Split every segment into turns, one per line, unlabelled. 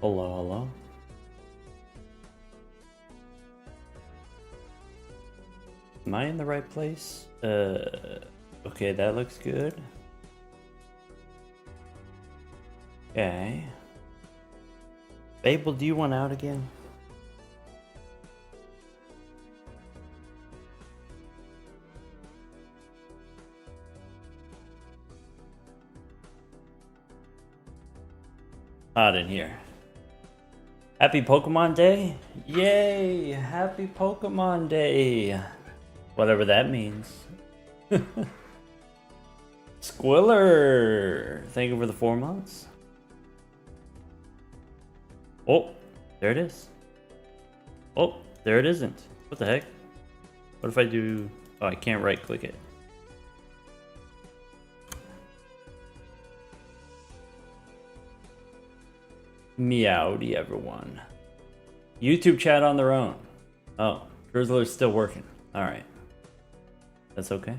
Hello, hello. Am I in the right place? Okay, that looks good. Okay. Babel, do you want out again? Hot in here. Happy Pokemon Day? Yay! Happy Pokemon Day! Whatever that means. Squiller! Thank you for the 4 months. Oh, there it is. Oh, there it isn't. What the heck? What if I do... Oh, I can't right click it. Meowdy, everyone. YouTube chat on their own. Oh, Drizzle is still working. Alright. That's okay.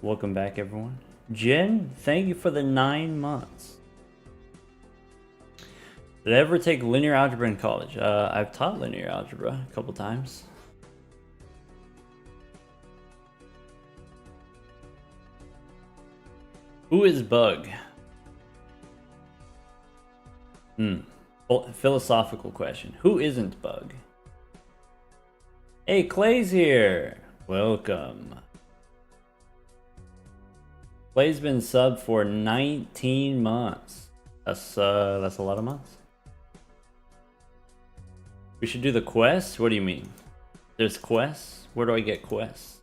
Welcome back, everyone. Jen, thank you for the 9 months. Did I ever take linear algebra in college? I've taught linear algebra a couple times. Who is Bug? Philosophical question. Who isn't Bug? Hey, Clay's here. Welcome. Clay's been subbed for 19 months. That's a lot of months. We should do the quest? What do you mean? There's quests? Where do I get quests?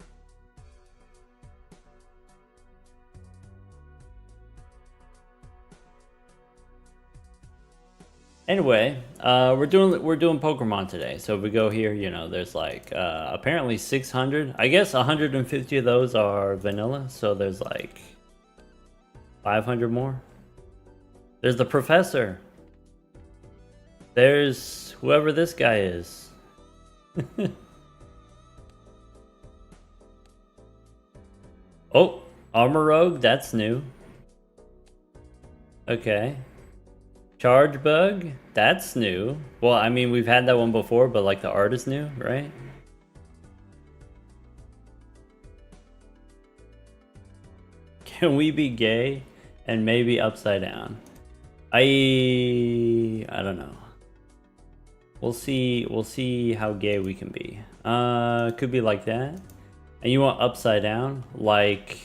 Anyway, we're doing Pokermon today. So if we go here, you know, there's like apparently 600. I guess 150 of those are vanilla, so there's like 500 more. There's the professor. There's whoever this guy is. Oh, Armor Rogue, that's new. Okay. Charge Bug, that's new. Well, I mean, we've had that one before, but like the art is new, right? Can we be gay and maybe upside down? I don't know. We'll see how gay we can be. Could be like that. And you want upside down? Like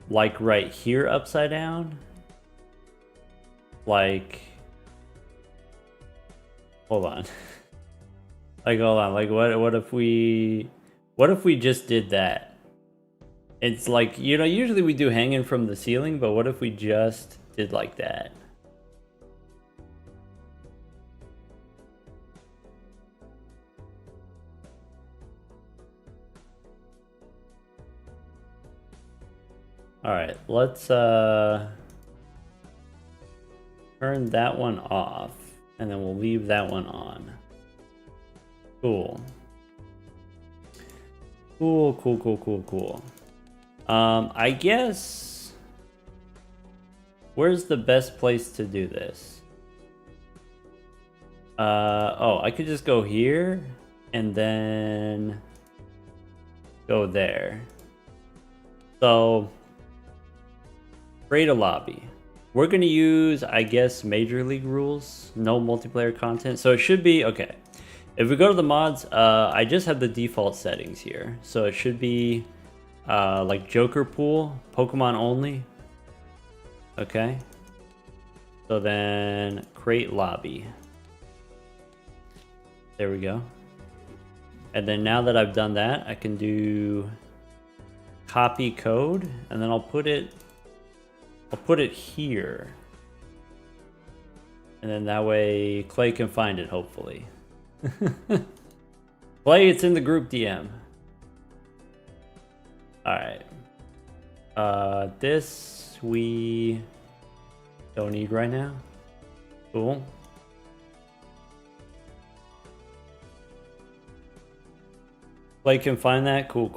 right here upside down? Like, hold on. Like, hold on. Like, what if we just did that? It's like, you know, usually we do hanging from the ceiling, but what if we just did like that? All right, let's turn that one off, and then we'll leave that one on. Cool. Cool. I guess... Where's the best place to do this? Oh, I could just go here, and then... go there. So... create a lobby. We're going to use, I guess, Major League rules. No multiplayer content. So it should be, okay. If we go to the mods, I just have the default settings here. So it should be like Joker Pool, Pokemon only. Okay. So then create lobby. There we go. And then now that I've done that, I can do copy code, and then I'll put it here. And then that way Clay can find it, hopefully. Clay, it's in the group DM. Alright. This we don't need right now. Cool. Clay can find that? Cool.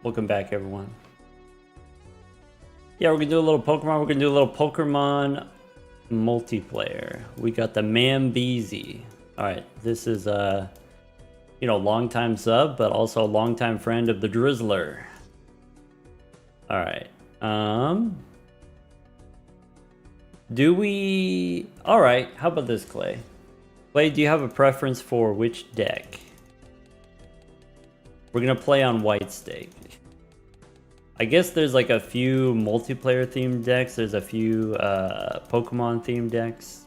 Welcome back, everyone. Yeah, we're gonna do a little Pokemon. We're gonna do a little Pokermon multiplayer. We got the Mambeezy. All right, this is you know, longtime sub, but also a longtime friend of the Drizzler. All right. Do we? All right. How about this, Clay? Clay, do you have a preference for which deck? We're gonna play on White Stake. I guess there's like a few multiplayer themed decks. There's a few Pokemon themed decks.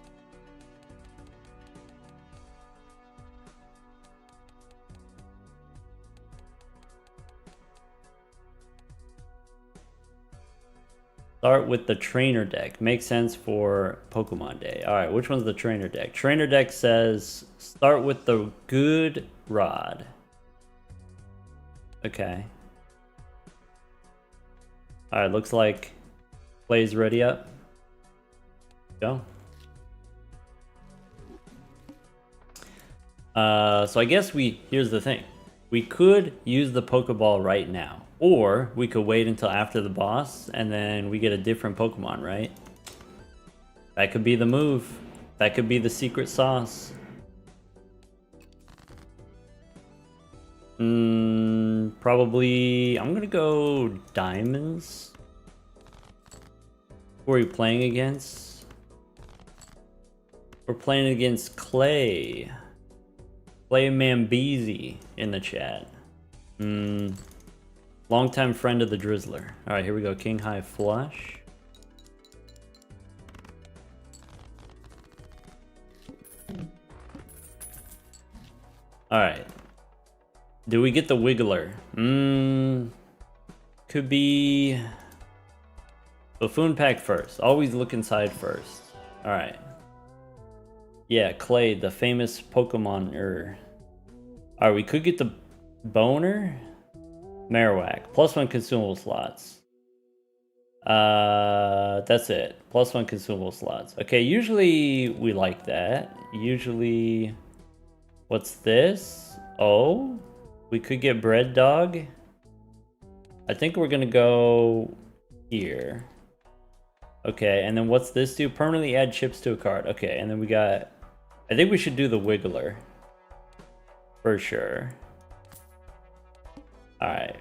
Start with the trainer deck. Makes sense for Pokemon Day. All right, which one's the trainer deck? Trainer deck says start with the good rod. Okay. All right, looks like Clay's ready up. Go. So I guess here's the thing. We could use the Pokeball right now, or we could wait until after the boss and then we get a different Pokemon, right? That could be the move. That could be the secret sauce. Probably, I'm gonna go diamonds. Who are we playing against? We're playing against Clay. Clay Mambeezy in the chat. Longtime friend of the Drizzler. Alright, here we go. King High Flush. Alright. Do we get the Wiggler? Could be Buffoon Pack first. Always look inside first. Alright. Yeah, Clay, the famous Pokemon-er. Alright, we could get the Boner. Marowak. +1 consumable slots. That's it. +1 consumable slots. Okay, usually we like that. Usually... What's this? Oh? We could get Bread Dog. I think we're gonna go here. Okay, and then what's this do? Permanently add chips to a card. Okay, and then we got... I think we should do the Wiggler. For sure. Alright.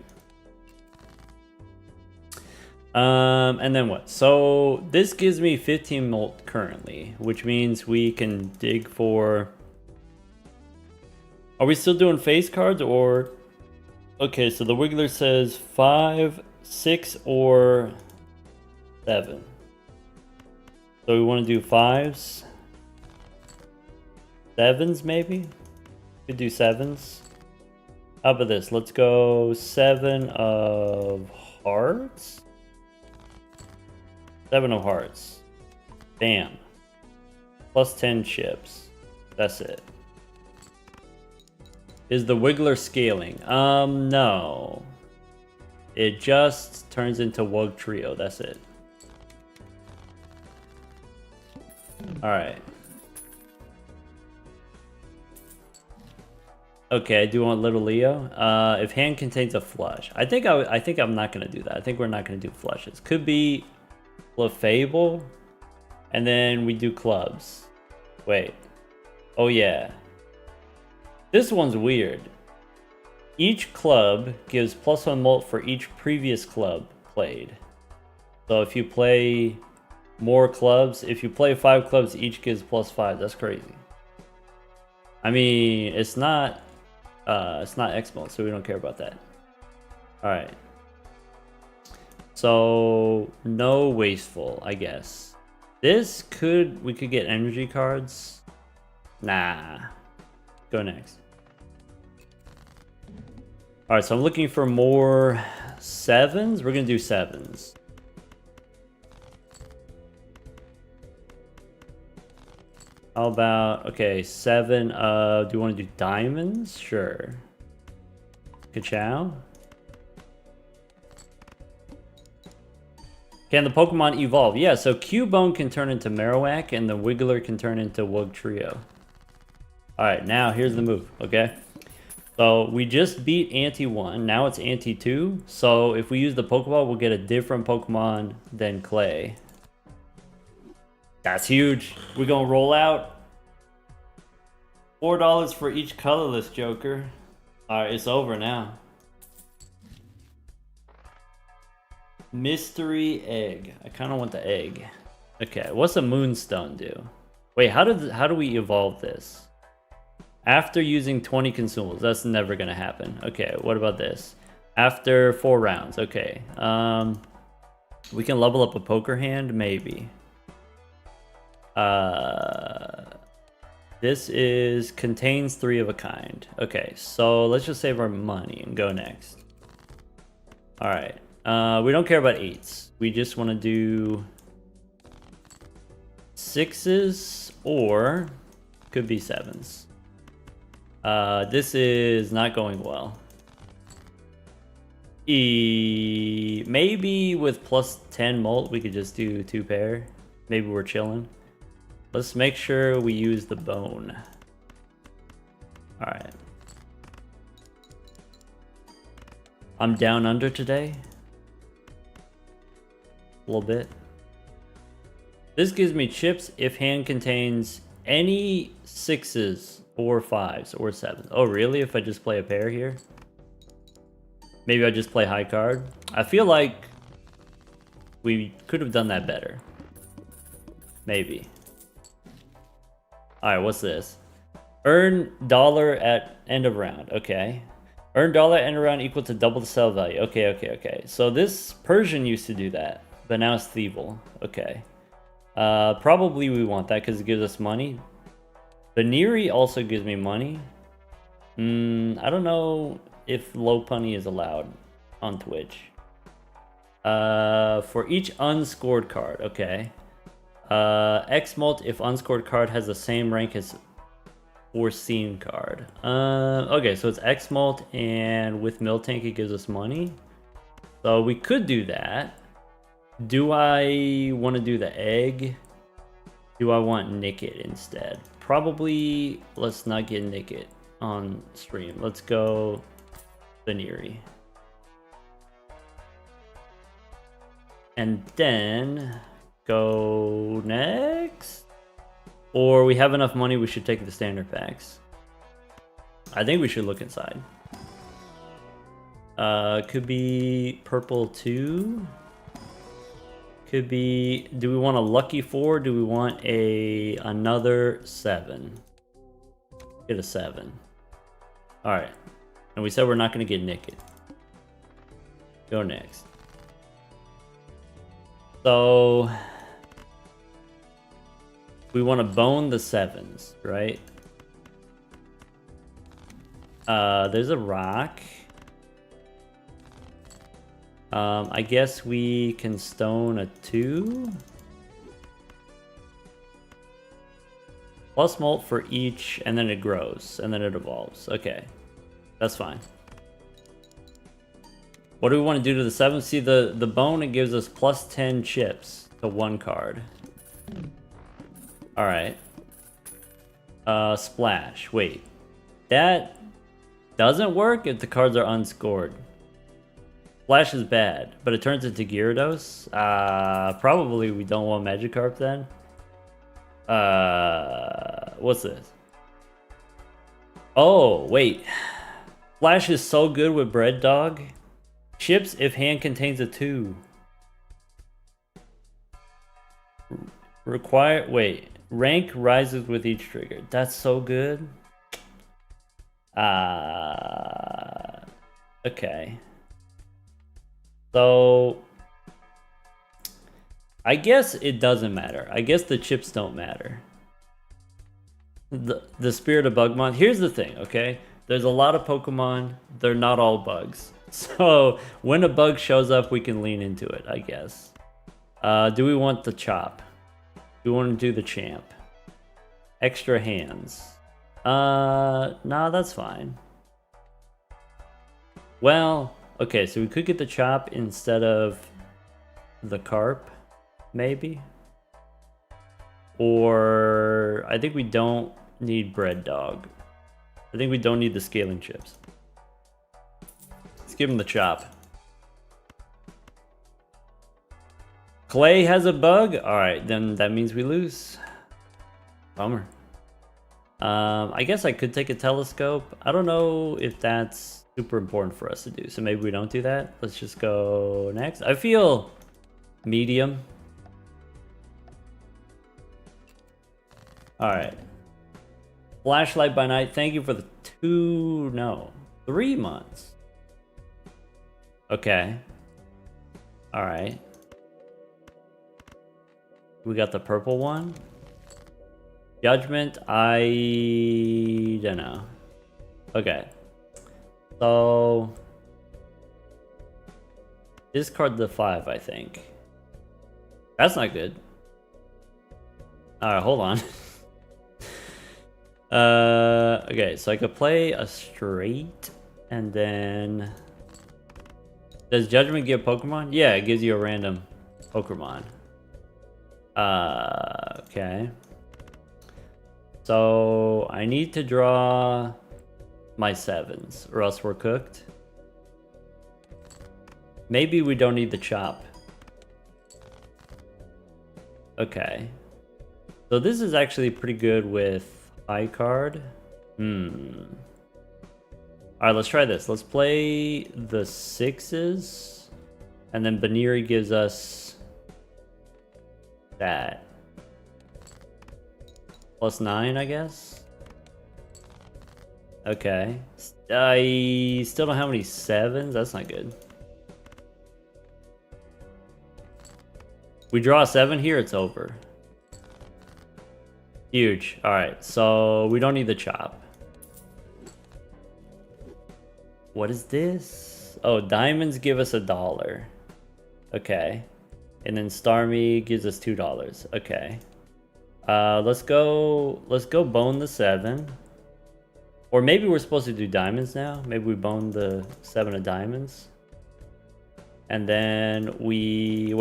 And then what? So this gives me 15 molt currently, which means we can dig for... Are we still doing face cards or... Okay, so the Wiggler says 5, 6, or 7. So we want to do 5s. 7s maybe? Could do 7s. How about this? Let's go 7 of hearts. 7 of hearts. Bam. +10 chips. That's it. Is the Wiggler scaling? No. It just turns into Wug Trio. That's it. Alright. Okay, I do want Little Leo. If hand contains a flush. I think I'm not gonna do that. I think we're not gonna do flushes. Could be Clefable. And then we do clubs. Wait. Oh yeah. This one's weird. Each club gives +1 molt for each previous club played. So if you play more clubs, if you play 5 clubs, each gives +5. That's crazy. I mean, it's not X-Mode, so we don't care about that. Alright. So, no wasteful, I guess. We could get energy cards. Nah. Go next. Alright, so I'm looking for more 7s. We're gonna do 7s. How about, okay, 7 do you want to do diamonds? Sure. Ka-chow. Can the Pokemon evolve? Yeah, so Cubone can turn into Marowak and the Wiggler can turn into Wug Trio. Alright, now here's the move, okay? So we just beat Ante 1, now it's Ante 2. So if we use the Pokeball, we'll get a different Pokemon than Clay. That's huge. We're gonna roll out. $4 for each colorless Joker. Alright, it's over now. Mystery egg. I kind of want the egg. Okay, what's a Moonstone do? Wait, how do we evolve this? After using 20 consumables, that's never gonna happen. Okay, what about this? After 4 rounds, okay. We can level up a poker hand, maybe. This is contains 3 of a kind. Okay, so let's just save our money and go next. All right, we don't care about 8s. We just want to do 6s or could be 7s. This is not going well. Maybe with plus 10 molt, we could just do 2 pair. Maybe we're chilling. Let's make sure we use the bone. All right. I'm down under today. A little bit. This gives me chips if hand contains any 6s or 5s or 7s. Oh, really? If I just play a pair here? Maybe I just play high card. I feel like we could have done that better. Maybe. Alright, what's this? Earn $1 at end of round. Okay. Earn $1 end of round equal to double the sell value. Okay. So this Persian used to do that, but now it's Thievul. Okay. Probably we want that because it gives us money. Baniri also gives me money. I don't know if low punny is allowed on Twitch. For each unscored card, okay. X mult if unscored card has the same rank as foreseen card. Okay, so it's X mult and with Miltank it gives us money. So we could do that. Do I want to do the egg? Do I want Nickit instead? Probably let's not get Nickit on stream. Let's go Baniri. And then go next. Or we have enough money, we should take the standard packs. I think we should look inside. Could be purple 2. Could be, do we want a lucky 4? Do we want another 7? Get a 7. Alright. And we said we're not going to get Nickit. Go next. So we want to bone the 7s, right? There's a rock. I guess we can stone a 2. Plus molt for each, and then it grows, and then it evolves. Okay, that's fine. What do we want to do to the 7? See, the bone, it gives us plus 10 chips to 1 card. Alright. Splash. Wait. That doesn't work if the cards are unscored. Splash is bad, but it turns into Gyarados. Probably we don't want Magikarp then. What's this? Oh, wait. Splash is so good with Bread Dog. Chips if hand contains a 2. Wait. Rank rises with each trigger. That's so good. Okay. So I guess it doesn't matter. I guess the chips don't matter. The Spirit of Bugmon. Here's the thing, okay? There's a lot of Pokemon. They're not all bugs. So when a bug shows up, we can lean into it, I guess. Do we want the chop? Do we want to do the champ? Extra hands. Nah, that's fine. Well, okay, so we could get the chop instead of the carp, maybe. Or I think we don't need Bread Dog. I think we don't need the scaling chips. Let's give him the chop. Clay has a bug? Alright, then that means we lose. Bummer. I guess I could take a telescope. I don't know if that's super important for us to do, so maybe we don't do that. Let's just go next. I feel medium. Alright. Flashlight by night. Thank you for the 3 months. Okay. Alright. We got the purple one. Judgment, I don't know. Okay. So discard the 5, I think. That's not good. Alright, hold on. Okay, so I could play a straight and then does Judgment give Pokemon? Yeah, it gives you a random Pokermon. Okay. So I need to draw my 7s or else we're cooked. Maybe we don't need the chop. Okay. So this is actually pretty good with high card. Alright, let's try this. Let's play the 6s. And then Baniri gives us that. +9, I guess. Okay. I still don't have any 7s. That's not good. We draw a 7 here, it's over. Huge. Alright, so we don't need the chop. What is this? Oh, diamonds give us $1. Okay. And then Starmie gives us $2. Okay. Let's go bone the 7. Or maybe we're supposed to do diamonds now. Maybe we bone the 7 of diamonds. And then we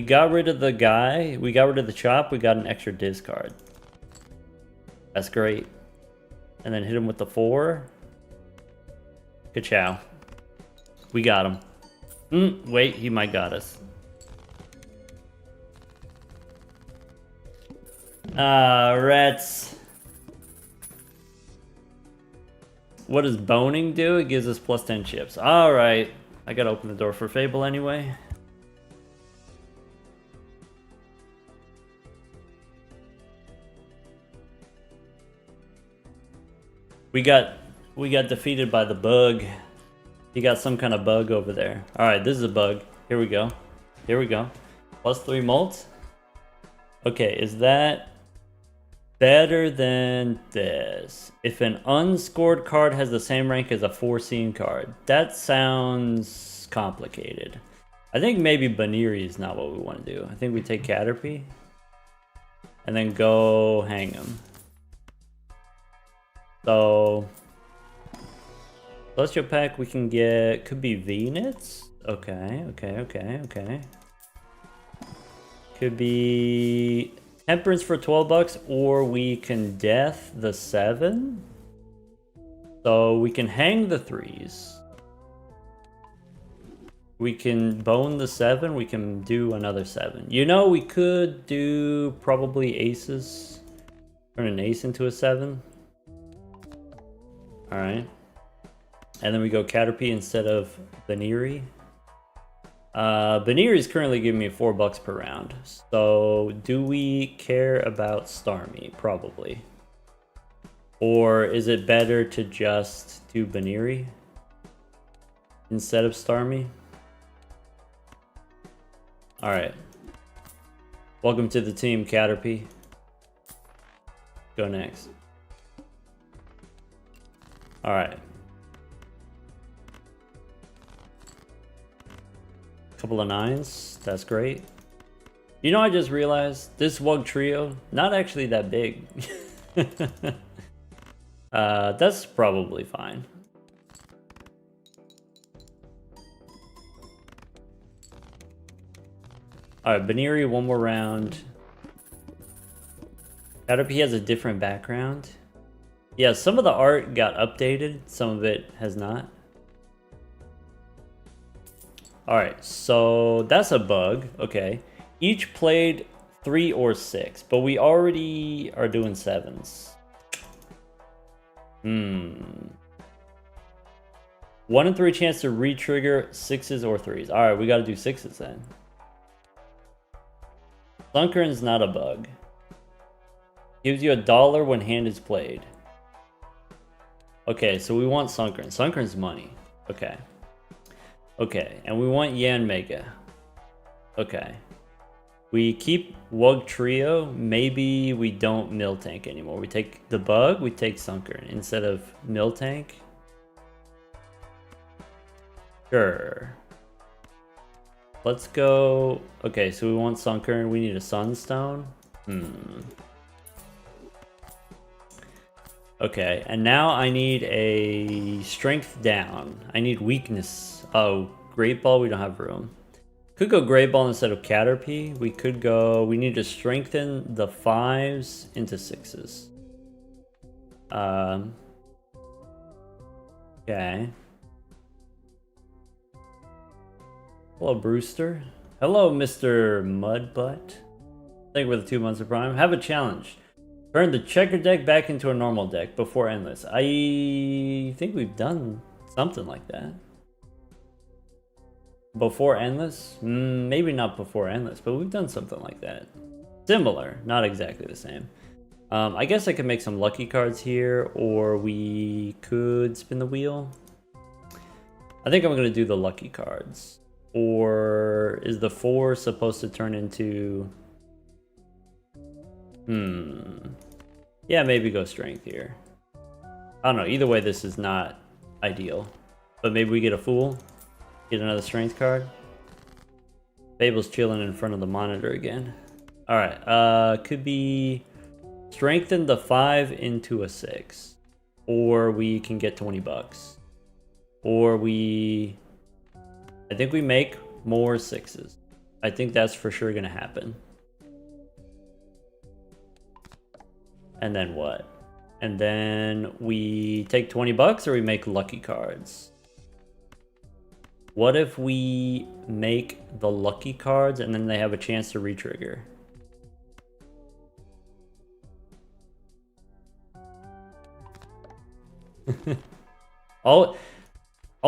got rid of the guy. We got rid of the chop. We got an extra discard. That's great. And then hit him with the 4. Ka-chow. We got him. Wait, he might got us. Rats. What does boning do? It gives us +10 chips. Alright. I gotta open the door for Fable anyway. We got defeated by the bug. He got some kind of bug over there. Alright, this is a bug. Here we go. Here we go. +3 molt. Okay, is that better than this? If an unscored card has the same rank as a 4-seen card. That sounds complicated. I think maybe Baniri is not what we want to do. I think we take Caterpie and then go hang him. So Celestial Pack we can get, could be V-Nits. Okay. Could be Temperance for $12, or we can death the 7. So we can hang the 3s. We can bone the 7. We can do another 7. You know, we could do probably aces. Turn an ace into a 7. Alright. And then we go Caterpie instead of Baniri. Baniri is currently giving me $4 per round. So do we care about Starmie? Probably. Or is it better to just do Baniri instead of Starmie? Alright. Welcome to the team, Caterpie. Go next. Alright. Couple of 9s. That's great. You know, I just realized this Wug trio, not actually that big. That's probably fine. Alright, Baniri, one more round. Caterpie has a different background. Yeah, some of the art got updated, some of it has not. Alright, so that's a bug. Okay. Each played 3 or 6, but we already are doing 7s. 1 in 3 chance to re-trigger 6s or 3s. Alright, we gotta do 6s then. Sunkern's not a bug. Gives you $1 when hand is played. Okay, so we want Sunkern. Sunkern's money. Okay. Okay, and we want Yan Mega. Okay. We keep Wug Trio. Maybe we don't Mill Tank anymore. We take the bug, we take Sunkern instead of Mill Tank. Sure. Let's go. Okay, so we want Sunkern. We need a Sunstone. Okay, and now I need a strength down. I need weakness. Oh, Great Ball, we don't have room. Could go Great Ball instead of Caterpie. We could go, we need to strengthen the 5s into 6s. Okay. Hello, Brewster. Hello, Mr. Mudbutt. Thank you for the 2 months of Prime. Have a challenge. Turn the checker deck back into a normal deck before Endless. I think we've done something like that. Before Endless? Maybe not before Endless, but we've done something like that. Similar, not exactly the same. I guess I could make some lucky cards here, or we could spin the wheel. I think I'm going to do the lucky cards. Or is the 4 supposed to turn into... Yeah, maybe go strength here. I don't know. Either way, this is not ideal. But maybe we get a Fool. Get another strength card. Fable's chilling in front of the monitor again. Alright, could be strengthen the 5 into a 6. Or we can get 20 bucks. Or we... I think we make more 6s. I think that's for sure gonna happen. And then what? And then we take 20 bucks or we make lucky cards. What if we make the lucky cards and then they have a chance to re-trigger? all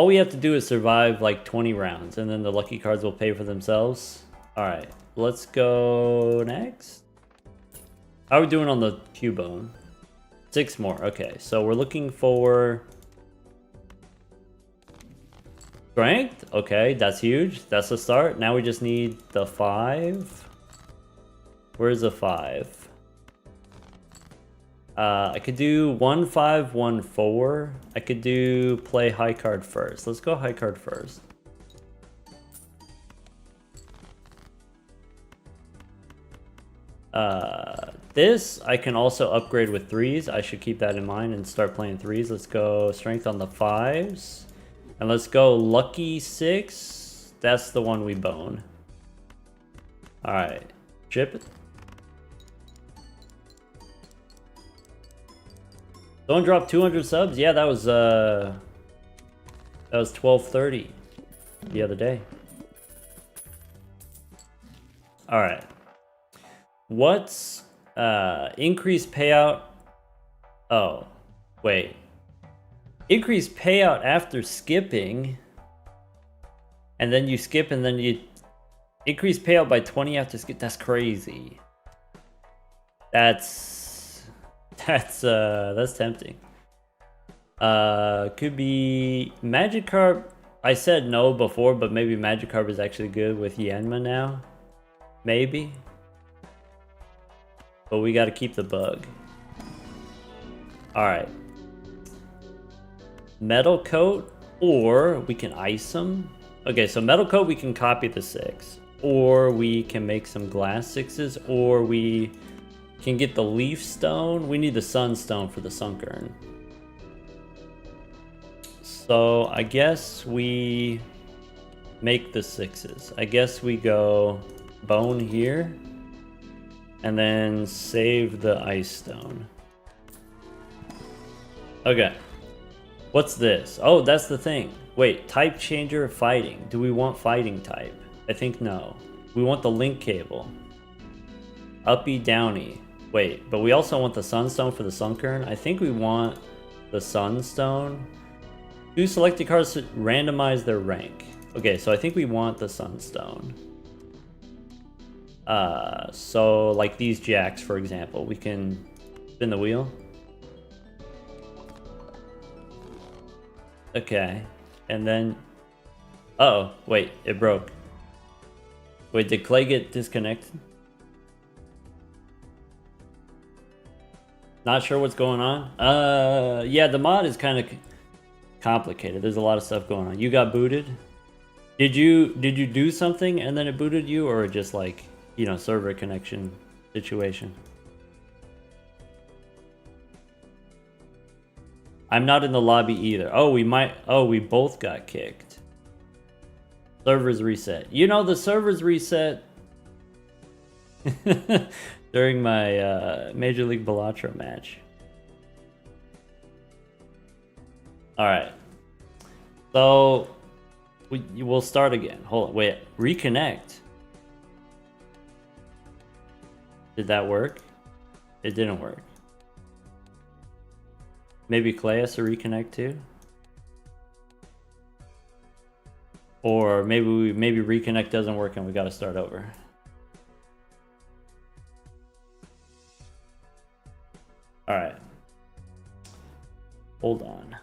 we have to do is survive like 20 rounds and then the lucky cards will pay for themselves. All right, let's go next. How are we doing on the Cubone? 6 more. Okay, so we're looking for strength. Okay, that's huge. That's a start. Now we just need the 5. Where's the 5? I could do 1 5 1 4. I could do play high card first. Let's go high card first. This I can also upgrade with 3s. I should keep that in mind and start playing 3s. Let's go strength on the 5s. And let's go lucky 6. That's the one we bone. Alright. Chip it. Don't drop 200 subs? Yeah, that was 1230 the other day. Alright. What's increased payout? Oh, wait. Increased payout after skipping. And then you skip and then you increase payout by 20 after skip. That's crazy. That's tempting. Could be Magikarp. I said no before, but maybe Magikarp is actually good with Yanma now. Maybe. But we got to keep the bug. Alright. Metal Coat, or we can ice them. Okay, so Metal Coat, we can copy the 6. Or we can make some glass 6s, or we can get the Leaf Stone. We need the Sunstone for the Sunkern. So I guess we make the 6s. I guess we go Bone here. And then save the Ice Stone. Okay. What's this? Oh, that's the thing. Wait, type changer fighting. Do we want fighting type? I think no. We want the link cable. Uppy downy. Wait, but we also want the sunstone for the sunkern. I think we want the sunstone. Do selected cards to randomize their rank. Okay, so I think we want the sunstone. So like these jacks, for example, we can spin the wheel. Okay, and then, uh-oh, wait, it broke. Wait, did Clay get disconnected? Not sure what's going on. Yeah, the mod is kind of complicated. There's a lot of stuff going on. You got booted? Did you do something and then it booted you, or just like, you know, server connection situation? I'm not in the lobby either. Oh, we both got kicked. Servers reset. You know, the servers reset during my Major League Balatro match. Alright. So, we'll start again. Hold on, wait. Reconnect. Did that work? It didn't work. Maybe Clay has to reconnect too? Or maybe reconnect doesn't work and we gotta start over. Alright. Hold on.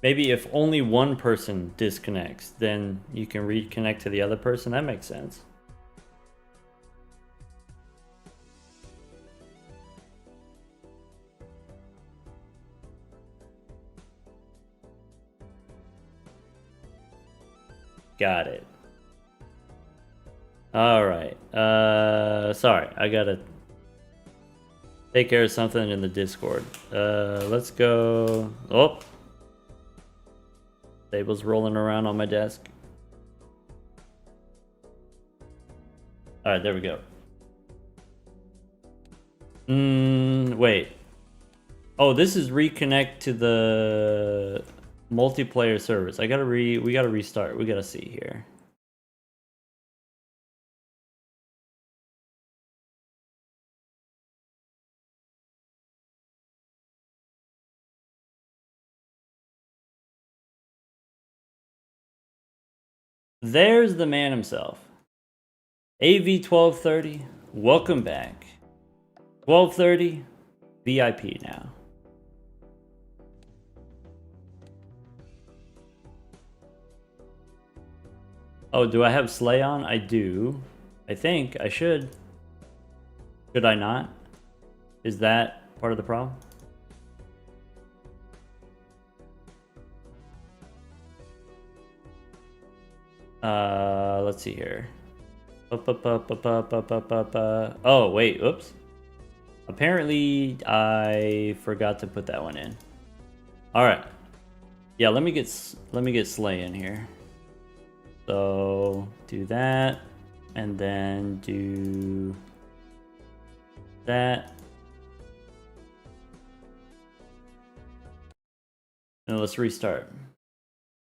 Maybe if only one person disconnects, then you can reconnect to the other person. That makes sense. Got it. Alright. Sorry, I gotta take care of something in the Discord. Let's go. Oh! Table's rolling around on my desk. Alright, there we go. Wait. Oh, this is reconnect to the multiplayer servers. We gotta restart. We gotta see here. There's the man himself. AV1230, welcome back. 1230, VIP now. Oh, do I have Slay on? I do. I think I should. Should I not? Is that part of the problem? Let's see here. Oh, wait, oops. Apparently, I forgot to put that one in. All right. Yeah, let me get Slay in here. So do that, and then do that. And let's restart.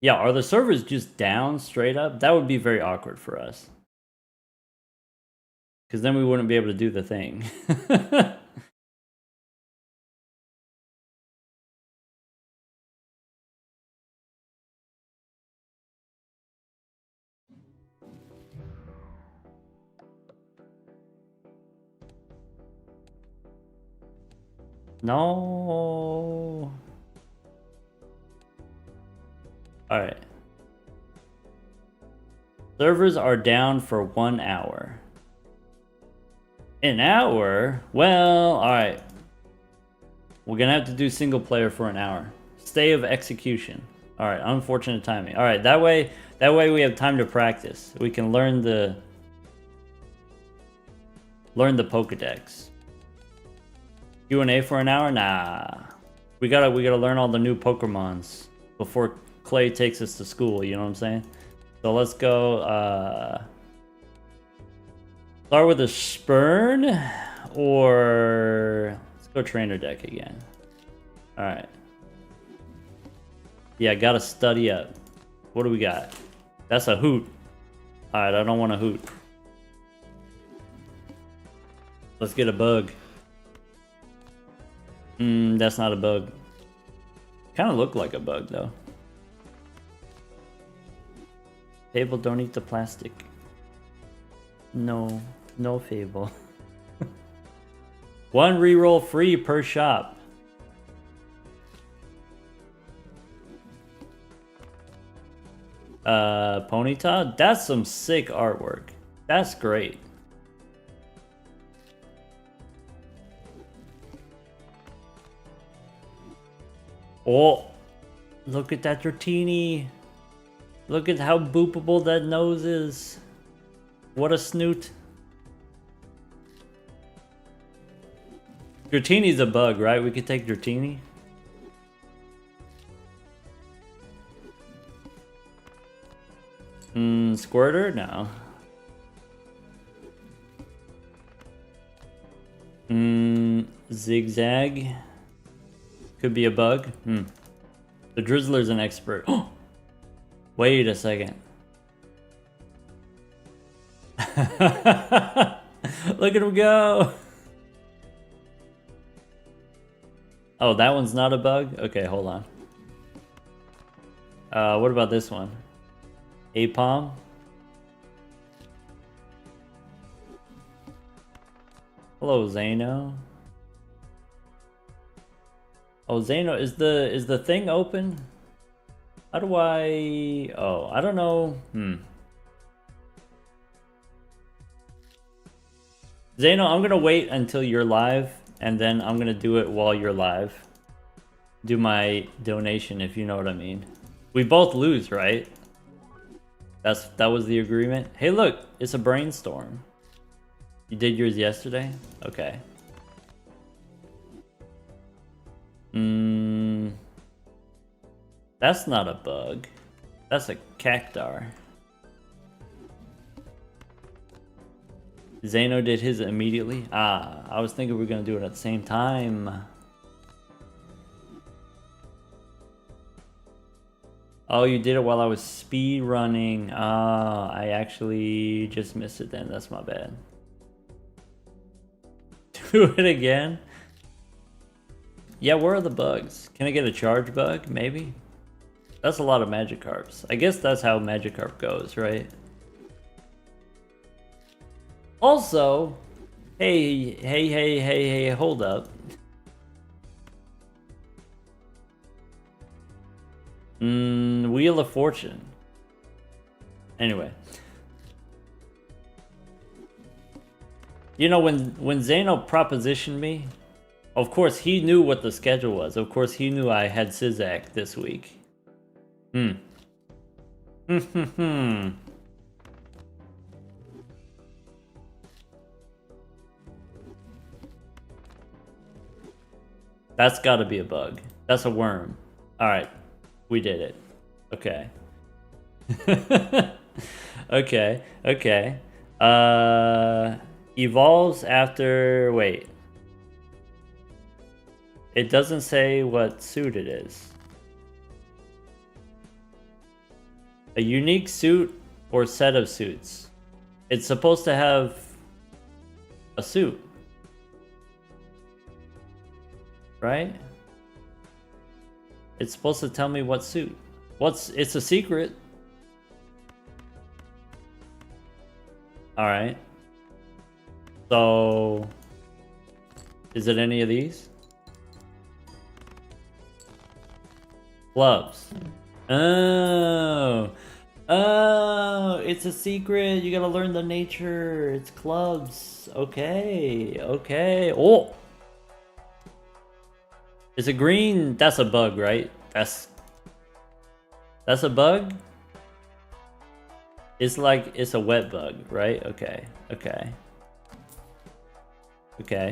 Yeah, are the servers just down straight up? That would be very awkward for us. Because then we wouldn't be able to do the thing. No. Alright. Servers are down for 1 hour. An hour? Well, alright. We're gonna have to do single player for an hour. Stay of execution. Alright, unfortunate timing. Alright, that way we have time to practice. We can learn the Pokedex. Q&A for an hour? Nah. We gotta learn all the new Pokermons before Clay takes us to school, you know what I'm saying? So let's go, start with a Spurn, or let's Go trainer deck again. Alright. Yeah, gotta study up. What do we got? That's a hoot. Alright, I don't want a hoot. Let's get a bug. That's not a bug. Kind of look like a bug, though. Fable, don't eat the plastic. No. No Fable. One reroll free per shop. Ponyta? That's some sick artwork. That's great. Oh, look at that Dratini. Look at how boopable that nose is. What a snoot. Dratini's a bug, right? We could take Dratini. Squirter? No. Zigzag. Could be a bug. The Drizzler's an expert. Wait a second. Look at him go. Oh, that one's not a bug? Okay, hold on. What about this one? Apom? Hello, Zano. Oh, Zano, is the thing open? How do I... Oh, I don't know. Zano, I'm gonna wait until you're live, and then I'm gonna do it while you're live. Do my donation, if you know what I mean. We both lose, right? That was the agreement. Hey, look, it's a brainstorm. You did yours yesterday? Okay. That's not a bug. That's a cactar. Zano did his immediately. I was thinking we were gonna do it at the same time. Oh, you did it while I was speed running. I actually just missed it then. That's my bad. Do it again? Yeah, where are the bugs? Can I get a charge bug? Maybe? That's a lot of Magikarps. I guess that's how Magikarp goes, right? Also, hey, hold up. Wheel of Fortune. Anyway. You know, when Zano propositioned me, of course he knew what the schedule was. Of course he knew I had Sizak this week. That's gotta be a bug. That's a worm. Alright. We did it. Okay. Okay. Evolves after... Wait. It doesn't say what suit it is. A unique suit or set of suits. It's supposed to have a suit. Right? It's supposed to tell me what suit. It's a secret. Alright. So... Is it any of these? Gloves. Oh, it's a secret. You gotta learn the nature. It's clubs. Okay. Oh, it's a green. That's a bug, right? That's a bug. It's like it's a wet bug, right? Okay.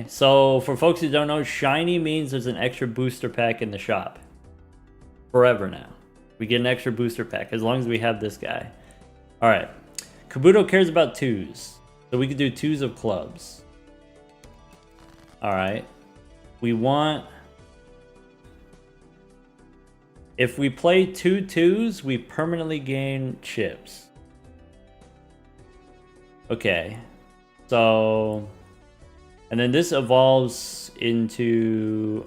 So for folks who don't know, shiny means there's an extra booster pack in the shop. Forever now. We get an extra booster pack as long as we have this guy. Alright. Kabuto cares about twos. So we could do twos of clubs. Alright. We want... If we play 2 2s, we permanently gain chips. Okay. So... And then this evolves into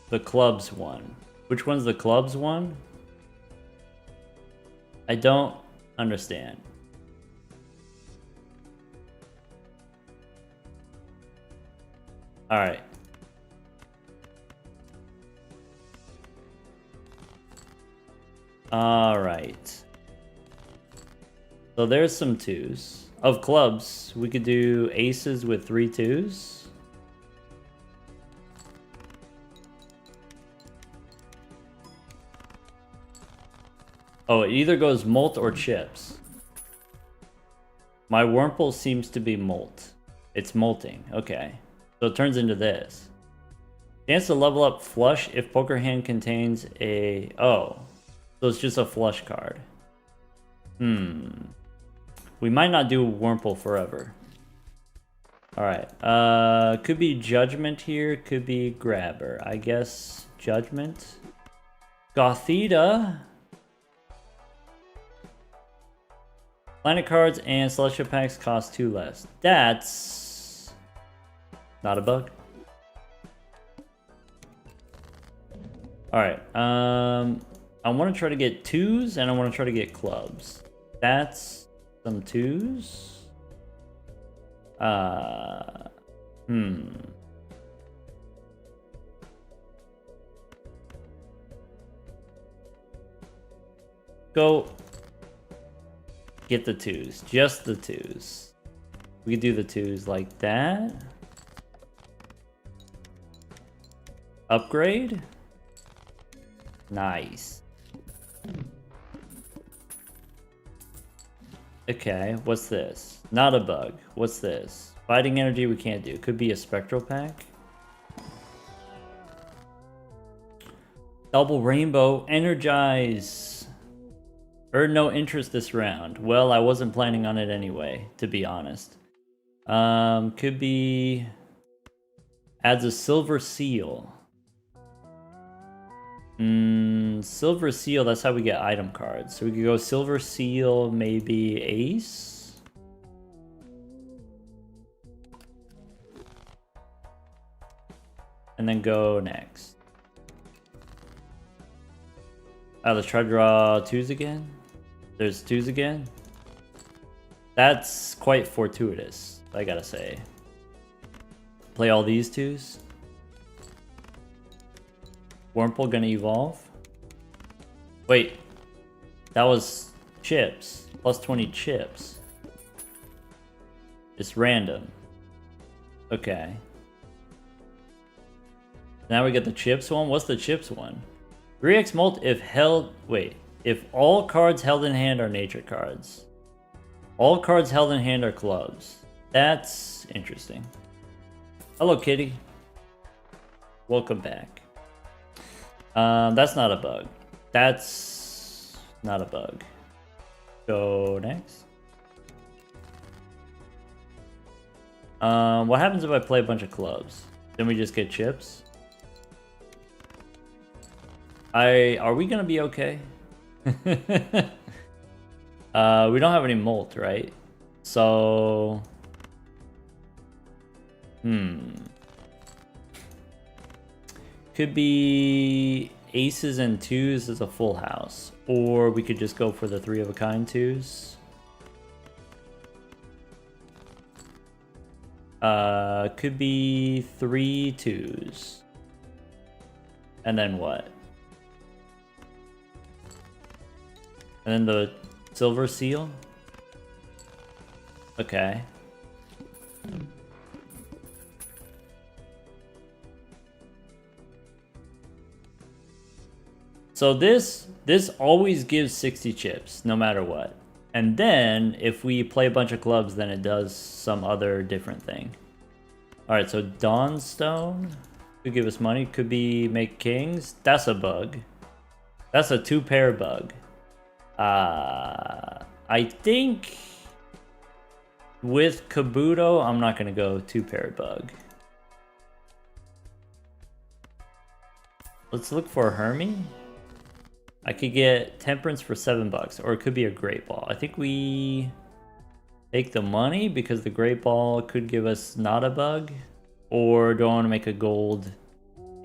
the clubs one. Which one's the clubs one? I don't understand. All right. All right. So there's some 2s. Of clubs, we could do aces with 3 2s. Oh, it either goes molt or chips. My Wurmple seems to be molt. It's molting. Okay. So it turns into this. Chance to level up flush if poker hand contains a... Oh. So it's just a flush card. We might not do Wurmple forever. Alright. Could be Judgment here. Could be Grabber. I guess Judgment. Gothita. Planet cards and Celestial packs cost 2 less. That's not a bug. Alright. I want to try to get 2s and I want to try to get clubs. That's some 2s. Go get the 2s. Just the 2s. We could do the 2s like that. Upgrade. Nice. Okay, what's this? Not a bug. What's this? Fighting energy we can't do. Could be a spectral pack. Double rainbow. Energize. Earned no interest this round. Well, I wasn't planning on it anyway, to be honest. Could be... Adds a silver seal. Silver seal, that's how we get item cards. So we could go silver seal, maybe ace. And then go next. Let's try to draw 2s again. There's 2s again. That's quite fortuitous, I gotta say. Play all these 2s. Wurmple gonna evolve. Wait, that was chips. Plus 20 chips. It's random. Okay. Now we get the chips one. What's the chips one? 3x molt if held... Wait. If all cards held in hand are nature cards. All cards held in hand are clubs. That's interesting. Hello, kitty. Welcome back. That's not a bug. That's not a bug. Go next. What happens if I play a bunch of clubs? Then we just get chips? Are we gonna be okay? We don't have any molt, right? So... Could be aces and 2s as a full house. Or we could just go for the 3 of a kind 2s. Could be 3 2s. And then what? And then the silver seal? Okay. So this always gives 60 chips, no matter what. And then, if we play a bunch of clubs, then it does some other different thing. Alright, so Dawnstone could give us money. Could be make kings. That's a bug. That's a 2-pair bug. I think with Kabuto, I'm not going to go 2-pair bug. Let's look for a Hermie. I could get Temperance for $7, or it could be a Great Ball. I think we take the money because the Great Ball could give us not a bug. Or do I want to make a gold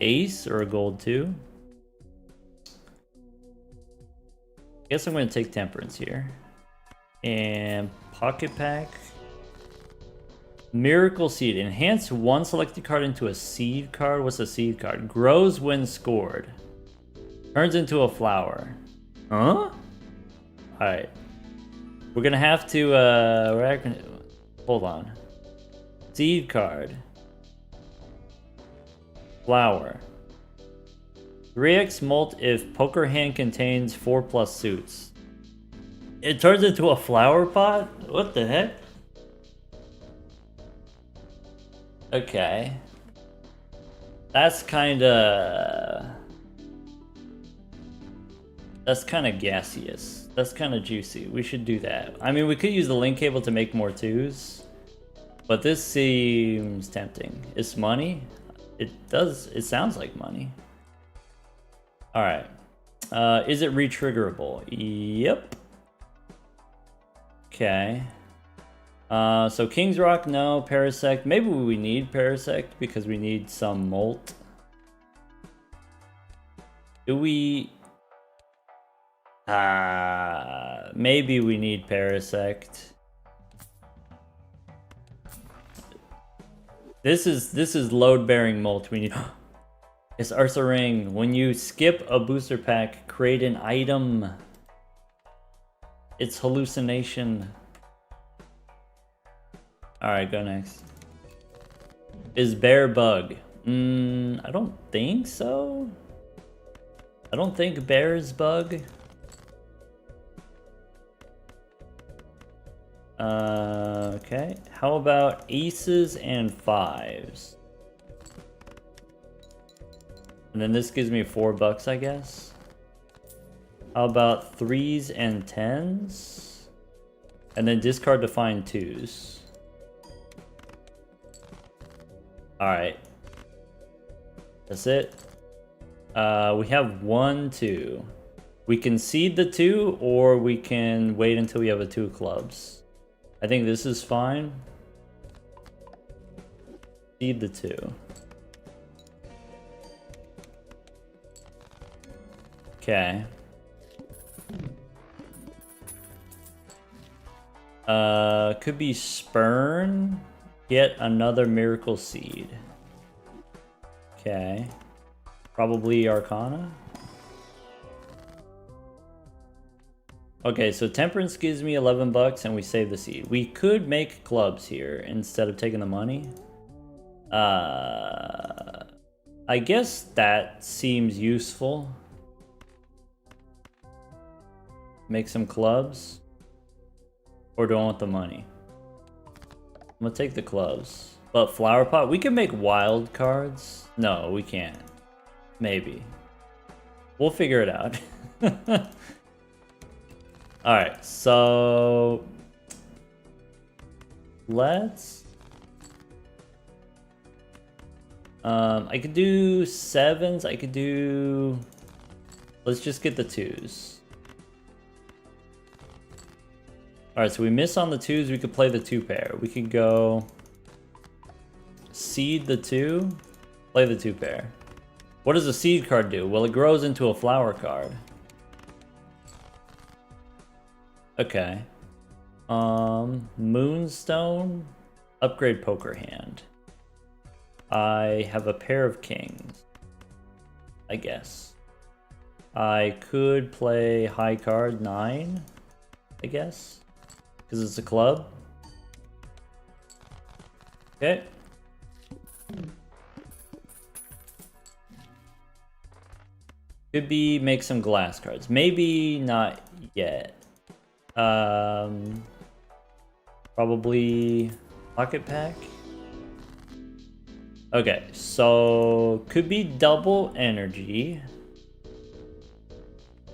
ace or a gold 2? I guess I'm going to take Temperance here. And Pocket Pack. Miracle Seed. Enhance one selected card into a seed card. What's a seed card? Grows when scored. Turns into a flower. Huh? Alright. We're going to have to... hold on. Seed card. Flower. 3x molt if poker hand contains 4+ suits. It turns into a flower pot? What the heck? Okay. That's kinda gaseous. That's kinda juicy. We should do that. I mean, we could use the link cable to make more 2s. But this seems tempting. It's money? It sounds like money. Alright. Is it retriggerable? Yep. Okay. So King's Rock, no. Parasect. Maybe we need Parasect because we need some molt. Do we... maybe we need Parasect. This is load-bearing molt. We need... It's Ursa Ring. When you skip a booster pack, create an item. It's hallucination. Alright, go next. Is bear bug? I don't think so. I don't think bear is bug. Okay. How about aces and 5s? And then this gives me $4, I guess. How about 3s and 10s? And then discard to find 2s. Alright. That's it. We have 1, 2. We can seed the 2, or we can wait until we have a 2 of clubs. I think this is fine. Seed the 2. Okay. Could be Spurn. Get another Miracle Seed. Okay. Probably Arcana. Okay, so Temperance gives me $11 and we save the seed. We could make clubs here instead of taking the money. I guess that seems useful. Make some clubs. Or do I want the money? I'm gonna take the clubs. But flower pot, we can make wild cards. No, we can't. Maybe. We'll figure it out. Alright, so let's I could do 7s, I could do, let's just get the 2s. Alright, so we miss on the 2s, we could play the 2 pair. We could go seed the 2, play the 2 pair. What does a seed card do? Well, it grows into a flower card. Okay. Moonstone, upgrade poker hand. I have a pair of kings, I guess. I could play high card 9, I guess, because it's a club. Okay. Could be make some glass cards. Maybe not yet. Probably pocket pack. Okay, so could be double energy.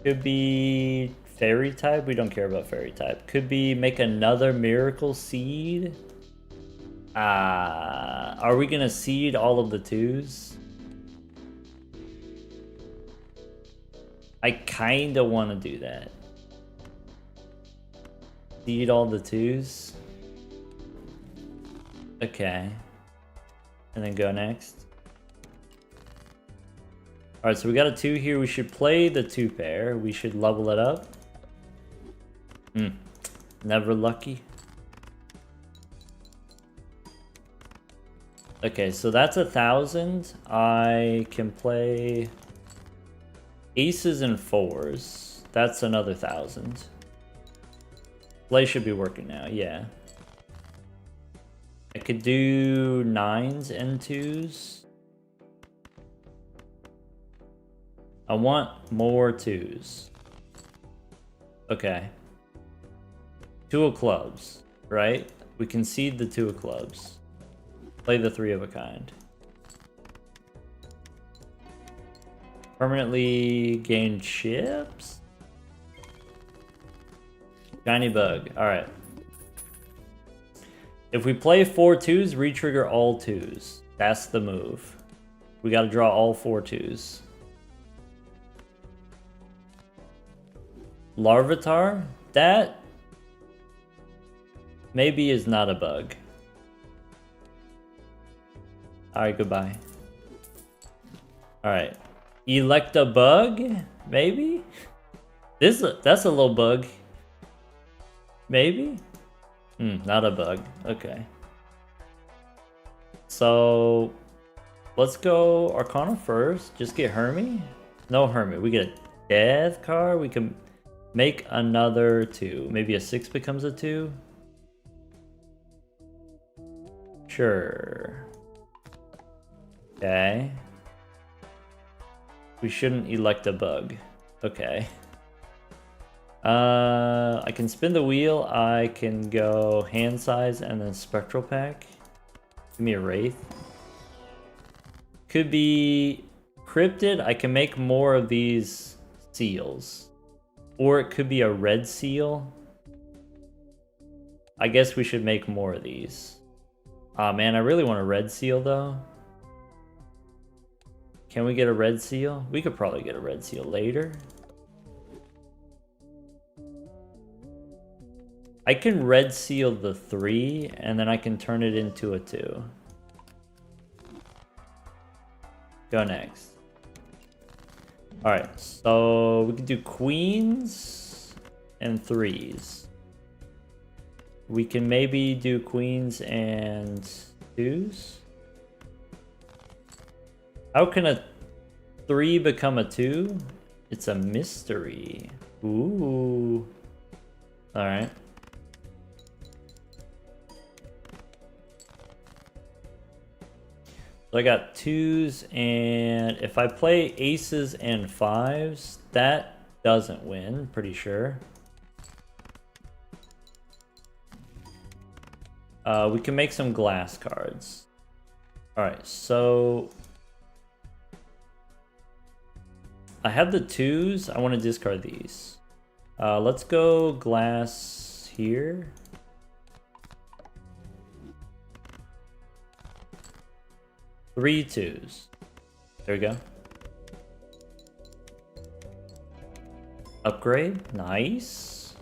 Could be fairy type. We don't care about fairy type. Could be make another miracle seed. Are we gonna seed all of the 2s? I kind of want to do that. Eat all the 2s. Okay. And then go next. Alright, so we got a 2 here. We should play the 2 pair. We should level it up. Never lucky. Okay, so that's 1,000. I can play aces and 4s. That's another 1,000. Play should be working now, yeah. I could do 9s and 2s. I want more 2s. Okay. 2 of clubs, right? We concede the 2 of clubs. Play the 3 of a kind. Permanently gain chips? Shiny bug. Alright. If we play 4 2s, re-trigger all 2s. That's the move. We gotta draw all 4 2s. Larvitar? That maybe is not a bug. Alright, goodbye. Alright. Elect a bug? Maybe? That's a little bug. Maybe? Not a bug. Okay. So let's go Arcana first. Just get Hermie. No Hermie. We get a Death card. We can make another 2. Maybe a 6 becomes a 2. Sure. Okay. We shouldn't elect a bug. Okay. I can spin the wheel. I can go hand size and then spectral pack. Give me a wraith. Could be cryptid. I can make more of these seals. Or it could be a red seal. I guess we should make more of these. Aw, man, I really want a red seal though. Can we get a red seal? We could probably get a red seal later. I can red seal the 3 and then I can turn it into a 2. Go next. Alright, so we can do queens and 3s. We can maybe do queens and 2s. How can a 3 become a 2? It's a mystery. Ooh. Alright. So I got 2s, and if I play aces and 5s, that doesn't win, pretty sure. We can make some glass cards. Alright, so I have the 2s. I want to discard these. Let's go glass here. Three 2s. There we go. Upgrade. Nice.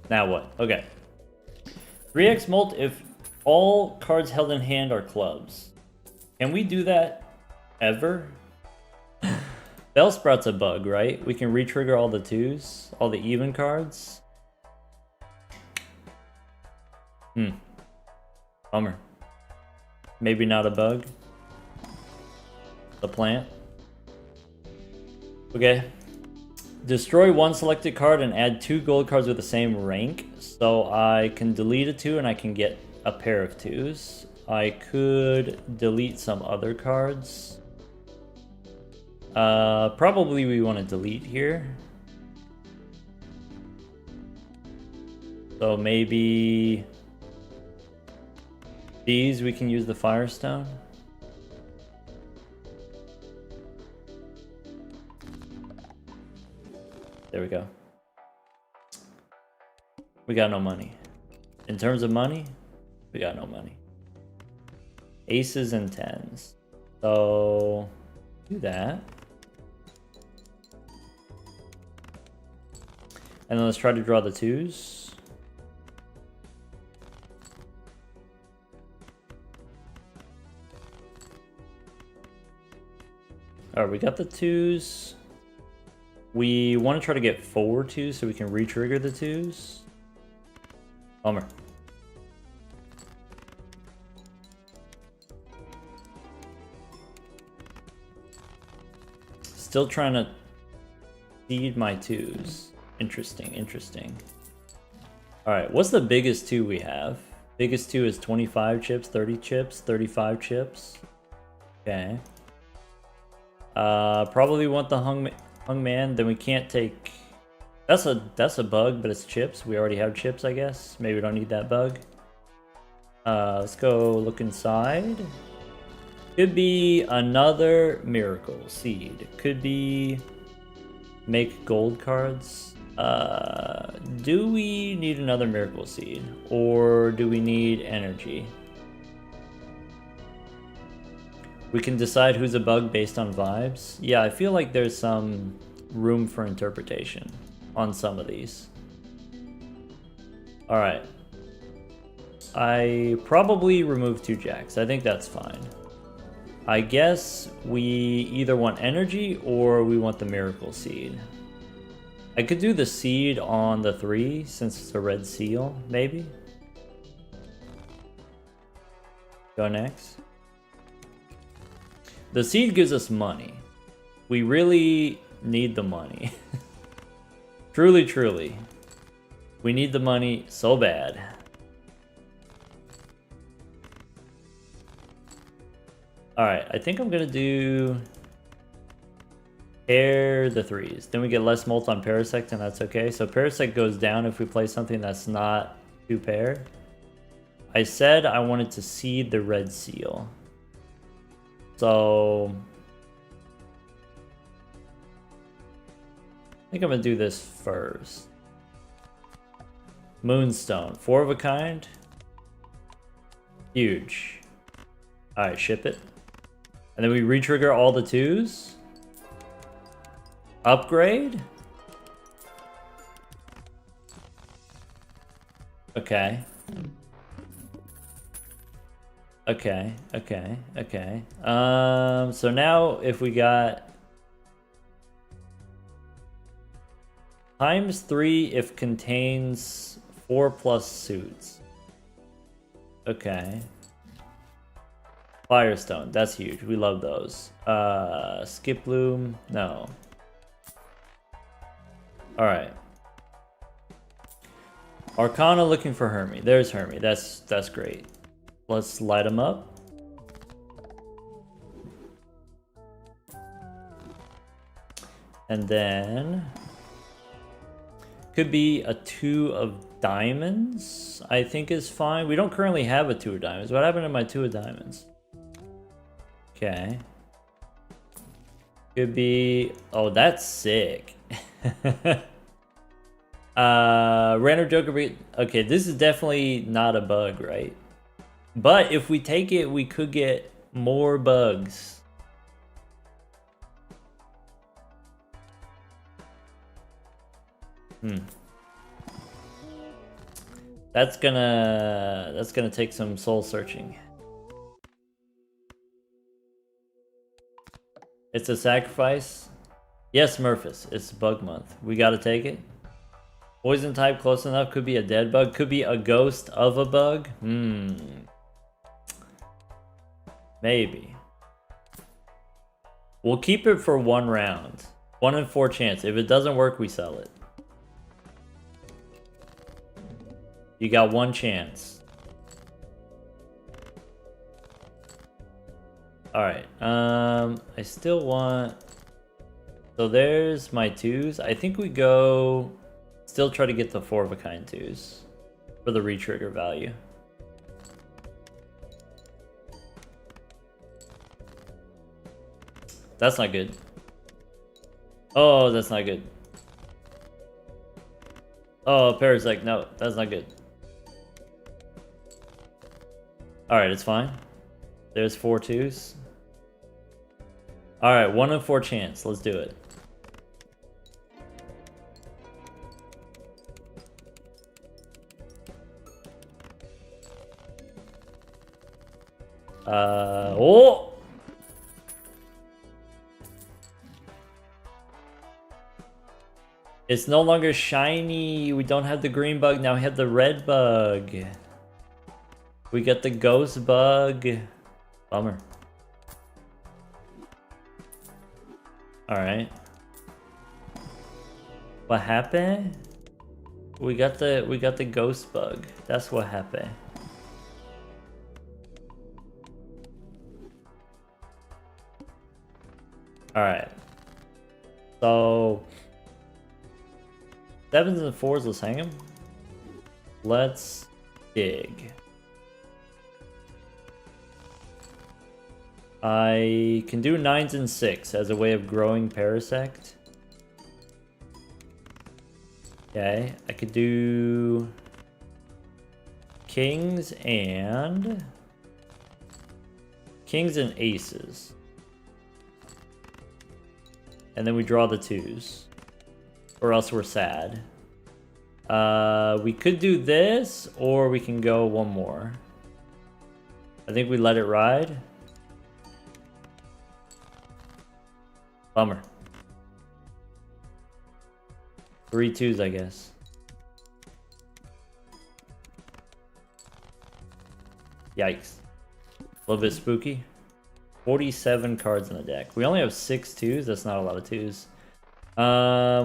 Now what? Okay. 3x molt if all cards held in hand are clubs. Can we do that ever? Bellsprout's a bug, right? We can re-trigger all the 2s, all the even cards. Bummer. Maybe not a bug. The plant. Okay. Destroy one selected card and add 2 gold cards with the same rank. So I can delete a 2 and I can get a pair of 2s. I could delete some other cards. Probably we want to delete here. So maybe these we can use the Firestone. There we go. We got no money. In terms of money, we got no money. Aces and 10s. So do that. And then let's try to draw the 2s. Alright, we got the 2s. We want to try to get 4 2s so we can re-trigger the 2s. Bummer. Still trying to seed my 2s. Interesting, interesting. Alright, what's the biggest 2 we have? Biggest 2 is 25 chips, 30 chips, 35 chips. Okay. Probably want the hung man. Then we can't take... That's a bug, but it's chips. We already have chips, I guess. Maybe we don't need that bug. Let's go look inside. Could be another miracle seed. Could be make gold cards. Do we need another miracle seed? Or do we need energy? We can decide who's a bug based on vibes. Yeah, I feel like there's some room for interpretation on some of these. Alright. I probably removed 2 jacks. I think that's fine. I guess we either want energy or we want the miracle seed. I could do the seed on the 3 since it's a red seal, maybe? Go next. The seed gives us money. We really need the money. Truly, truly. We need the money so bad. Alright, I think I'm gonna do... pair the 3s. Then we get less molt on Parasect, and that's okay. So Parasect goes down if we play something that's not 2 pair. I said I wanted to seed the red seal. So... I think I'm gonna do this first. Moonstone. 4 of a kind. Huge. Alright, ship it. And then we re-trigger all the 2s. Upgrade? Okay. Okay, okay, okay. So now if we got... ×3 if contains 4+ suits. Okay. Firestone, that's huge. We love those. Skip Bloom, no. Alright. Arcana looking for Hermie. There's Hermie. That's great. Let's light him up. And then... could be a 2 of diamonds, I think is fine. We don't currently have a 2 of diamonds. What happened to my 2 of diamonds? Okay. Could be... oh, that's sick. Random Joker... okay, this is definitely not a bug, right? But if we take it, we could get more bugs. That's gonna take some soul searching. It's a sacrifice. Yes, Murphys. It's bug month. We gotta take it. Poison type close enough. Could be a dead bug. Could be a ghost of a bug. Maybe. We'll keep it for 1 round. 1 in 4 chance. If it doesn't work, we sell it. You got 1 chance. Alright. I still want... so there's my 2s. I think we go... still try to get the 4 of a kind 2s. For the re-trigger value. That's not good. Oh, that's not good. Oh, Parasect, no, that's not good. Alright, it's fine. There's 4 2s. Alright, 1 in 4 chance. Let's do it. Oh! It's no longer shiny. We don't have the green bug. Now we have the red bug. We got the ghost bug. Bummer. Alright. What happened? We got the ghost bug. That's what happened. Alright. So 7s and 4s, let's hang them. Let's dig. I can do 9s and 6 as a way of growing Parasect. Okay, I could do kings and aces. And then we draw the 2s. Or else we're sad. We could do this, or we can go one more. I think we let it ride. Bummer. 3 2s, I guess. Yikes. A little bit spooky. 47 cards in the deck. We only have 6 2s. That's not a lot of 2s.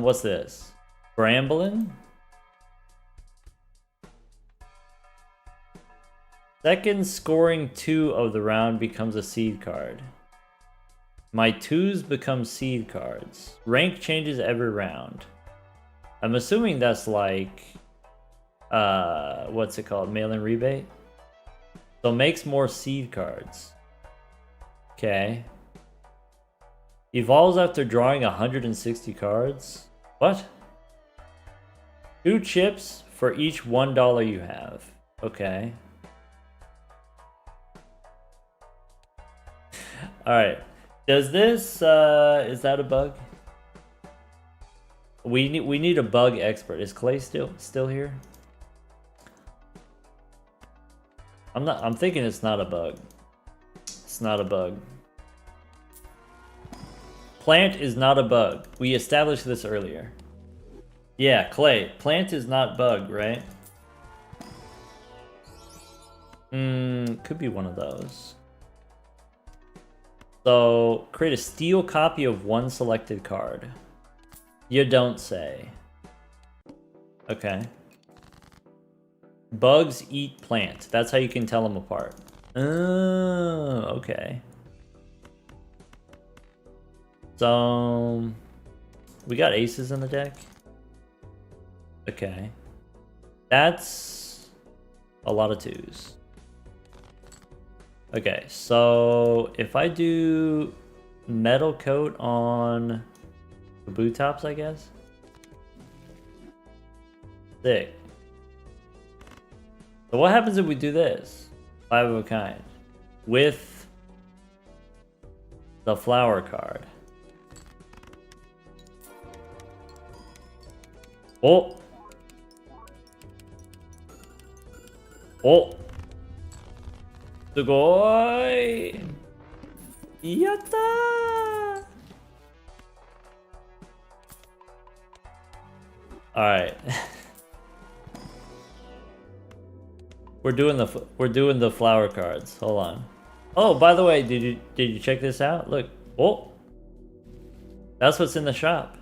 What's this? Bramblin? Second scoring 2 of the round becomes a seed card. My 2s become seed cards. Rank changes every round. I'm assuming that's like, what's it called? Mail-in rebate? So makes more seed cards. Okay. Evolves after drawing 160 cards? What? 2 chips for each $1 you have. Okay. Alright. Does this, is that a bug? We need a bug expert. Is Clay still here? I'm thinking it's not a bug. It's not a bug. Plant is not a bug. We established this earlier. Yeah, Clay. Plant is not bug, right? Could be one of those. So, create a steel copy of one selected card. You don't say. Okay. Bugs eat plant. That's how you can tell them apart. Oh, okay. So, we got aces in the deck. Okay. That's a lot of 2s. Okay, so if I do metal coat on the boot tops, I guess. Sick. So what happens if we do this? 5 of a kind. With the flower card. Oh! Oh! Sugoi! Yatta! Alright. We're doing the flower cards. Hold on. Oh, by the way, did you check this out? Look. Oh. That's what's in the shop.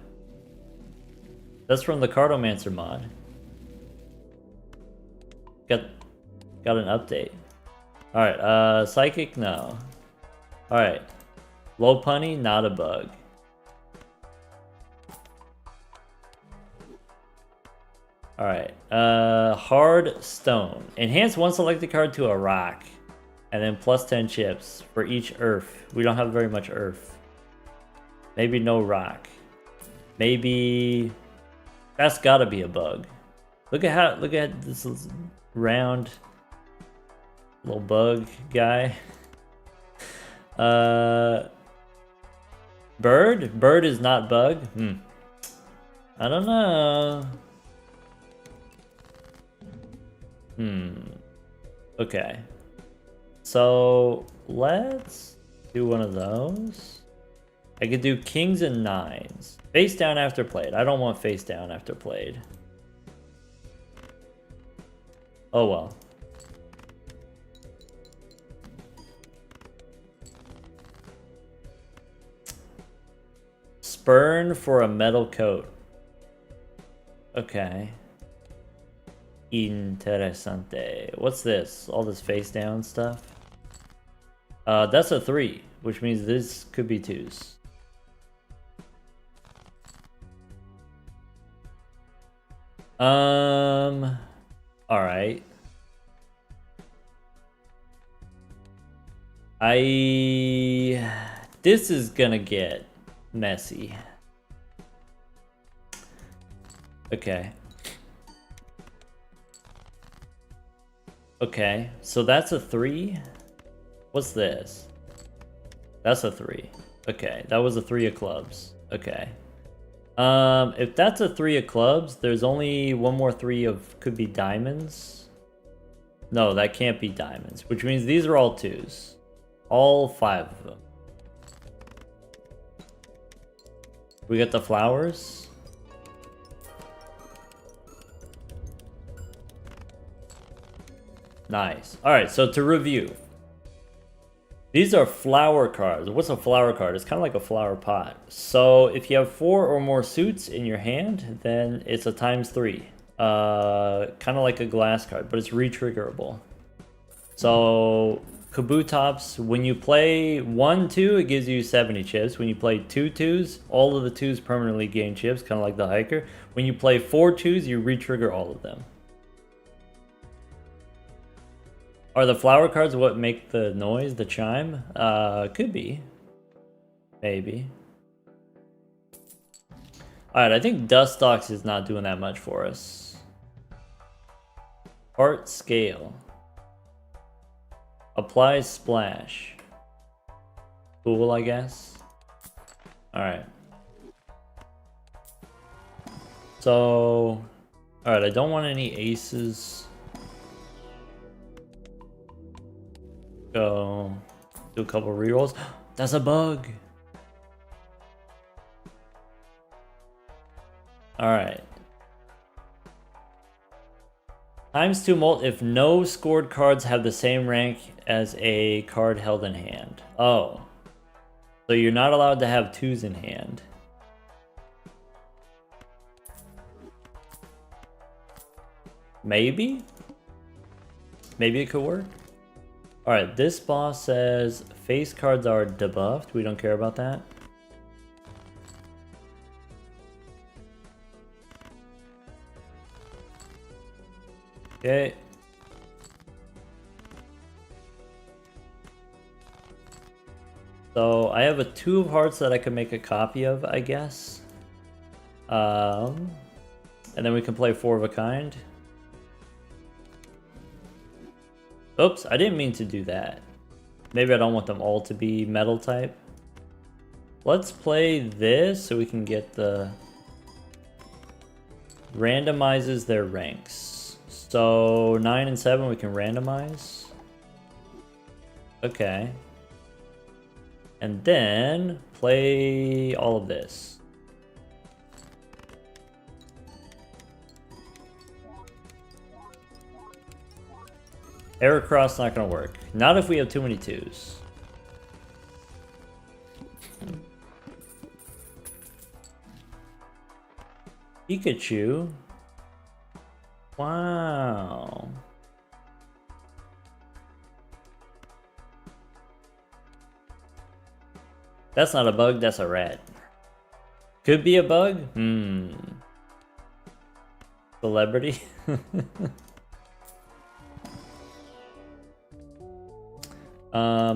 That's from the Cardomancer mod. Got an update. Alright, Psychic, no. Alright. Low Punny, not a bug. Alright, Hard Stone. Enhance one selected card to a rock. And then plus 10 chips for each earth. We don't have very much earth. Maybe no rock. Maybe... That's gotta be a bug. Look at this round little bug guy. Bird? Bird is not bug? I don't know. Okay. So let's do one of those. I could do kings and nines. Face down after played. I don't want face down after played. Oh well. Spurn for a metal coat. Okay. Interessante. What's this? All this face down stuff? That's a 3, which means this could be 2s. Alright. This is gonna get messy. Okay. Okay, so that's a 3. What's this? That's a 3. Okay, that was a 3 of clubs. Okay. If that's a 3 of clubs, there's only one more 3 of could be diamonds. No, that can't be diamonds, which means these are all 2s. All 5 of them. We got the flowers. Nice. Alright, so to review. These are flower cards. What's a flower card? It's kind of like a flower pot. So if you have 4 or more suits in your hand, then it's a ×3. Kind of like a glass card, but it's re-triggerable. So Kabutops, when you play 1 2, it gives you 70 chips. When you play 2 2s, all of the 2s permanently gain chips, kind of like the hiker. When you play 4 2s, you re-trigger all of them. Are the flower cards what make the noise, the chime? Could be. Maybe. Alright, I think Dustox is not doing that much for us. Heart Scale. Apply Splash. Cool, I guess. Alright. So... Alright, I don't want any aces. Go do a couple rerolls. That's a bug. Alright. ×2 molt if no scored cards have the same rank as a card held in hand. Oh. So you're not allowed to have 2s in hand. Maybe? Maybe it could work? Alright, this boss says face cards are debuffed. We don't care about that. Okay. So I have a 2 of hearts that I can make a copy of, I guess. And then we can play 4 of a kind. Oops, I didn't mean to do that. Maybe I don't want them all to be metal type. Let's play this so we can get the... Randomizes their ranks. So 9 and 7 we can randomize. Okay. And then play all of this. Error cross not gonna work. Not if we have too many 2s. Pikachu. Wow. That's not a bug, that's a rat. Could be a bug? Celebrity?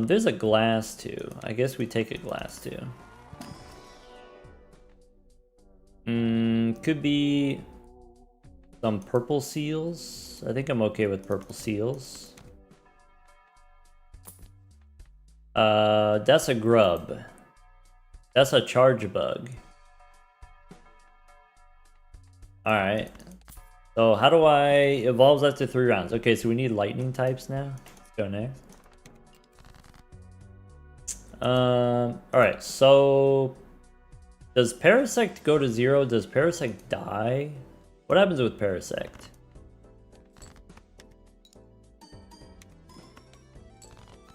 There's a glass too. I guess we take a glass too. Could be some purple seals. I think I'm okay with purple seals. That's a grub. That's a charge bug. Alright. So how do I... Evolves after 3 rounds. Okay, so we need lightning types now. Let's go next. Alright, so does Parasect go to 0? Does Parasect die? What happens with Parasect?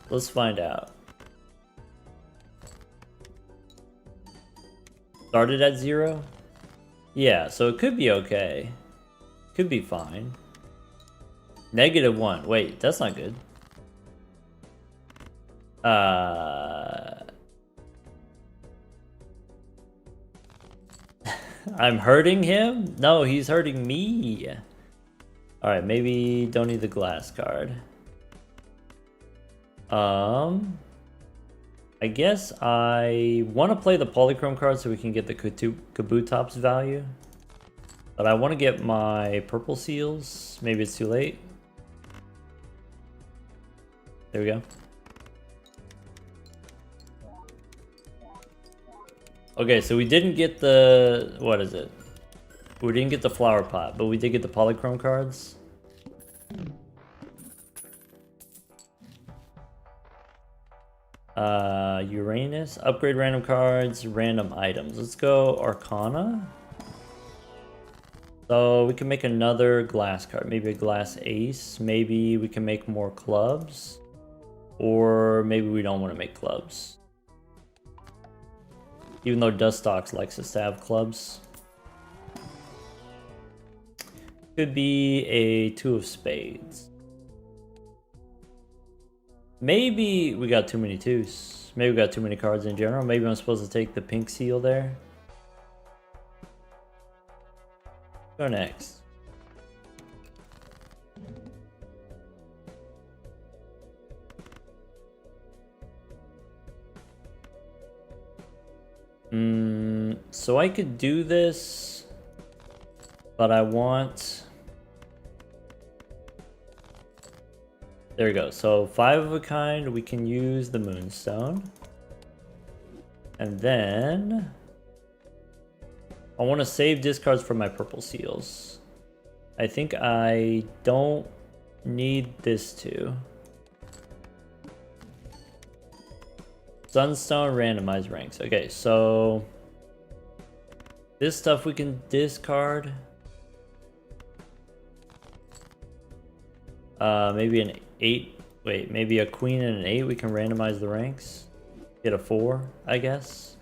Let's find out. Started at 0? Yeah, so it could be okay. Could be fine. -1. Wait, that's not good. I'm hurting him? No, he's hurting me. Alright, maybe don't need the glass card. I guess I want to play the Polychrome card so we can get the Kabutops value. But I want to get my purple seals. Maybe it's too late. There we go. Okay, so we didn't get the... what is it? We didn't get the flower pot, but we did get the Polychrome cards. Uranus, upgrade random cards, random items. Let's go Arcana. So we can make another glass card, maybe a glass ace. Maybe we can make more clubs, or maybe we don't want to make clubs. Even though Dustox likes us to have clubs. Could be a 2 of spades. Maybe we got too many 2s. Maybe we got too many cards in general. Maybe I'm supposed to take the pink seal there. Go next. So I could do this, but I want... There we go. So 5 of a kind, we can use the Moonstone. And then I want to save discards for my purple seals. I think I don't need this too. Sunstone, randomize ranks. Okay, so this stuff we can discard. Maybe an 8. Wait, maybe a queen and an 8. We can randomize the ranks. Get a 4, I guess.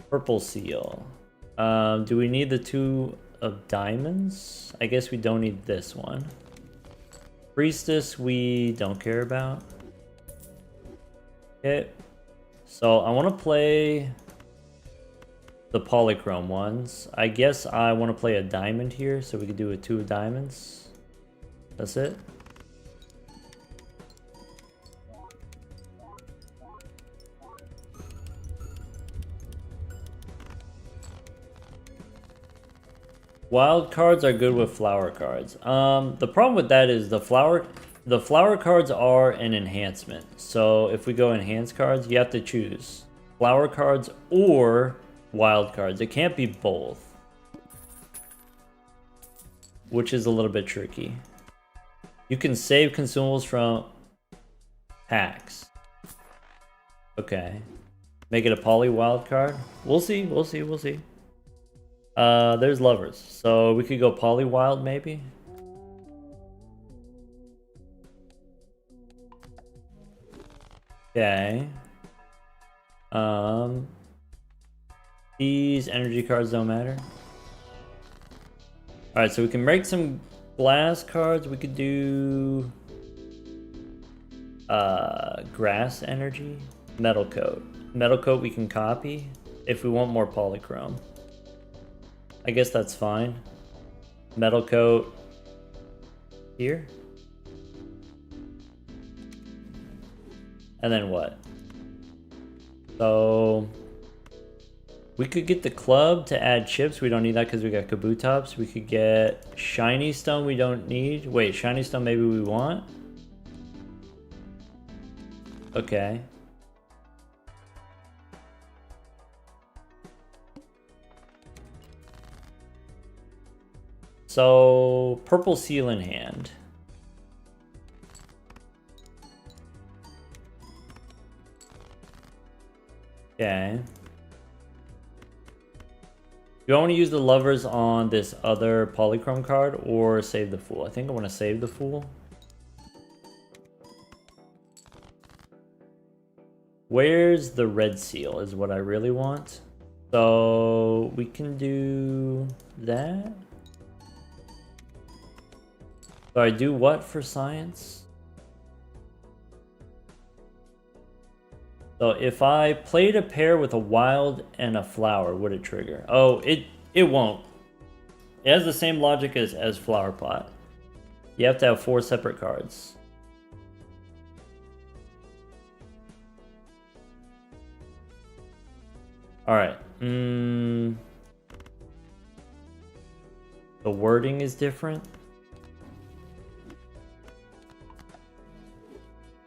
Purple seal. Do we need the 2 of diamonds? I guess we don't need this one. Priestess, we don't care about. Okay. So I want to play the Polychrome ones. I guess I want to play a diamond here, so we could do a 2 of diamonds. That's it. Wild cards are good with flower cards. The problem with that is the flower cards are an enhancement. So if we go enhance cards, you have to choose flower cards or wild cards. It can't be both, which is a little bit tricky. You can save consumables from packs. Okay. Make it a poly wild card. We'll see, we'll see, we'll see. There's lovers. So we could go poly wild maybe. Okay. These energy cards don't matter. Alright, so we can make some glass cards. We could do grass energy, metal coat. Metal coat we can copy if we want more polychrome. I guess that's fine. Metal coat here. And then what? So we could get the club to add chips. We don't need that because we got Kabutops. We could get shiny stone. We don't need. Wait, shiny stone maybe we want. Okay. so purple seal in hand. Okay. Do I want to use the lovers on this other polychrome card or save the fool? I think I want to save the fool. Where's the red seal is what I really want. So we can do that. So I do what for science? So if I played a pair with a wild and a flower, would it trigger? Oh, it won't. It has the same logic as flower pot. You have to have 4 separate cards. All right. The wording is different.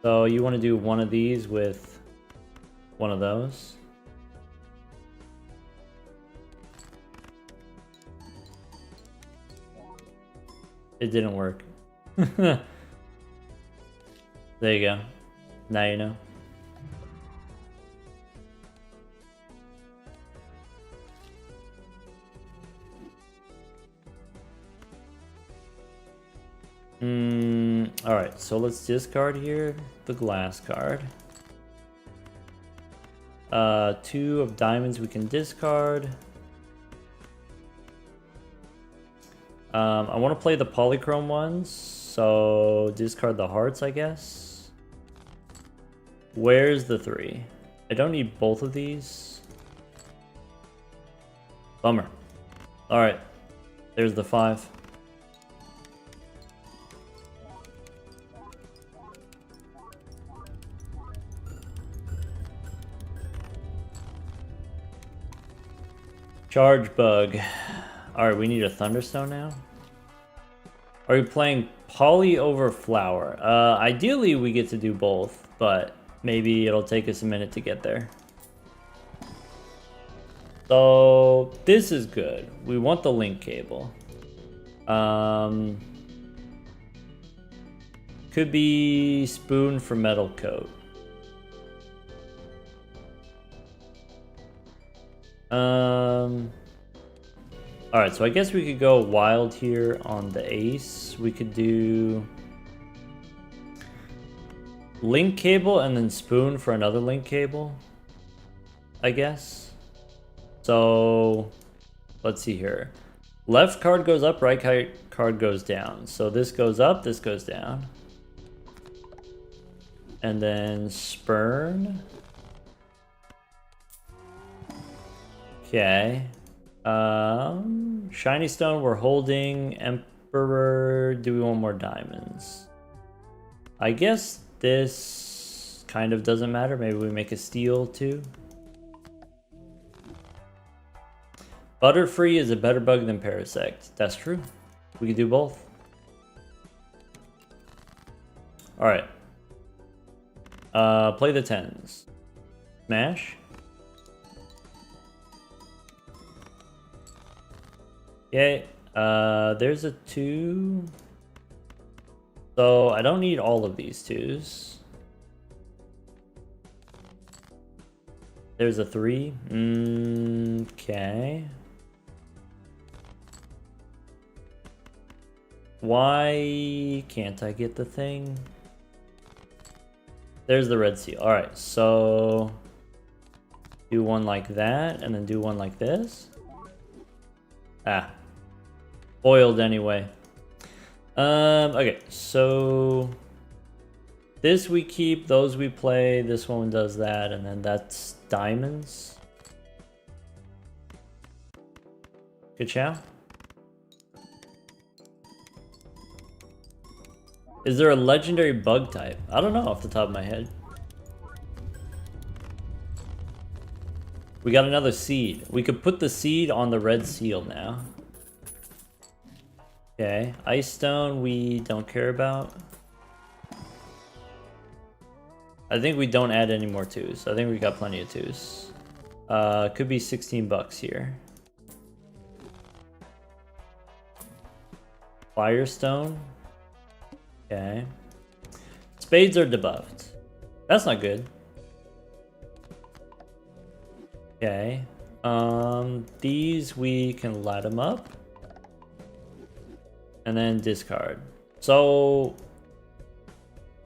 So you want to do one of these with one of those. It didn't work. There you go. Now you know. Alright, so let's discard here the glass card. 2 of diamonds we can discard. I want to play the polychrome ones, so discard the hearts, I guess. Where's the 3? I don't need both of these. Bummer. Alright, there's the 5. Charge bug. Alright, we need a thunderstone now. Are we playing poly over flower? Ideally we get to do both, but maybe it'll take us a minute to get there. So this is good. We want the link cable. Could be spoon for metal coat. Alright, so I guess we could go wild here on the ace. We could do link cable and then spoon for another link cable, I guess. So let's see here. Left card goes up, right card goes down. So this goes up, this goes down. And then spurn. Okay. Shiny stone, we're holding. Emperor, do we want more diamonds? I guess this kind of doesn't matter. Maybe we make a steal too. Butterfree is a better bug than Parasect. That's true. We could do both. Alright. Play the 10s. Smash. Okay, there's a 2. So I don't need all of these 2s. There's a 3. Okay. Why can't I get the thing? There's the red seal. Alright, so do one like that and then do one like this. Ah. Foiled anyway. Okay, so this we keep, those we play, this one does that, and then that's diamonds. Good chow. Is there a legendary bug type? I don't know off the top of my head. We got another seed. We could put the seed on the red seal now. Okay, ice stone we don't care about. I think we don't add any more 2s. I think we got plenty of 2s. Could be $16 here. Firestone. Okay. Spades are debuffed. That's not good. Okay. These we can light them up. And then discard. So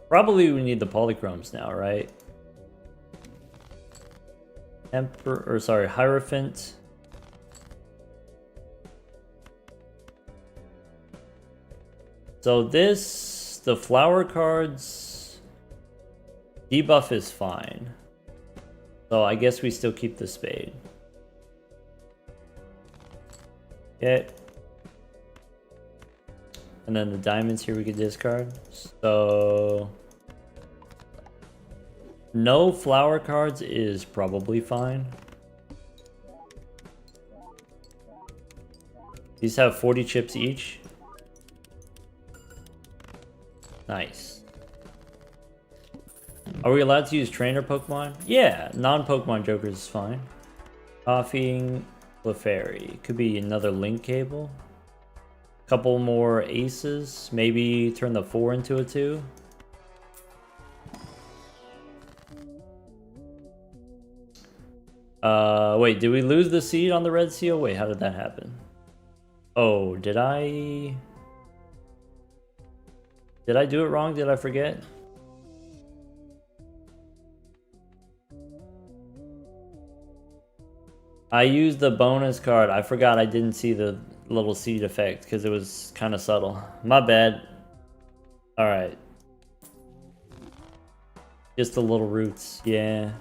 probably we need the polychromes now, right? Hierophant. So this, the flower cards, debuff is fine. So I guess we still keep the spade. Okay. And then the diamonds here we could discard. So no flower cards is probably fine. These have 40 chips each. Nice. Are we allowed to use trainer Pokemon? Yeah, non-Pokemon Jokers is fine. Coughing Clefairy. Could be another link cable. Couple more aces. Maybe turn the 4 into a 2. Wait, did we lose the seed on the red seal? Wait, how did that happen? Oh, did I do it wrong? Did I forget? I used the bonus card. I forgot I didn't see the little seed effect because it was kind of subtle. My bad. Alright. Just the little roots. Yeah.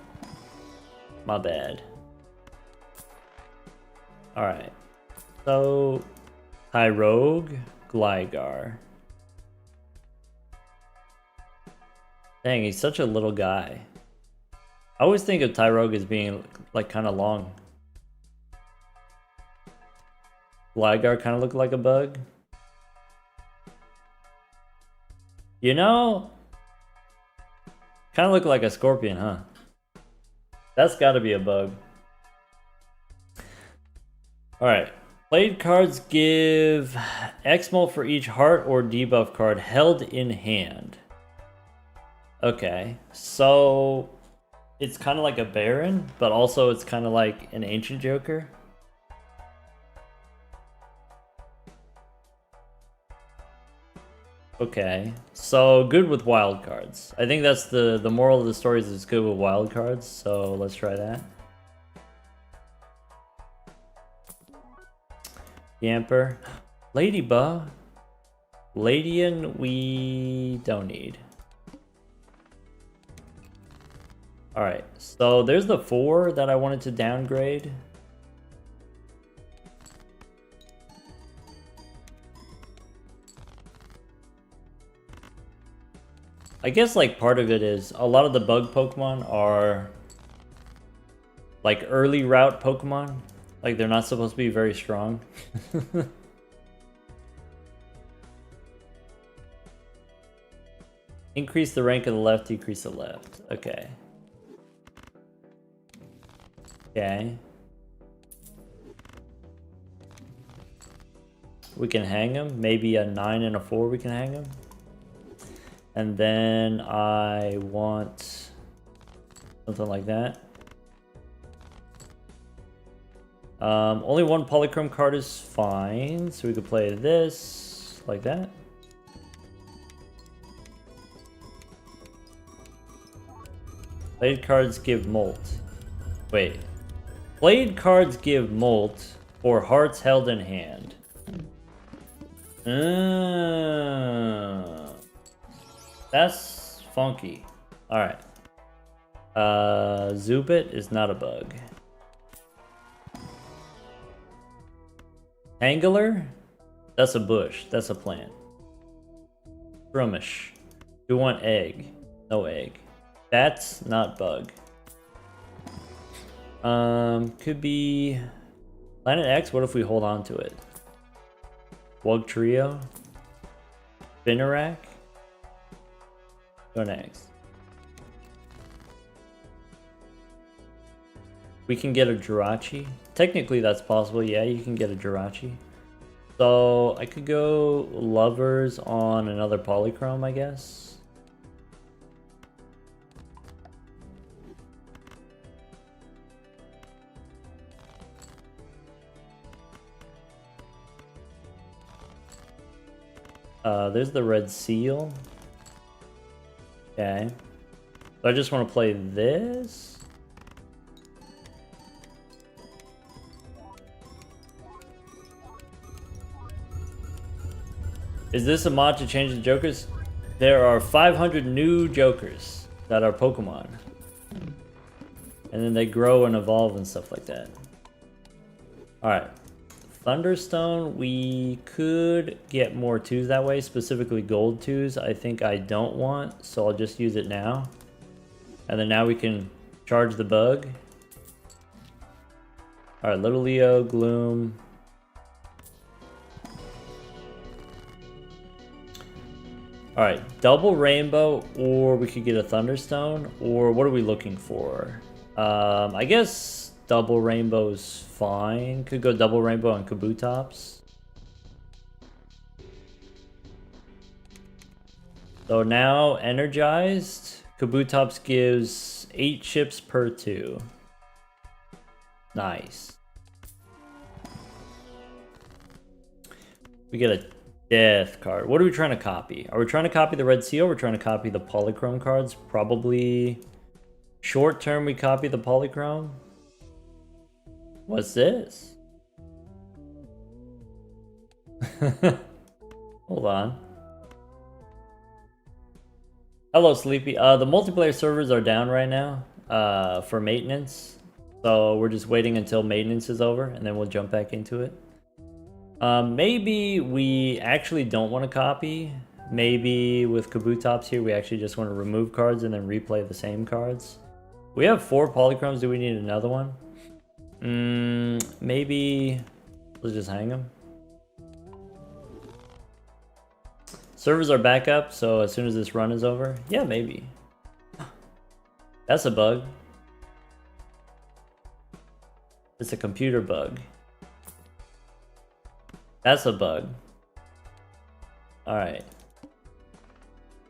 My bad. Alright. So, Tyrogue, Gligar. Dang, he's such a little guy. I always think of Tyrogue as being like kind of long. Gligar kind of look like a bug. You know, kind of look like a scorpion, huh? That's got to be a bug. All right. Played cards give X-Mult for each heart or debuff card held in hand. Okay, so it's kind of like a Baron, but also it's kind of like an Ancient Joker. Okay, so good with wild cards. I think that's the moral of the story is it's good with wild cards, so let's try that. Yamper. Ladybug. Ladian we don't need. Alright, so there's the 4 that I wanted to downgrade. I guess like part of it is a lot of the bug Pokemon are like early route Pokemon. Like they're not supposed to be very strong. Increase the rank of the left, decrease the left. Okay. Okay. We can hang them. Maybe a 9 and a 4 we can hang them. And then I want something like that. Only one Polychrome card is fine. So we could play this like that. Played cards give Molt. Wait. Played cards give Molt or hearts held in hand. That's funky. Alright. Zubit is not a bug. Angler? That's a bush. That's a plant. Brumish. We want egg. No egg. That's not bug. Could be Planet X. What if we hold on to it? Wug Trio. Spinarak. Go next. We can get a Jirachi. Technically that's possible. Yeah, you can get a Jirachi. So I could go lovers on another polychrome, I guess. There's the red seal. Okay. So I just want to play this. Is this a mod to change the jokers? There are 500 new jokers that are Pokemon. And then they grow and evolve and stuff like that. Alright. Thunderstone, we could get more 2s that way, specifically gold 2s. I think I don't want, so I'll just use it now. And then now we can charge the bug. Alright, Little Leo, Gloom. Alright, double rainbow, or we could get a Thunderstone, or what are we looking for? I guess double rainbow's fine. Could go double rainbow on Kabutops. So now energized, Kabutops gives 8 chips per 2. Nice. We get a death card. What are we trying to copy? Are we trying to copy the red seal? Or we're trying to copy the polychrome cards? Probably short term we copy the polychrome. What's this? Hold on. Hello, Sleepy. The multiplayer servers are down right now for maintenance. So we're just waiting until maintenance is over and then we'll jump back into it. Maybe we actually don't want to copy. Maybe with Kabutops here, we actually just want to remove cards and then replay the same cards. We have 4 polychromes. Do we need another one? Maybe let's just hang them. Servers are back up, so as soon as this run is over, yeah, maybe. That's a bug. It's a computer bug. That's a bug. Alright.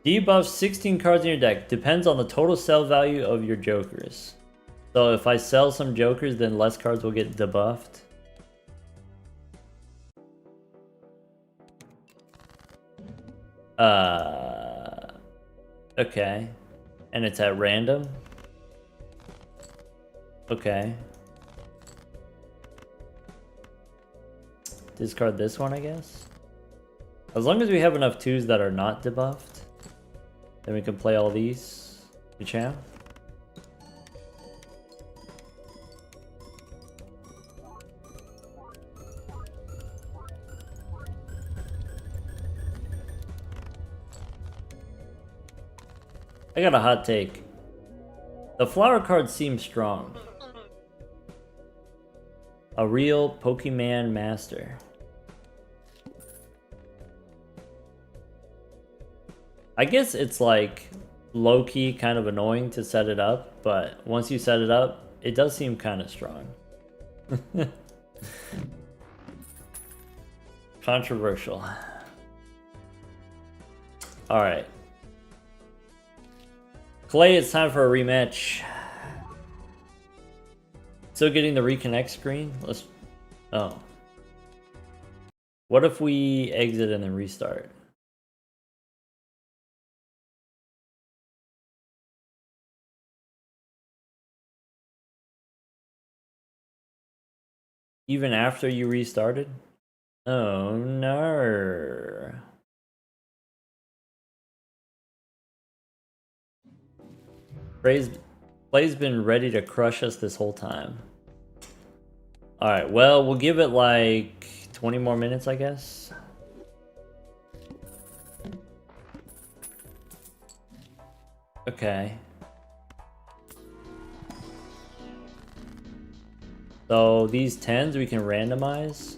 Debuff 16 cards in your deck. Depends on the total sell value of your jokers. So if I sell some jokers, then less cards will get debuffed. Okay. And it's at random? Okay. Discard this one, I guess? As long as we have enough 2s that are not debuffed, then we can play all these. Champ. I got a hot take. The flower cards seem strong. A real Pokemon master. I guess it's like low-key kind of annoying to set it up, but once you set it up, it does seem kind of strong. Controversial. Alright. Clay, it's time for a rematch. Still getting the reconnect screen? Let's... Oh. What if we exit and then restart? Even after you restarted? Oh no. Play's been ready to crush us this whole time. Alright, well, we'll give it like 20 more minutes, I guess. Okay. So these 10s we can randomize.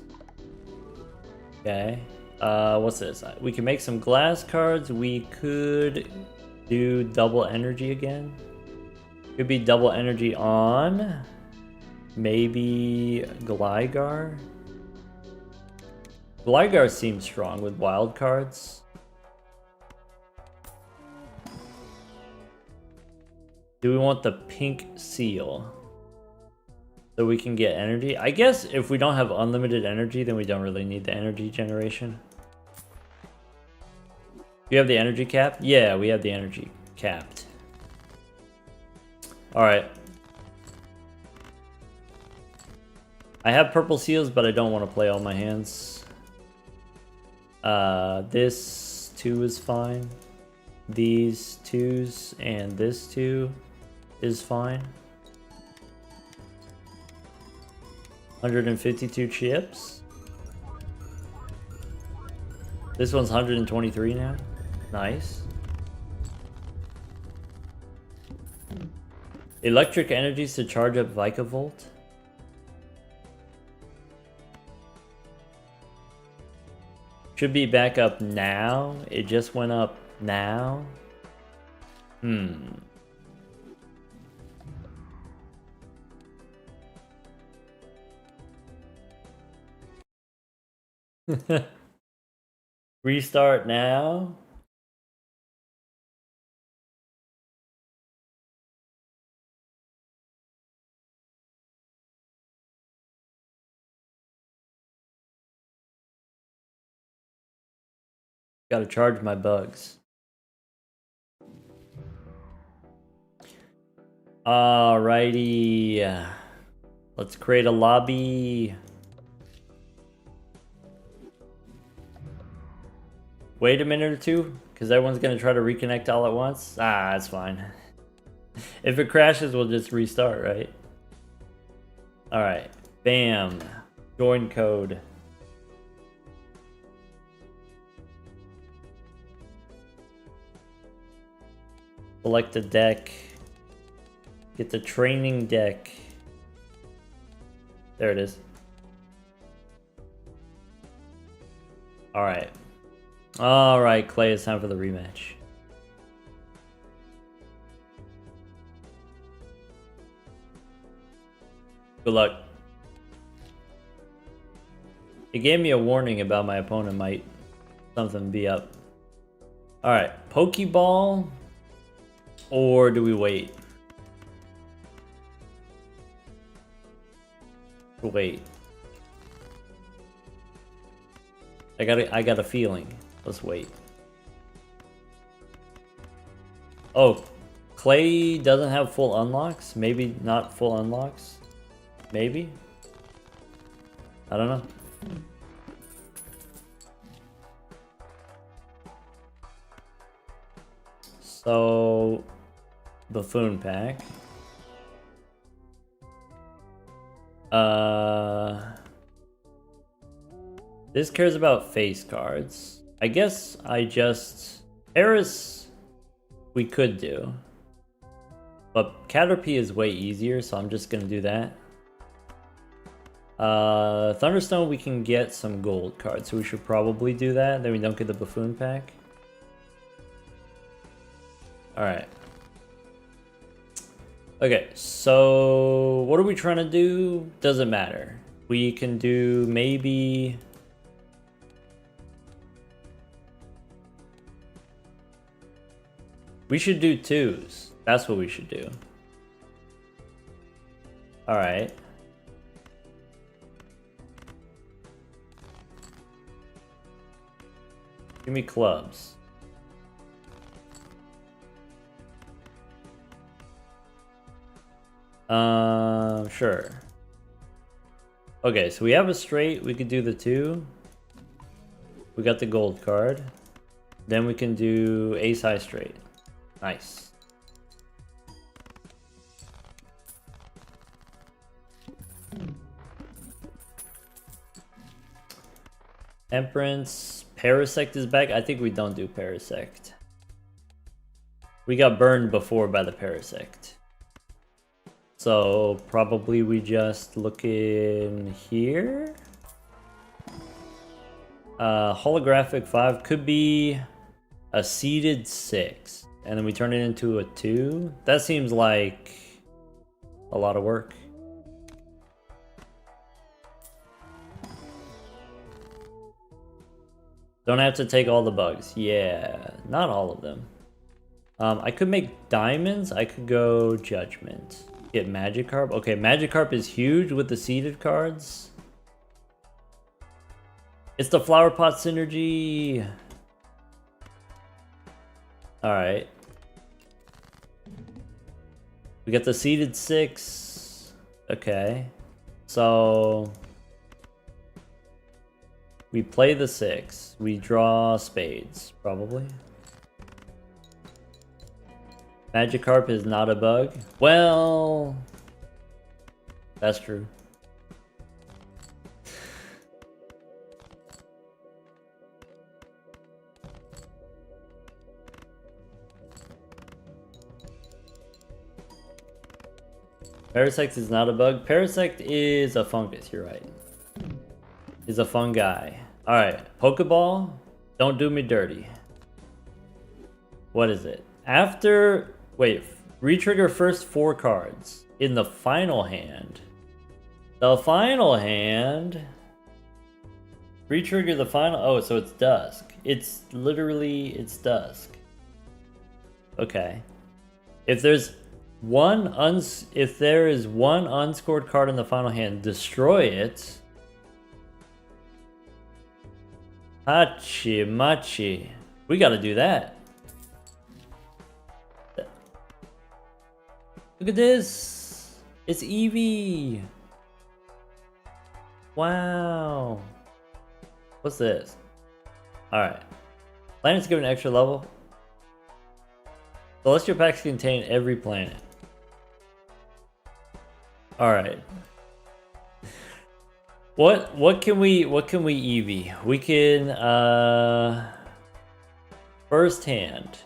Okay. What's this? We can make some glass cards. We could do double energy again. Could be double energy on maybe Gligar. Gligar seems strong with wild cards. Do we want the pink seal? So we can get energy? I guess if we don't have unlimited energy, then we don't really need the energy generation. Do you have the energy cap? Yeah, we have the energy capped. Alright. I have purple seals, but I don't want to play all my hands. This 2 is fine. These 2s and this 2 is fine. 152 chips. This one's 123 now. Nice. Electric energies to charge up Vikavolt. Should be back up now. It just went up now. Restart now. Gotta charge my bugs. Alrighty. Let's create a lobby. Wait a minute or two, because everyone's gonna try to reconnect all at once. Ah, that's fine. If it crashes, we'll just restart, right? Alright. Bam. Join code. Select a deck. Get the training deck. There it is. Alright. Alright, Clay, it's time for the rematch. Good luck. It gave me a warning about my opponent might something be up. Alright, Pokeball. Or do we wait? Wait. I got a feeling. Let's wait. Oh, Clay doesn't have full unlocks? Maybe not full unlocks? Maybe? I don't know. So, Buffoon pack. This cares about face cards. I guess I just... Paris, we could do. But Caterpie is way easier, so I'm just gonna do that. Thunderstone, we can get some gold cards, so we should probably do that. Then we don't get the Buffoon pack. Alright. Okay, so what are we trying to do? Doesn't matter. We can do maybe... We should do 2s. That's what we should do. Alright. Give me clubs. Sure. Okay, so we have a straight. We could do the 2. We got the gold card. Then we can do ace high straight. Nice. Temperance. Parasect is back. I think we don't do Parasect. We got burned before by the Parasect. So probably we just look in here. Holographic 5 could be a seeded 6. And then we turn it into a 2. That seems like a lot of work. Don't have to take all the bugs. Yeah, not all of them. I could make diamonds. I could go Judgment. Get Magikarp. Okay, Magikarp is huge with the seeded cards. It's the Flower Pot synergy. Alright. We got the seeded 6. Okay. So we play the 6. We draw spades, probably. Magikarp is not a bug. Well, that's true. Parasect is not a bug. Parasect is a fungus, you're right. Is a fungi. Alright, Pokeball, don't do me dirty. What is it? After... Wait, retrigger first 4 cards. In the final hand. The final hand... Retrigger the final... Oh, so it's dusk. It's literally... It's dusk. Okay. If there's... If there is one unscored card in the final hand, destroy it. Hachi Machi. We gotta do that. Look at this. It's Eevee. Wow. What's this? Alright. Planets give an extra level. Celestial packs contain every planet. All right. What can we Eevee? We can first hand.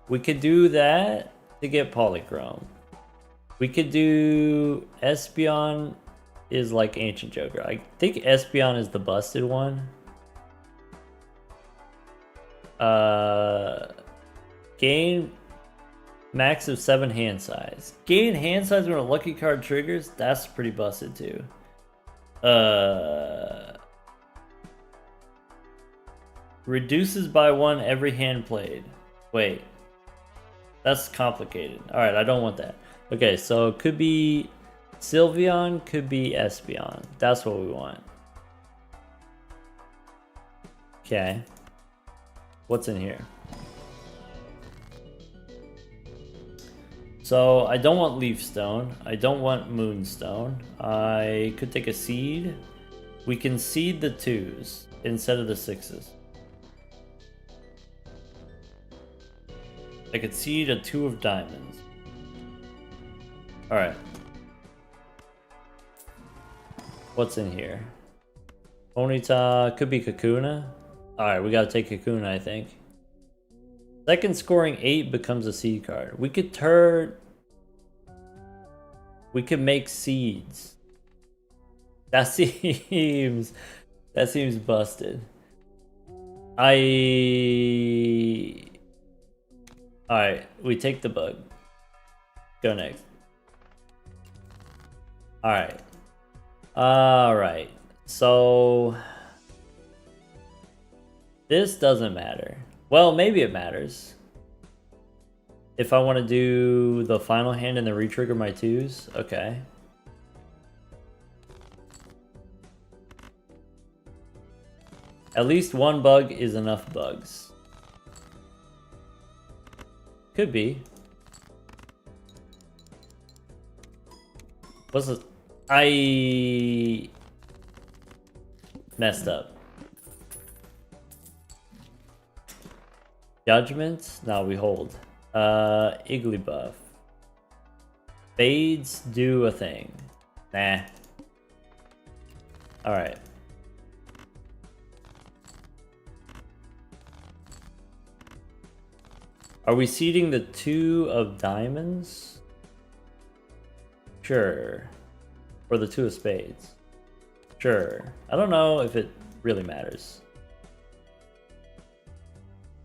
We could do that to get Polychrome. We could do Espeon is like Ancient Joker. I think Espeon is the busted one. Gain max of 7 hand size. Gain hand size when a lucky card triggers. That's pretty busted too. Reduces by 1 every hand played. Wait, that's complicated. All right, I don't want that. Okay, so it could be Sylveon, could be Espeon. That's what we want. Okay. What's in here? So I don't want Leaf Stone. I don't want Moonstone. I could take a seed. We can seed the 2s instead of the 6s. I could seed a 2 of diamonds. Alright. What's in here? Ponyta, could be Kakuna. Alright, we gotta take Kakuna, I think. Second scoring 8 becomes a seed card. We could turn... We could make seeds. That seems busted. Alright, we take the bug. Go next. Alright. Alright. So... This doesn't matter. Well, maybe it matters. If I want to do the final hand and then retrigger my 2s, okay. At least 1 bug is enough bugs. Could be. What's this? I messed up. Judgment? No, we hold. Igglybuff. Fades do a thing. Nah. Alright. Are we seeding the 2 of diamonds? Sure. Or the 2 of spades? Sure. I don't know if it really matters.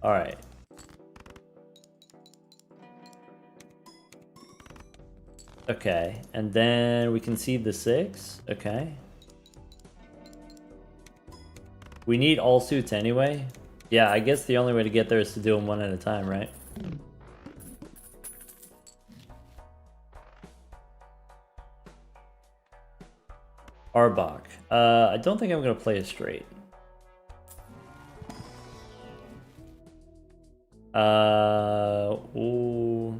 Alright. Okay, and then we can seed the 6. Okay. We need all suits anyway. Yeah, I guess the only way to get there is to do them one at a time, right? Arbok. I don't think I'm gonna play it straight. Ooh.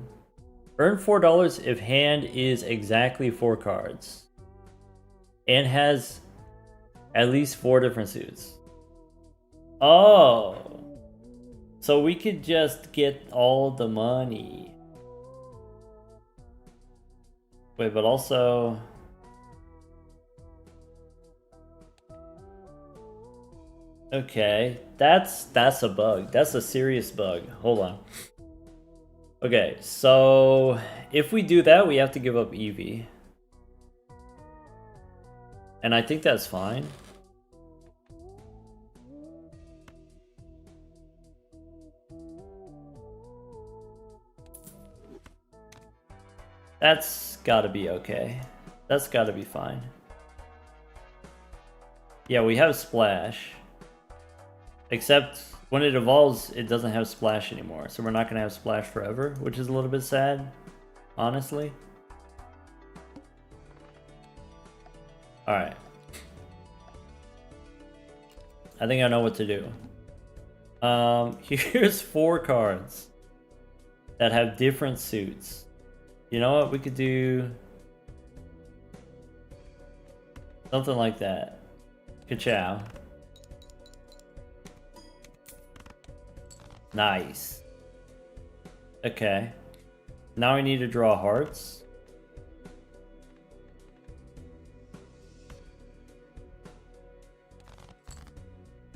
Earn $4 if hand is exactly 4 cards. And has at least 4 different suits. Oh. So we could just get all the money. Wait, but also... Okay, that's a bug. That's a serious bug. Hold on. Okay, so if we do that, we have to give up Eevee. And I think that's fine. That's gotta be okay. That's gotta be fine. Yeah, we have Splash. Except when it evolves, it doesn't have Splash anymore. So we're not going to have Splash forever, which is a little bit sad, honestly. Alright. I think I know what to do. Here's 4 cards that have different suits. You know what? We could do something like that. Ka-chow. Nice. Okay. Now we need to draw hearts.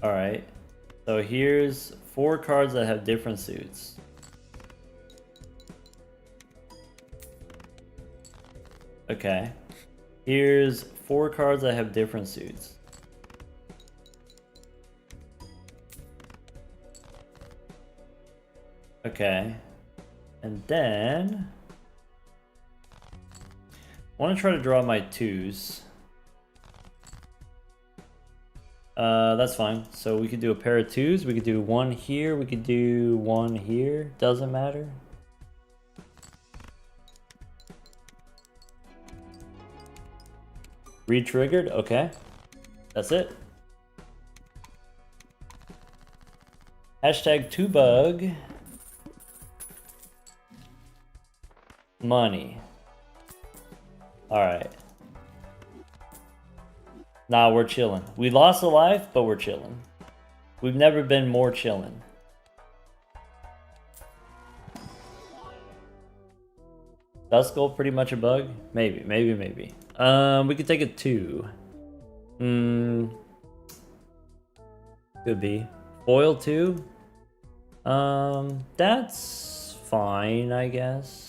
Alright. So here's 4 cards that have different suits. Okay. Here's 4 cards that have different suits. Okay, and then I want to try to draw my 2s. That's fine. So we could do a pair of 2s. We could do 1 here. We could do 1 here. Doesn't matter. Re-triggered. Okay, that's it. Hashtag 2bug. Money. Alright. Nah, we're chilling. We lost a life, but we're chilling. We've never been more chilling. Duskull pretty much a bug? Maybe. We could take a 2. Could be. Foil 2? That's fine, I guess.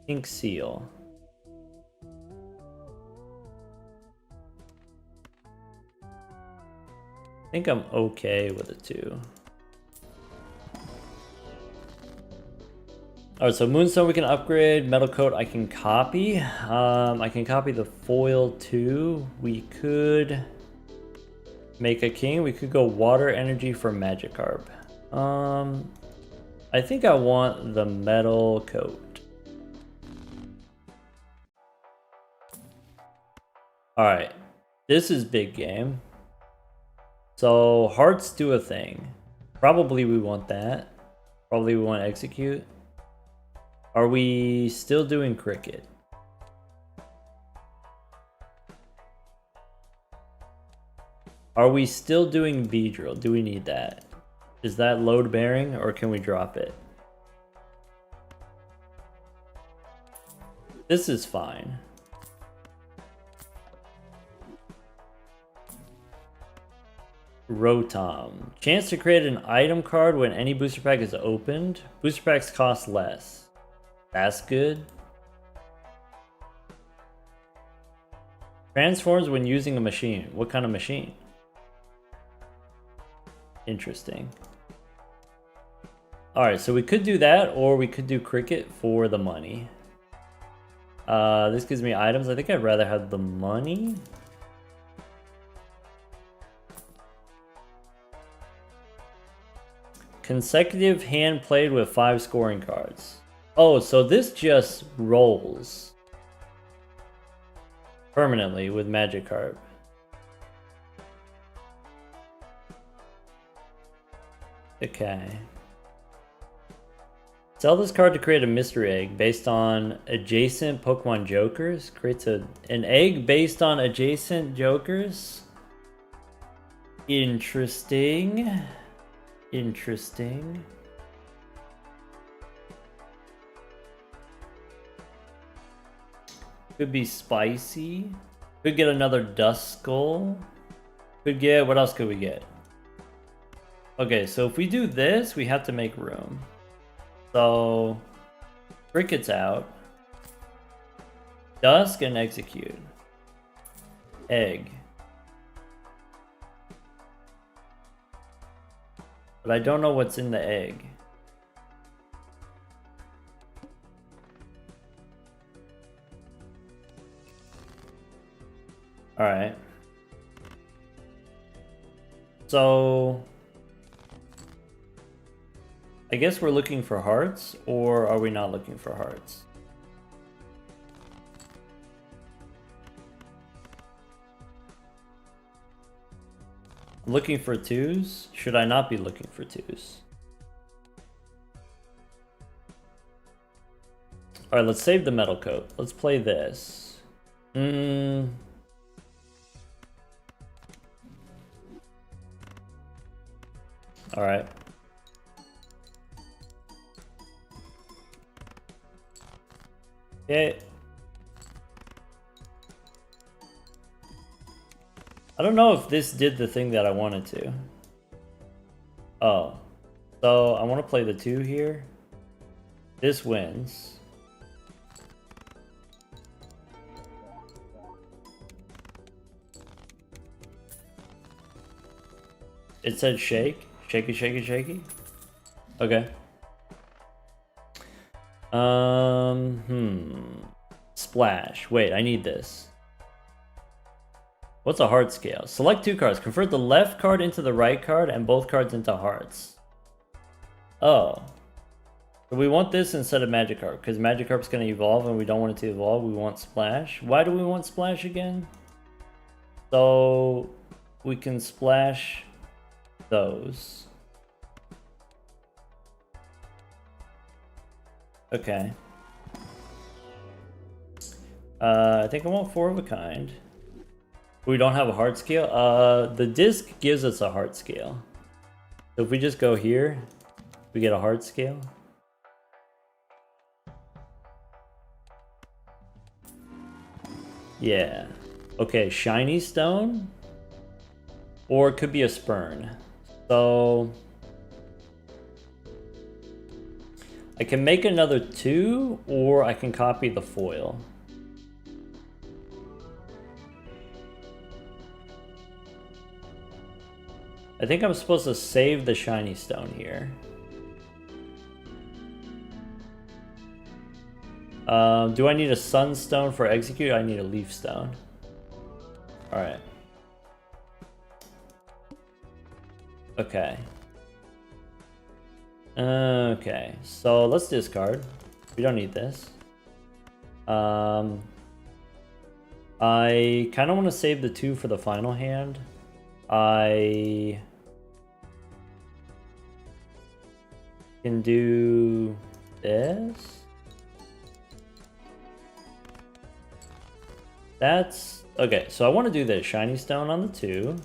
Pink Seal. I think I'm okay with a 2. Alright, so Moonstone we can upgrade. Metal Coat I can copy. I can copy the foil 2. We could make a king. We could go Water Energy for Magikarp. I think I want the Metal Coat. Alright, this is big game. So, hearts do a thing. Probably we want that. Probably we want to execute. Are we still doing cricket? Are we still doing Beedrill? Do we need that? Is that load bearing or can we drop it? This is fine. Rotom. Chance to create an item card when any booster pack is opened. Booster packs cost less. That's good. Transforms when using a machine. What kind of machine? Interesting. Alright, so we could do that, or we could do cricket for the money. This gives me items. I think I'd rather have the money. consecutive hand played with 5 scoring cards. Oh, so this just rolls permanently with Magikarp. Okay. Sell this card to create a mystery egg based on adjacent Pokemon Jokers. Creates an egg based on adjacent Jokers. Interesting. Interesting. Could be spicy. Could get another Duskull. Could get... What else could we get? Okay, so if we do this, we have to make room. So... Cricket's out. Dusk and Execute. Egg. But I don't know what's in the egg. Alright. So... I guess we're looking for hearts, or are we not looking for hearts? I'm looking for 2s. Should I not be looking for 2s? Alright, let's save the metal coat. Let's play this. Alright. Okay. I don't know if this did the thing that I wanted to. Oh. So I want to play the 2 here. This wins. It said shake. Shaky, shaky, shaky. Okay. Splash. Wait, I need this. What's a heart scale? Select 2 cards. Convert the left card into the right card and both cards into hearts. Oh. So we want this instead of Magikarp, because Magikarp's going to evolve and we don't want it to evolve. We want Splash. Why do we want Splash again? So we can splash those. Okay. I think I want 4 of a kind. We don't have a heart scale. The disc gives us a heart scale. So if we just go here, we get a heart scale. Yeah. Okay, shiny stone. Or it could be a spurn. So I can make another 2, or I can copy the foil. I think I'm supposed to save the shiny stone here. Do I need a sunstone for execute? I need a leaf stone. Alright. Okay. Okay, so let's discard. We don't need this. I kind of want to save the 2 for the final hand. I can do this. That's okay. So I want to do this shiny stone on the 2.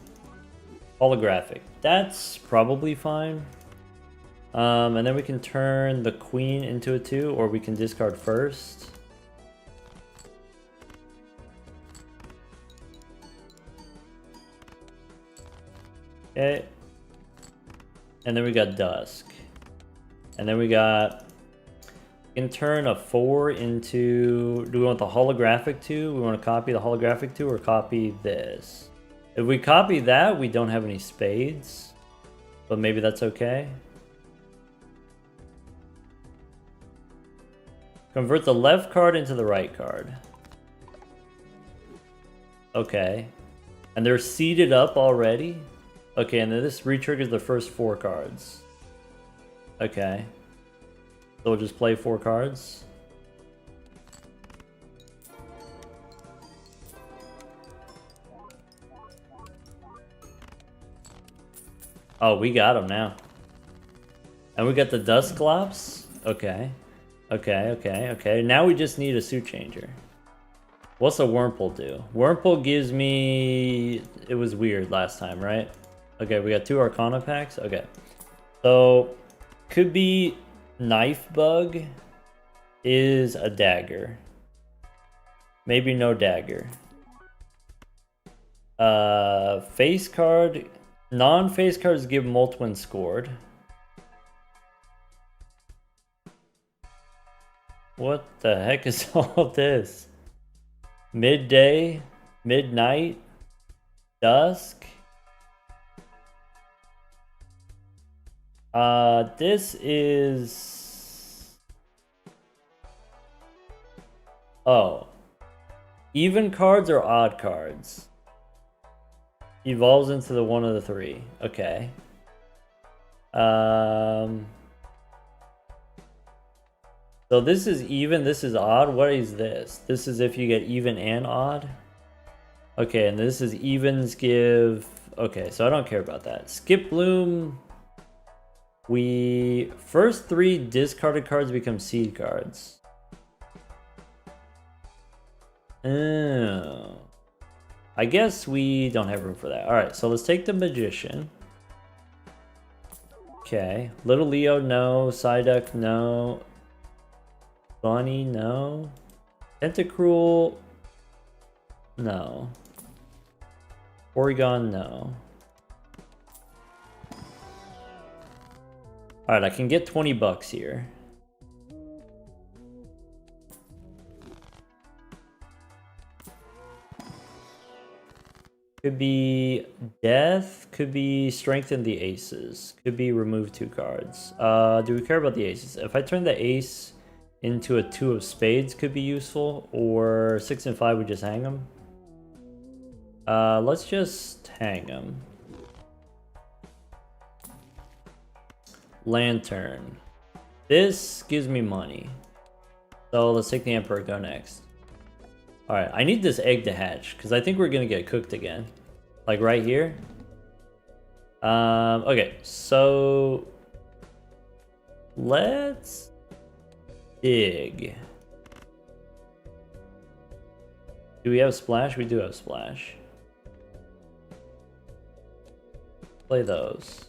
Holographic. That's probably fine. And then we can turn the queen into a 2, or we can discard first. Okay. And then we got Dusk. And then we got... We can turn a 4 into... Do we want the holographic 2? We want to copy the holographic 2 or copy this? If we copy that, we don't have any spades. But maybe that's okay. Convert the left card into the right card. Okay. And they're seeded up already? Okay, and then this re-triggers the first 4 cards. Okay. So we'll just play 4 cards. Oh, we got him now. And we got the Dusclops. Okay. Okay. Now we just need a suit changer. What's a Wurmple do? Wurmple gives me... It was weird last time, right? Okay, we got 2 Arcana packs. Okay. So, could be Knife Bug is a dagger. Maybe no dagger. Face card... Non-face cards give Molt when scored. What the heck is all this? Midday, midnight, dusk. This is... Oh. Even cards or odd cards? Evolves into the one of the 3. Okay. So this is even, this is odd. What is this? This is if you get even and odd. Okay, and this is evens give... Okay, so I don't care about that. Skip Bloom. We... First 3 discarded cards become seed cards. Oh. I guess we don't have room for that. Alright, so let's take the Magician. Okay. Little Leo, no. Psyduck, no. Bunny, no. Tentacruel, no. Porygon, no. Alright, I can get 20 bucks here. Could be Death, could be Strengthen the Aces, could be Remove 2 cards. Do we care about the Aces? If I turn the Ace into a 2 of Spades could be useful, or 6 and 5 would just hang them. Let's just hang them. Lantern. This gives me money. So let's take the Emperor, go next. Alright, I need this egg to hatch, because I think we're going to get cooked again. Like right here. Okay, so... Let's... dig. Do we have Splash? We do have Splash. Play those.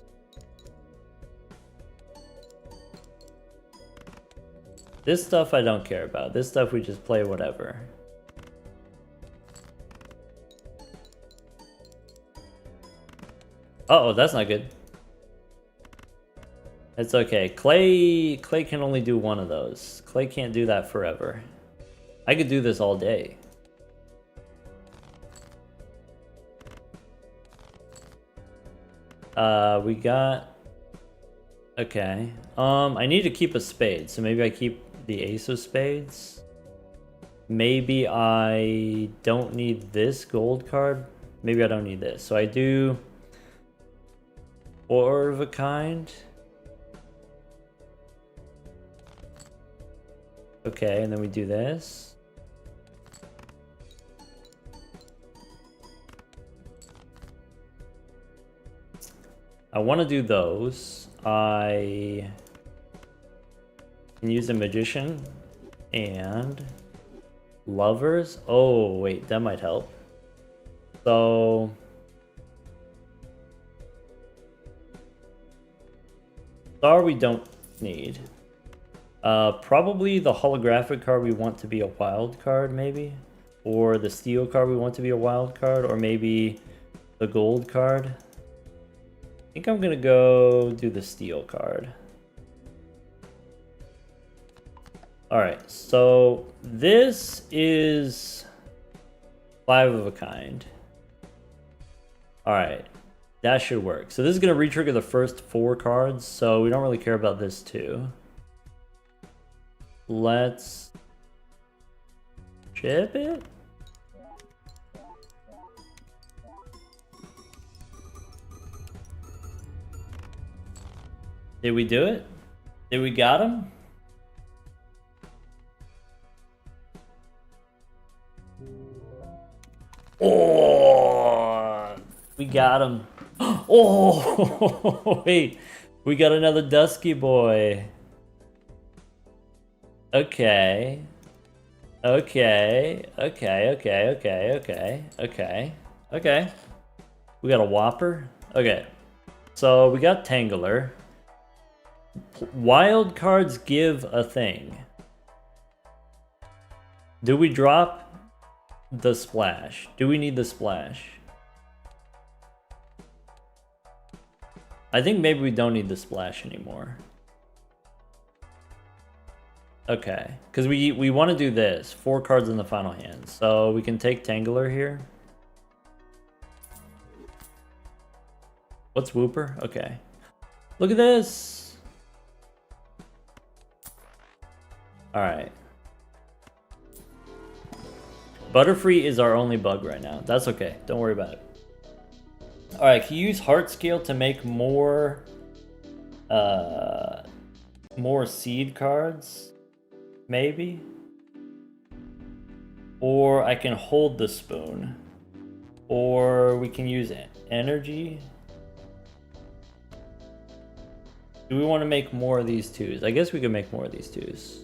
This stuff I don't care about. This stuff we just play whatever. Uh-oh, that's not good. It's okay. Clay can only do one of those. Clay can't do that forever. I could do this all day. We got... Okay. I need to keep a spade, so maybe I keep the Ace of Spades. Maybe I don't need this gold card. Maybe I don't need this. So I do... Four of a kind. Okay, and then we do this. I want to do those. I can use a Magician and Lovers. Oh, wait, that might help. So... Star we don't need. Probably the holographic card we want to be a wild card, maybe? Or the steel card we want to be a wild card, or maybe the gold card. I think I'm gonna go do the steel card. Alright, so this is 5 of a kind. Alright, that should work. So this is gonna re-trigger the first 4 cards, so we don't really care about this too. Let's chip it. Did we do it? Did we got him? Oh, we got him. Oh, wait. We got another Dusky boy. Okay. Okay. Okay. We got a Whopper. Okay. So we got Tangler. Wild cards give a thing. Do we drop the splash? Do we need the splash? I think maybe we don't need the splash anymore. Okay, because we want to do this. 4 cards in the final hand. So we can take Tangler here. What's Whooper? Okay. Look at this! Alright. Butterfree is our only bug right now. That's okay. Don't worry about it. Alright, can you use Heart Scale to make more seed cards? Maybe? Or I can hold the spoon. Or we can use energy. Do we want to make more of these 2s? I guess we can make more of these 2s.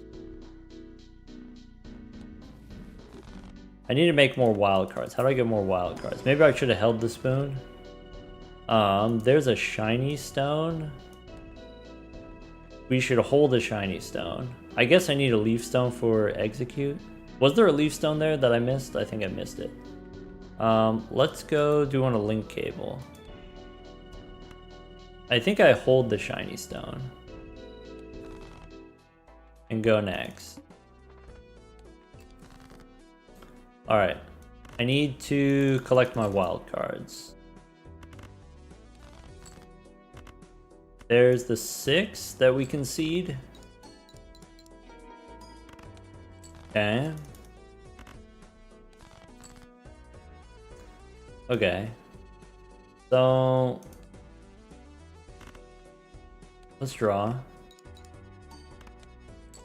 I need to make more wild cards. How do I get more wild cards? Maybe I should have held the spoon. There's a shiny stone. We should hold a shiny stone. I guess I need a leaf stone for execute. Was there a leaf stone there that I missed? I think I missed it. Let's go do on a link cable. I think I hold the shiny stone. And go next. Alright. I need to collect my wild cards. There's the 6 that we can seed. Okay. Okay. So let's draw.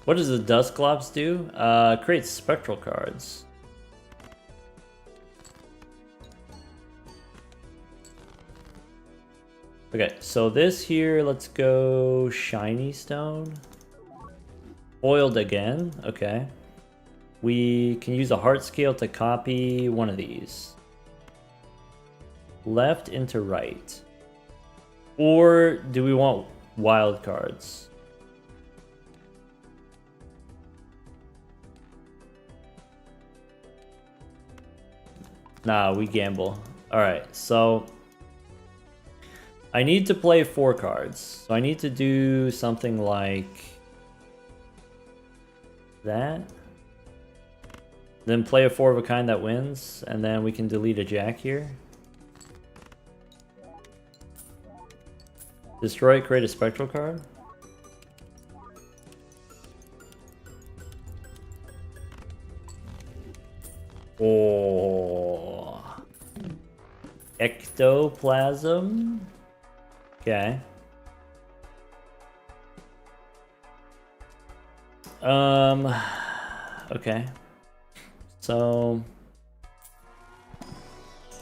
What does the Dusclops do? Creates spectral cards. Okay, so this here, let's go shiny stone. Foiled again, okay. We can use a heart scale to copy one of these. Left into right. Or do we want wild cards? Nah, we gamble. Alright, so I need to play 4 cards. So I need to do something like that. Then play a 4 of a kind that wins, and then we can delete a jack here. Destroy, create a spectral card. Oh. Ectoplasm. Okay. Okay. So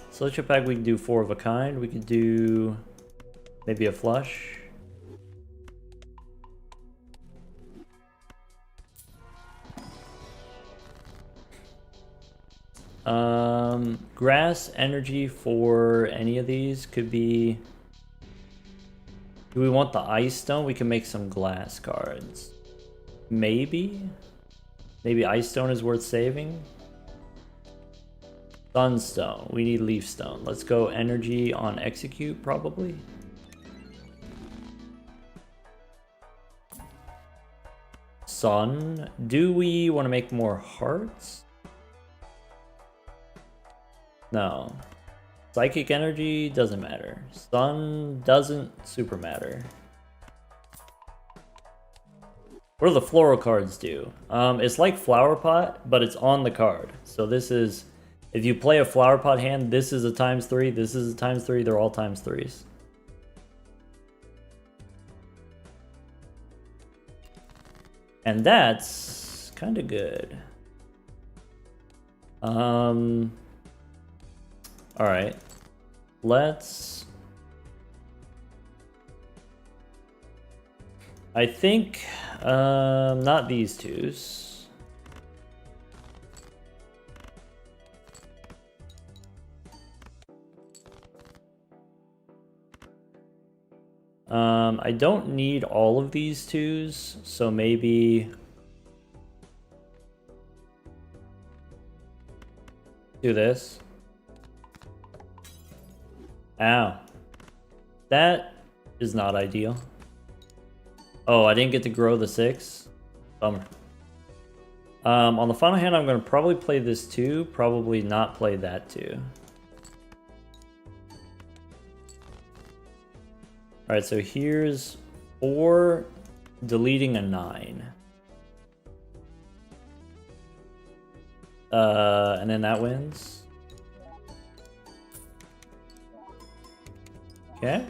Selection pack, we can do 4 of a kind. We could do maybe a flush. Grass energy for any of these could be. Do we want the ice stone? We can make some glass cards. Maybe ice stone is worth saving. Sunstone. We need leaf stone. Let's go energy on execute probably. Sun. Do we want to make more hearts? No. Psychic energy doesn't matter. Sun doesn't super matter. What do the floral cards do? It's like Flower Pot, but it's on the card. So this is, if you play a Flower Pot hand, this is a ×3, this is a ×3, they're all ×3s. And that's kind of good. All right. Let's... I think, not these twos. I don't need all of these twos, so maybe do this. Ow. That is not ideal. Oh, I didn't get to grow the 6. Bummer. On the final hand, I'm going to probably play this 2, probably not play that 2. Alright, so here's 4, deleting a 9. And then that wins. Okay.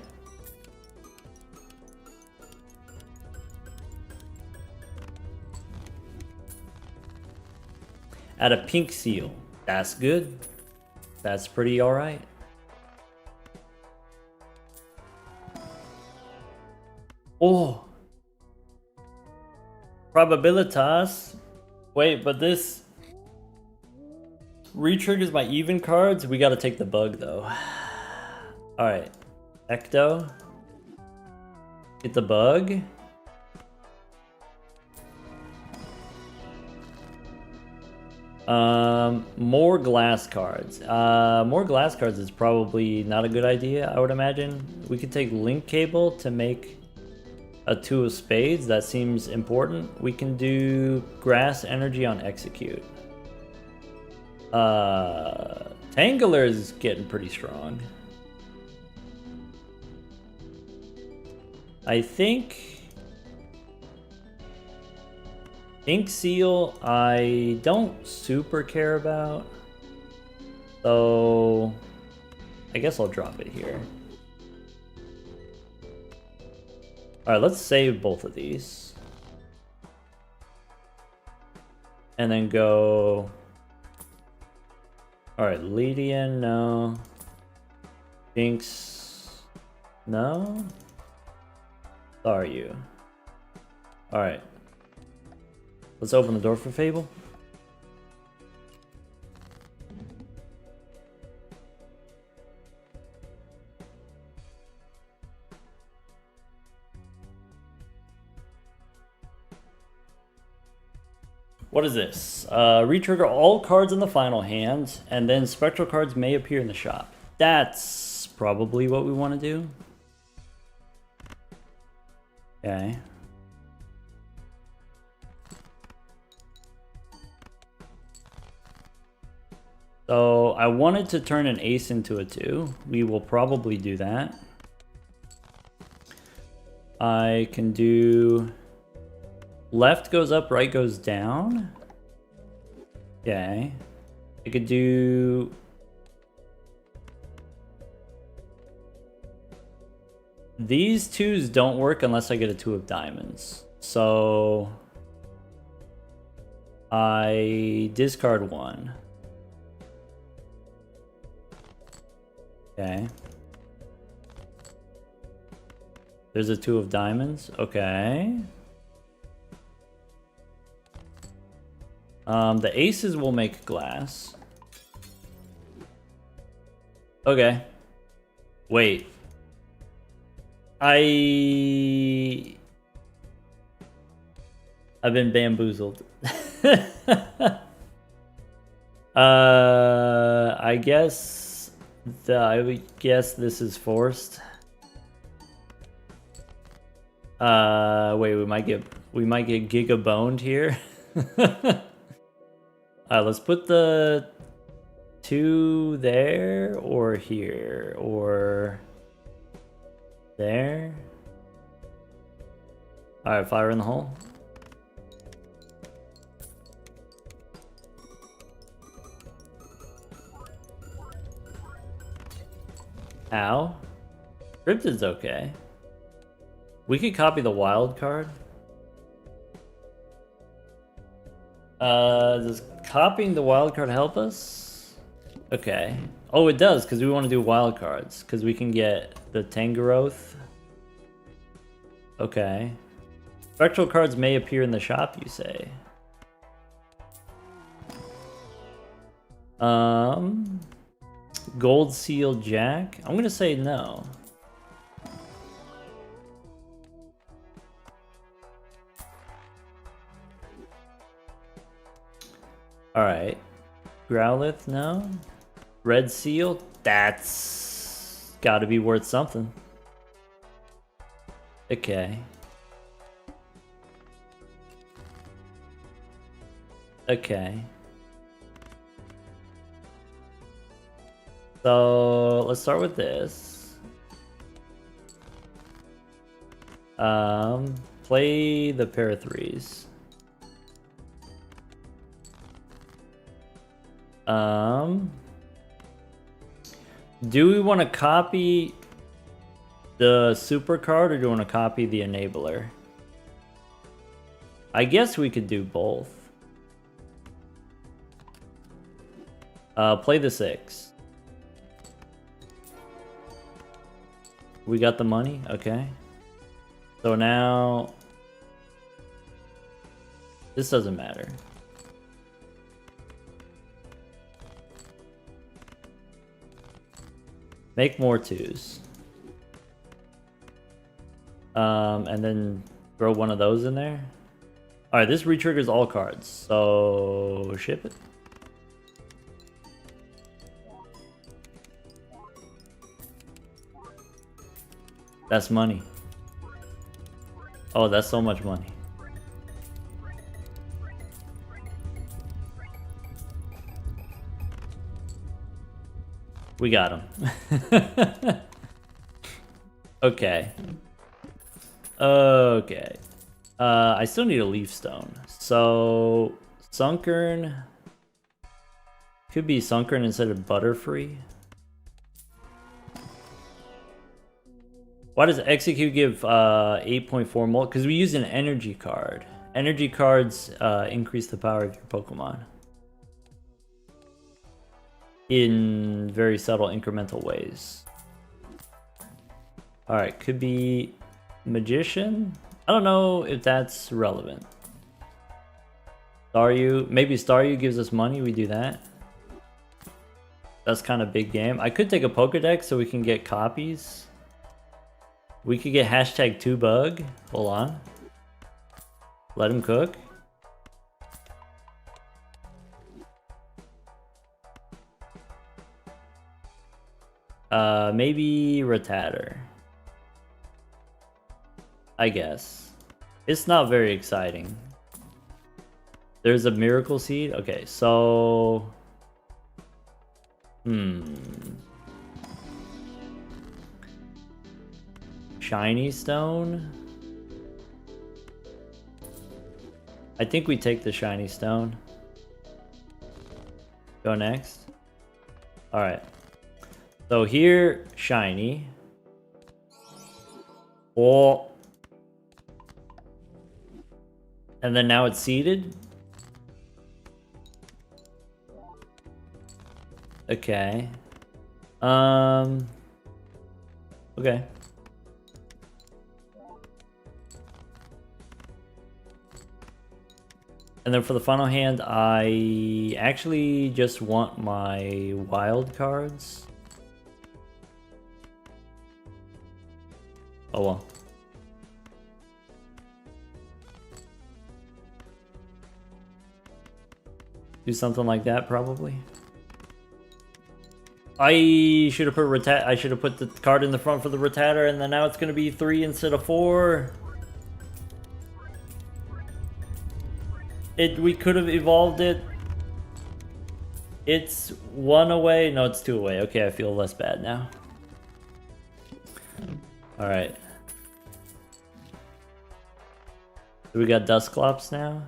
Add a pink seal. That's good. That's pretty alright. Oh! Probabilitas. Wait, but this re-triggers my even cards? We gotta take the bug though. Alright. Ecto. Get the bug. More glass cards. More glass cards is probably not a good idea, I would imagine. We could take link cable to make a 2 of spades. That seems important. We can do grass energy on execute. Tangler is getting pretty strong. I think Ink Seal, I don't super care about, so I guess I'll drop it here. Alright, let's save both of these. And then go... Alright, Lydian, no. Jinx, no? Are you? Alright. Let's open the door for Fable. What is this? Retrigger all cards in the final hand, and then spectral cards may appear in the shop. That's probably what we want to do. Okay. So I wanted to turn an ace into a 2. We will probably do that. I can do left goes up, right goes down. Okay. I could do these 2s don't work unless I get a 2 of diamonds. So I discard 1. Okay. There's a 2 of diamonds. Okay. The aces will make glass. Okay. Wait. I've been bamboozled. I guess this is forced. Wait, we might get giga boned here. Let's put the 2 there or here or there. All right, fire in the hole. Ow. Cryptid's okay. We could copy the wild card. Does copying the wild card help us? Okay. Oh, it does, because we want to do wild cards, because we can get the Tangaroth. Okay. Spectral cards may appear in the shop, you say. Gold Seal Jack? I'm gonna say no. Alright. Growlithe, no. Red Seal? That's gotta be worth something. Okay. Okay. So let's start with this. Play the pair of threes. Do we want to copy the super card or do we want to copy the enabler? I guess we could do both. Play the 6. We got the money? Okay. So now... this doesn't matter. Make more 2s. And then throw one of those in there. Alright, this re-triggers all cards, so ship it. That's money. Oh, that's so much money. We got him. Okay. Okay. I still need a leaf stone. So Sunkern could be Sunkern instead of Butterfree. Why does Execute give 8.4 mult? Because we use an energy card. Energy cards increase the power of your Pokemon in very subtle incremental ways. Alright, could be Magician? I don't know if that's relevant. Staryu, maybe Staryu gives us money, we do that. That's kind of big game. I could take a Pokedex so we can get copies. We could get hashtag 2bug. Hold on. Let him cook. Maybe Rattata. I guess. It's not very exciting. There's a Miracle Seed? Okay, so... Shiny Stone? I think we take the Shiny Stone. Go next. Alright. So here, Shiny. Oh. And then now it's seeded. Okay. Okay. And then for the final hand, I actually just want my wild cards. Oh well. Do something like that, probably. I should have put I should have put the card in the front for the Rattata, and then now it's gonna be 3 instead of 4. We could have evolved it. It's 1 away. No, it's 2 away. Okay, I feel less bad now. Alright. So we got Dusclops now.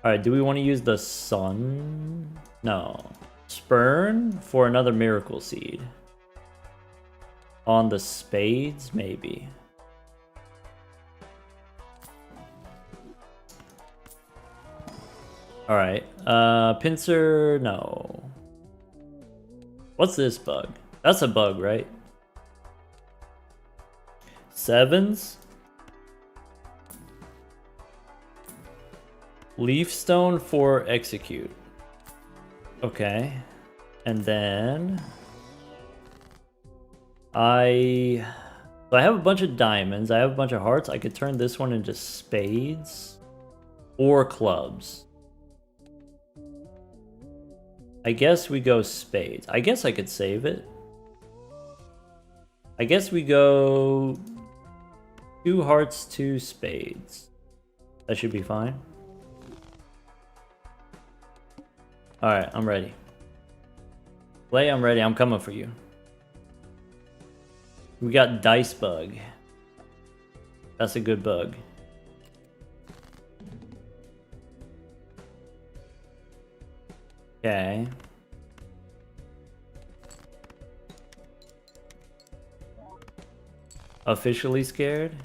Alright, do we want to use the Sun? No. Spurn for another Miracle Seed. On the Spades, maybe. Alright. Pincer, no. What's this bug? That's a bug, right? Sevens? Leaf stone for execute. Okay. And then I have a bunch of diamonds. I have a bunch of hearts. I could turn this one into spades or clubs. I guess we go spades. I guess I could save it. I guess we go 2 hearts, 2 spades. That should be fine. Alright, I'm ready. Play, I'm ready. I'm coming for you. We got dice bug. That's a good bug. Okay. Officially scared?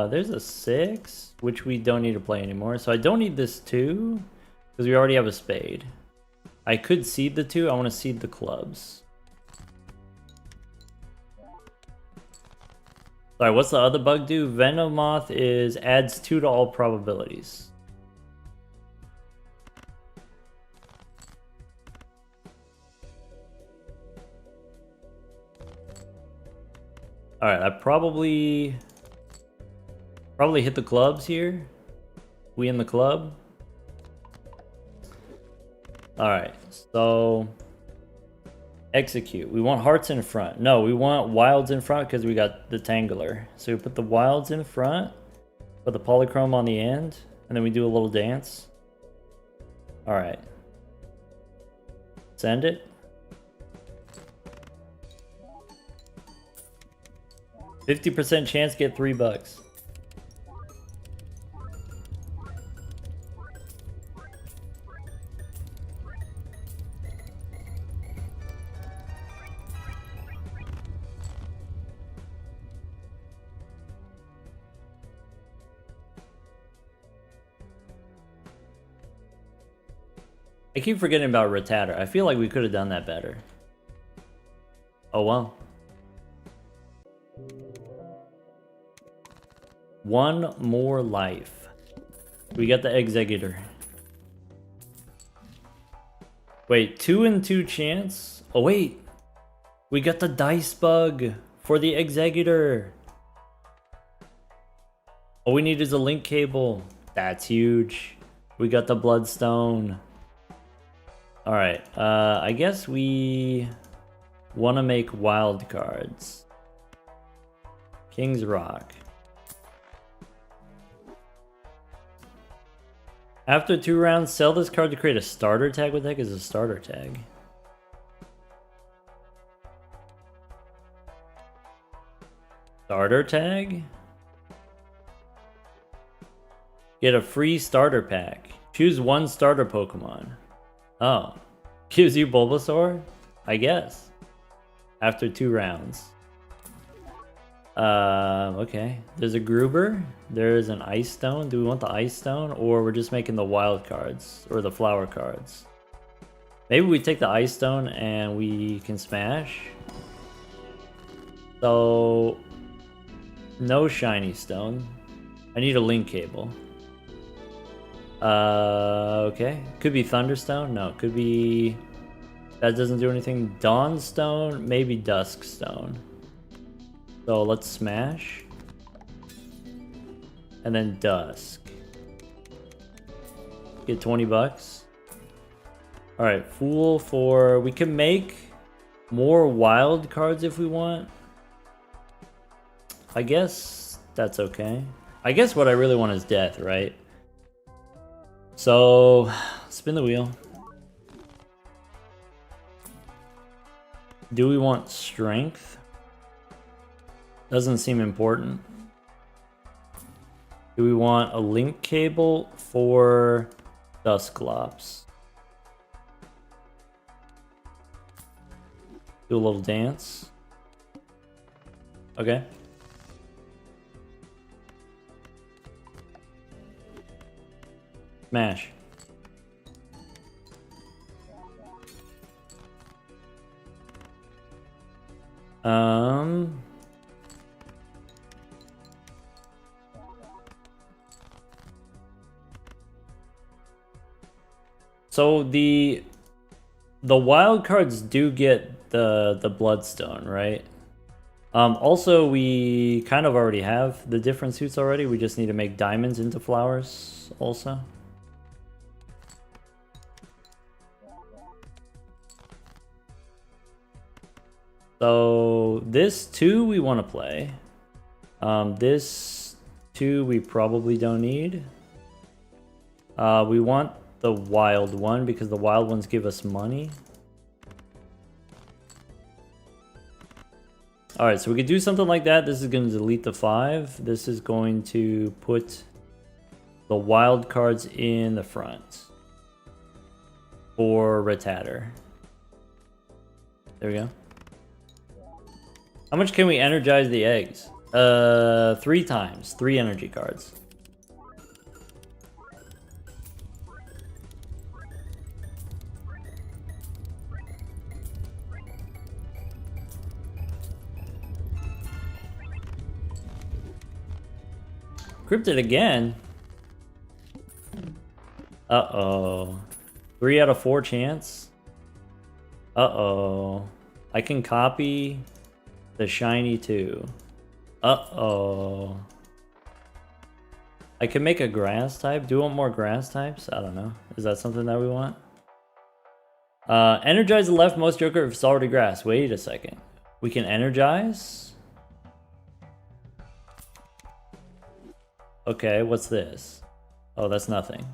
There's a 6, which we don't need to play anymore. So I don't need this 2, because we already have a spade. I could seed the 2. I want to seed the clubs. Sorry, what's the other bug do? Venomoth is adds 2 to all probabilities. Alright, I probably hit the clubs here. We in the club. Alright, so execute. We want hearts in front. No, we want wilds in front because we got the tangler. So we put the wilds in front, put the polychrome on the end, and then we do a little dance. Alright. Send it. 50% chance, get $3. I keep forgetting about Rattata. I feel like we could have done that better. Oh well. 1 more life. We got the Executor. Wait, 2 and 2 chance? Oh wait. We got the dice bug for the Executor. All we need is a link cable. That's huge. We got the Bloodstone. Alright, I guess we want to make wild cards. King's Rock. After 2 rounds, sell this card to create a starter tag. What the heck is a starter tag? Starter tag? Get a free starter pack. Choose 1 starter Pokemon. Oh. Gives you Bulbasaur? I guess. After 2 rounds. Okay. There's a Gruber. There's an Ice Stone. Do we want the Ice Stone? Or we're just making the wild cards? Or the flower cards? Maybe we take the Ice Stone and we can smash. So... no shiny stone. I need a link cable. Okay. Could be Thunderstone? No, it could be... that doesn't do anything. Dawnstone? Maybe Duskstone. So let's smash. And then Dusk. Get $20. Alright, Fool for... we can make more wild cards if we want. I guess that's okay. I guess what I really want is Death, right? So, spin the wheel. Do we want Strength? Doesn't seem important. Do we want a link cable for Dusclops? Do a little dance. Okay. Smash. So the wild cards do get the bloodstone, right? Also, we kind of already have the different suits already. We just need to make diamonds into flowers also. So this 2 we want to play. This 2 we probably don't need. We want the wild one because the wild ones give us money. Alright, so we could do something like that. This is going to delete the 5. This is going to put the wild cards in the front for Rattata. There we go. How much can we energize the eggs? 3 times. 3 energy cards. Cryptid again? Uh-oh. 3 out of 4 chance? Uh-oh. I can copy the shiny too. Uh-oh. I can make a grass type. Do you want more grass types? I don't know. Is that something that we want? Energize the leftmost joker if it's already grass. Wait a second. We can energize? Okay, what's this? Oh, that's nothing.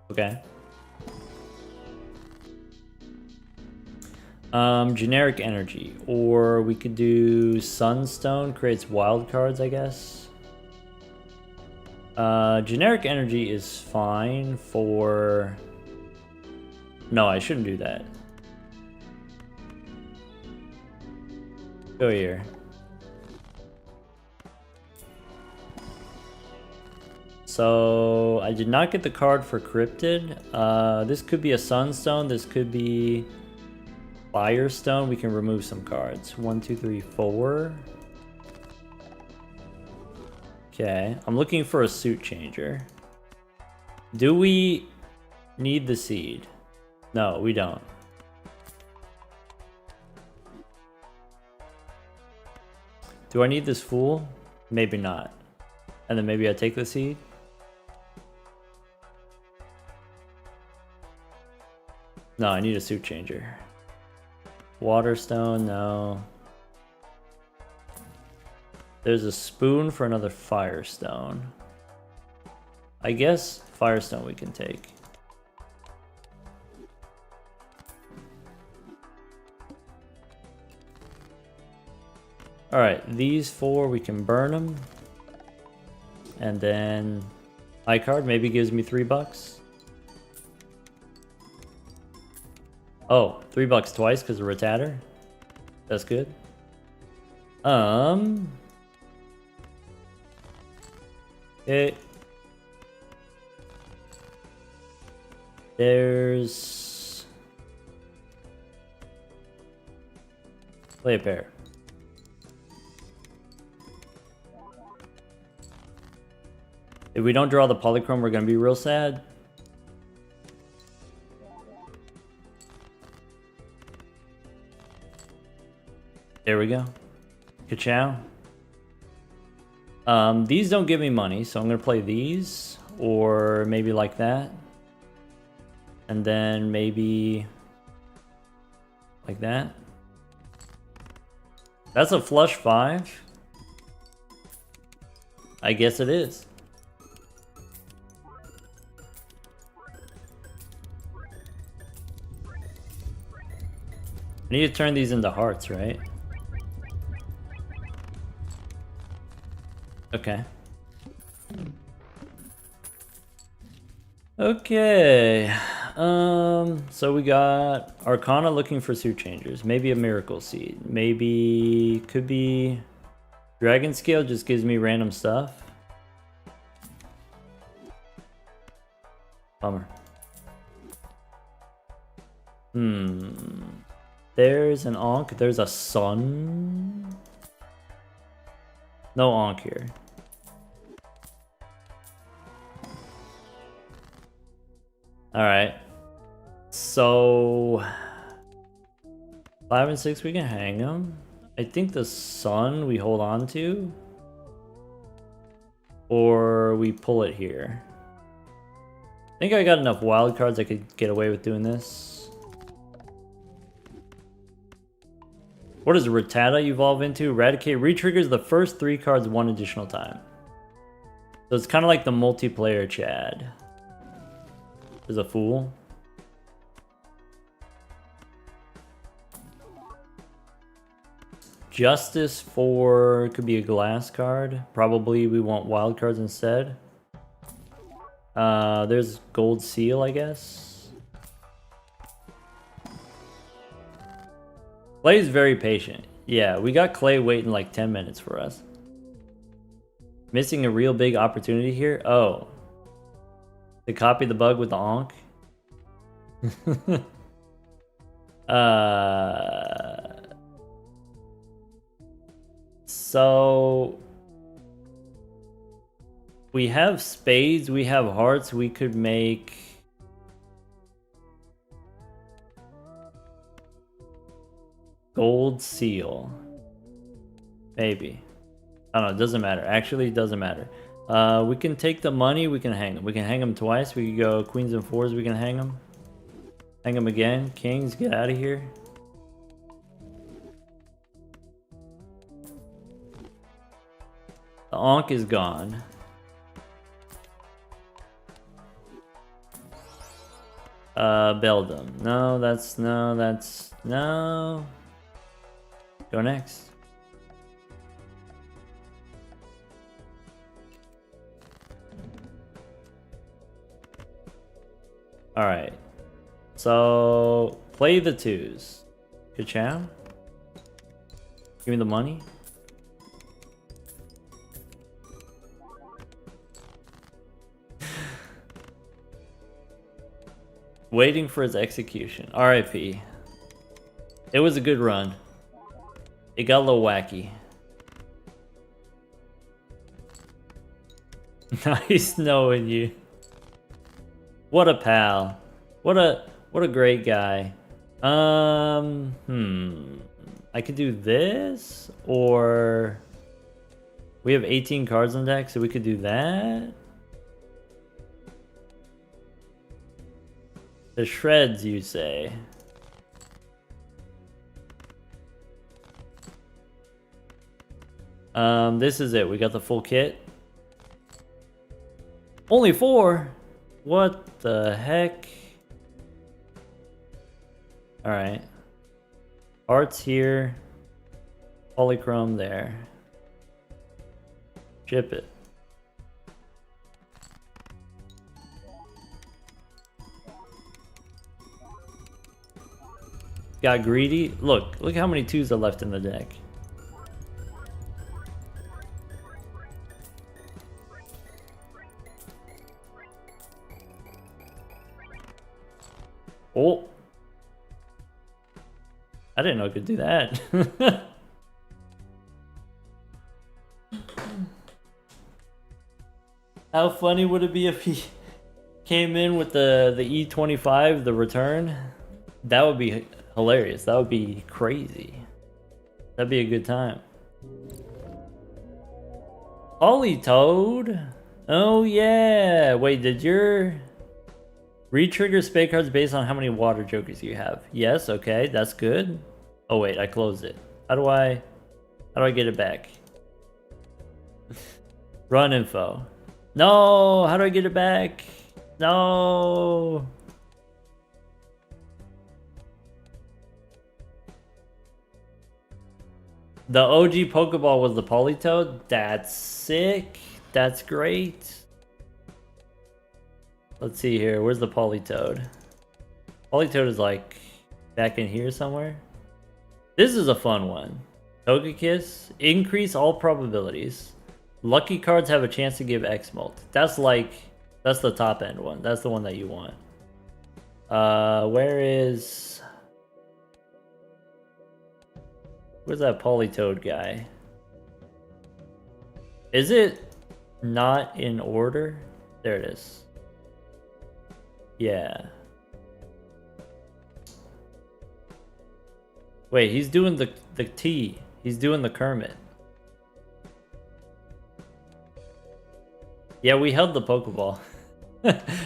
Okay. Generic energy. Or we could do Sunstone, creates wild cards, I guess. Generic energy is fine for... No, I shouldn't do that. Go here. So I did not get the card for Cryptid. This could be a Sunstone. This could be Firestone. We can remove some cards. 1, 2, 3, 4. Okay. I'm looking for a suit changer. Do we need the seed? No, we don't. Do I need this fool? Maybe not. And then maybe I take the seed? No, I need a suit changer. Waterstone, no. There's a spoon for another Firestone. I guess Firestone we can take. Alright, these 4 we can burn them. And then iCard maybe gives me $3. Oh, $3 twice because of Rattata. That's good. Okay. There's... Play a pair. If we don't draw the polychrome, we're going to be real sad. There we go. Ka-chow. These don't give me money, so I'm going to play these. Or maybe like that. And then maybe like that. That's a flush 5. I guess it is. I need to turn these into hearts, right? Okay. Okay. So we got Arcana looking for suit changers. Maybe a Miracle Seed. Maybe could be Dragon Scale just gives me random stuff. Bummer. There's an Ankh. There's a Sun. No Ankh here. Alright. So 5 and 6 we can hang them. I think the Sun we hold on to. Or we pull it here. I think I got enough wild cards I could get away with doing this. What does Rattata evolve into? Eradicate retriggers the first 3 cards 1 additional time. So it's kind of like the multiplayer Chad. There's a Fool. Justice for could be a glass card. Probably we want wild cards instead. There's Gold Seal, I guess. Clay's very patient. Yeah, we got Clay waiting like 10 minutes for us. Missing a real big opportunity here? Oh. To copy the bug with the Ankh? So we have spades, we have hearts, we could make Gold Seal. Maybe. I don't know, it doesn't matter. Actually, it doesn't matter. We can take the money, we can hang them. We can hang them twice. We can go queens and fours, we can hang them. Hang them again. Kings, get out of here. The Ankh is gone. Beldum. No. Go next. Alright. So, play the 2s. Ka-chow. Give me the money. Waiting for his execution. RIP. It was a good run. It got a little wacky. Nice knowing you. What a pal. What a great guy. I could do this, or we have 18 cards on deck, so we could do that. The shreds, you say? This is it. We got the full kit. Only 4? What the heck? Alright. Hearts here. Polychrome there. Ship it. Got greedy. Look how many 2s are left in the deck. Oh. I didn't know I could do that. How funny would it be if he came in with the E25, the return? That would be hilarious. That would be crazy. That'd be a good time. Polytoad? Oh yeah. Wait, did your retrigger spade cards based on how many water jokers you have? Yes, okay, that's good. Oh wait, I closed it. How do I get it back? Run info. No, how do I get it back? No. The OG Pokeball was the Polytoad? That's sick. That's great. Let's see here. Where's the Polytoad? Polytoad is like back in here somewhere. This is a fun one. Togekiss. Increase all probabilities. Lucky cards have a chance to give X-Molt. That's like That's the top end one. That's the one that you want. Where's that Polytoad guy? Is it not in order? There it is. Yeah. Wait, he's doing the T. He's doing the Kermit. Yeah, we held the Pokeball.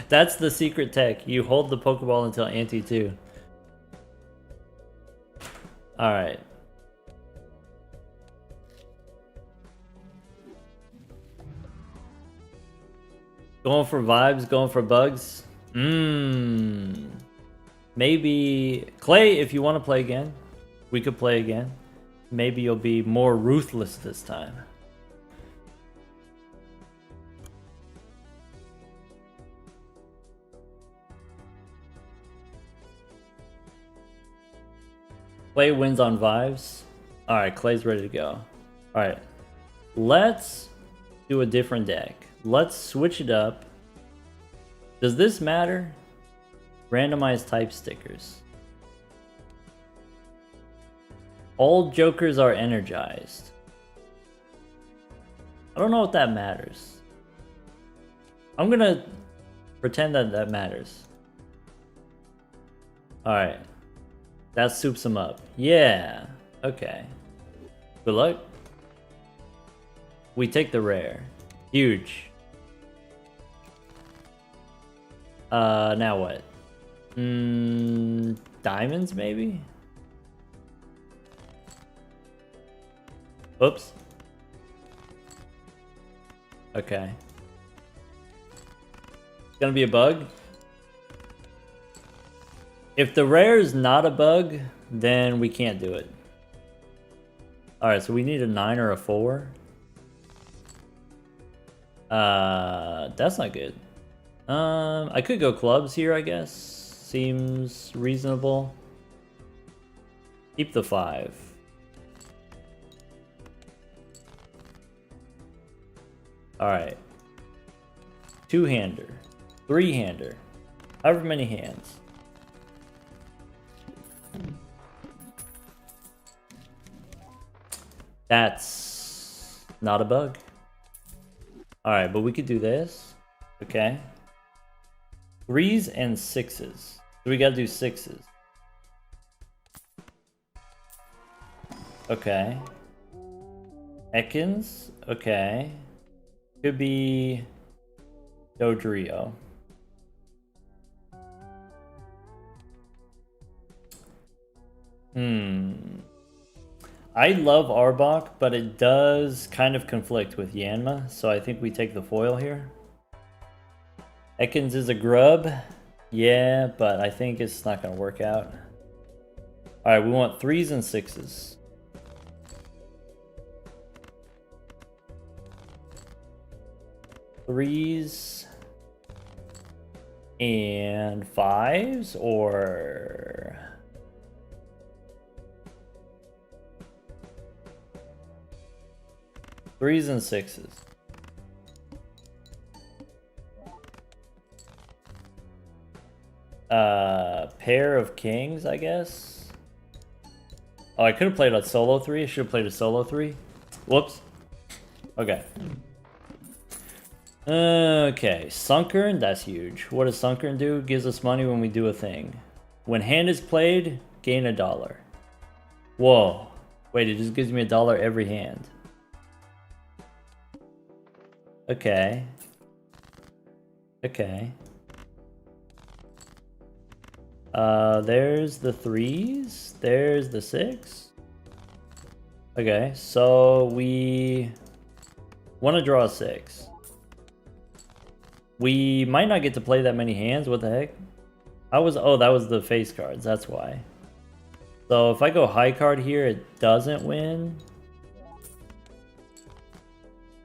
That's the secret tech. You hold the Pokeball until Ante 2. Alright. Going for vibes, going for bugs. Maybe Clay, if you want to play again, we could play again. Maybe you'll be more ruthless this time. Clay wins on vibes. Alright, Clay's ready to go. Alright. Let's do a different deck. Let's switch it up. Does this matter? Randomized type stickers. All jokers are energized. I don't know what that matters. I'm gonna pretend that that matters. Alright. That soups him up. Yeah. Okay. Good luck. We take the rare. Huge. Now what? Diamonds maybe? Oops. Okay. It's gonna be a bug. If the rare is not a bug, then we can't do it. Alright, so we need a 9 or a 4. That's not good. I could go clubs here, I guess. Seems reasonable. Keep the 5. Alright. 2-hander. 3-hander. However many hands. That's not a bug. Alright, but we could do this. Okay. 3s and 6s. So we gotta do 6s. Okay. Ekans. Okay. Could be Dodrio. I love Arbok, but it does kind of conflict with Yanma, so I think we take the foil here. Ekans is a grub. Yeah, but I think it's not going to work out. Alright, we want 3s and 6s. Threes and 5s, or... 3s and 6s. Pair of kings, I guess. Oh, I could have played a solo 3. I should have played a solo 3. Whoops. Okay. Okay, Sunkern, that's huge. What does Sunkern do? Gives us money when we do a thing. When hand is played, gain $1. Whoa. Wait, it just gives me $1 every hand. Okay. Okay. There's the 3s. There's the 6. Okay, so we want to draw a 6. We might not get to play that many hands. What the heck? Oh, that was the face cards. That's why. So if I go high card here, it doesn't win.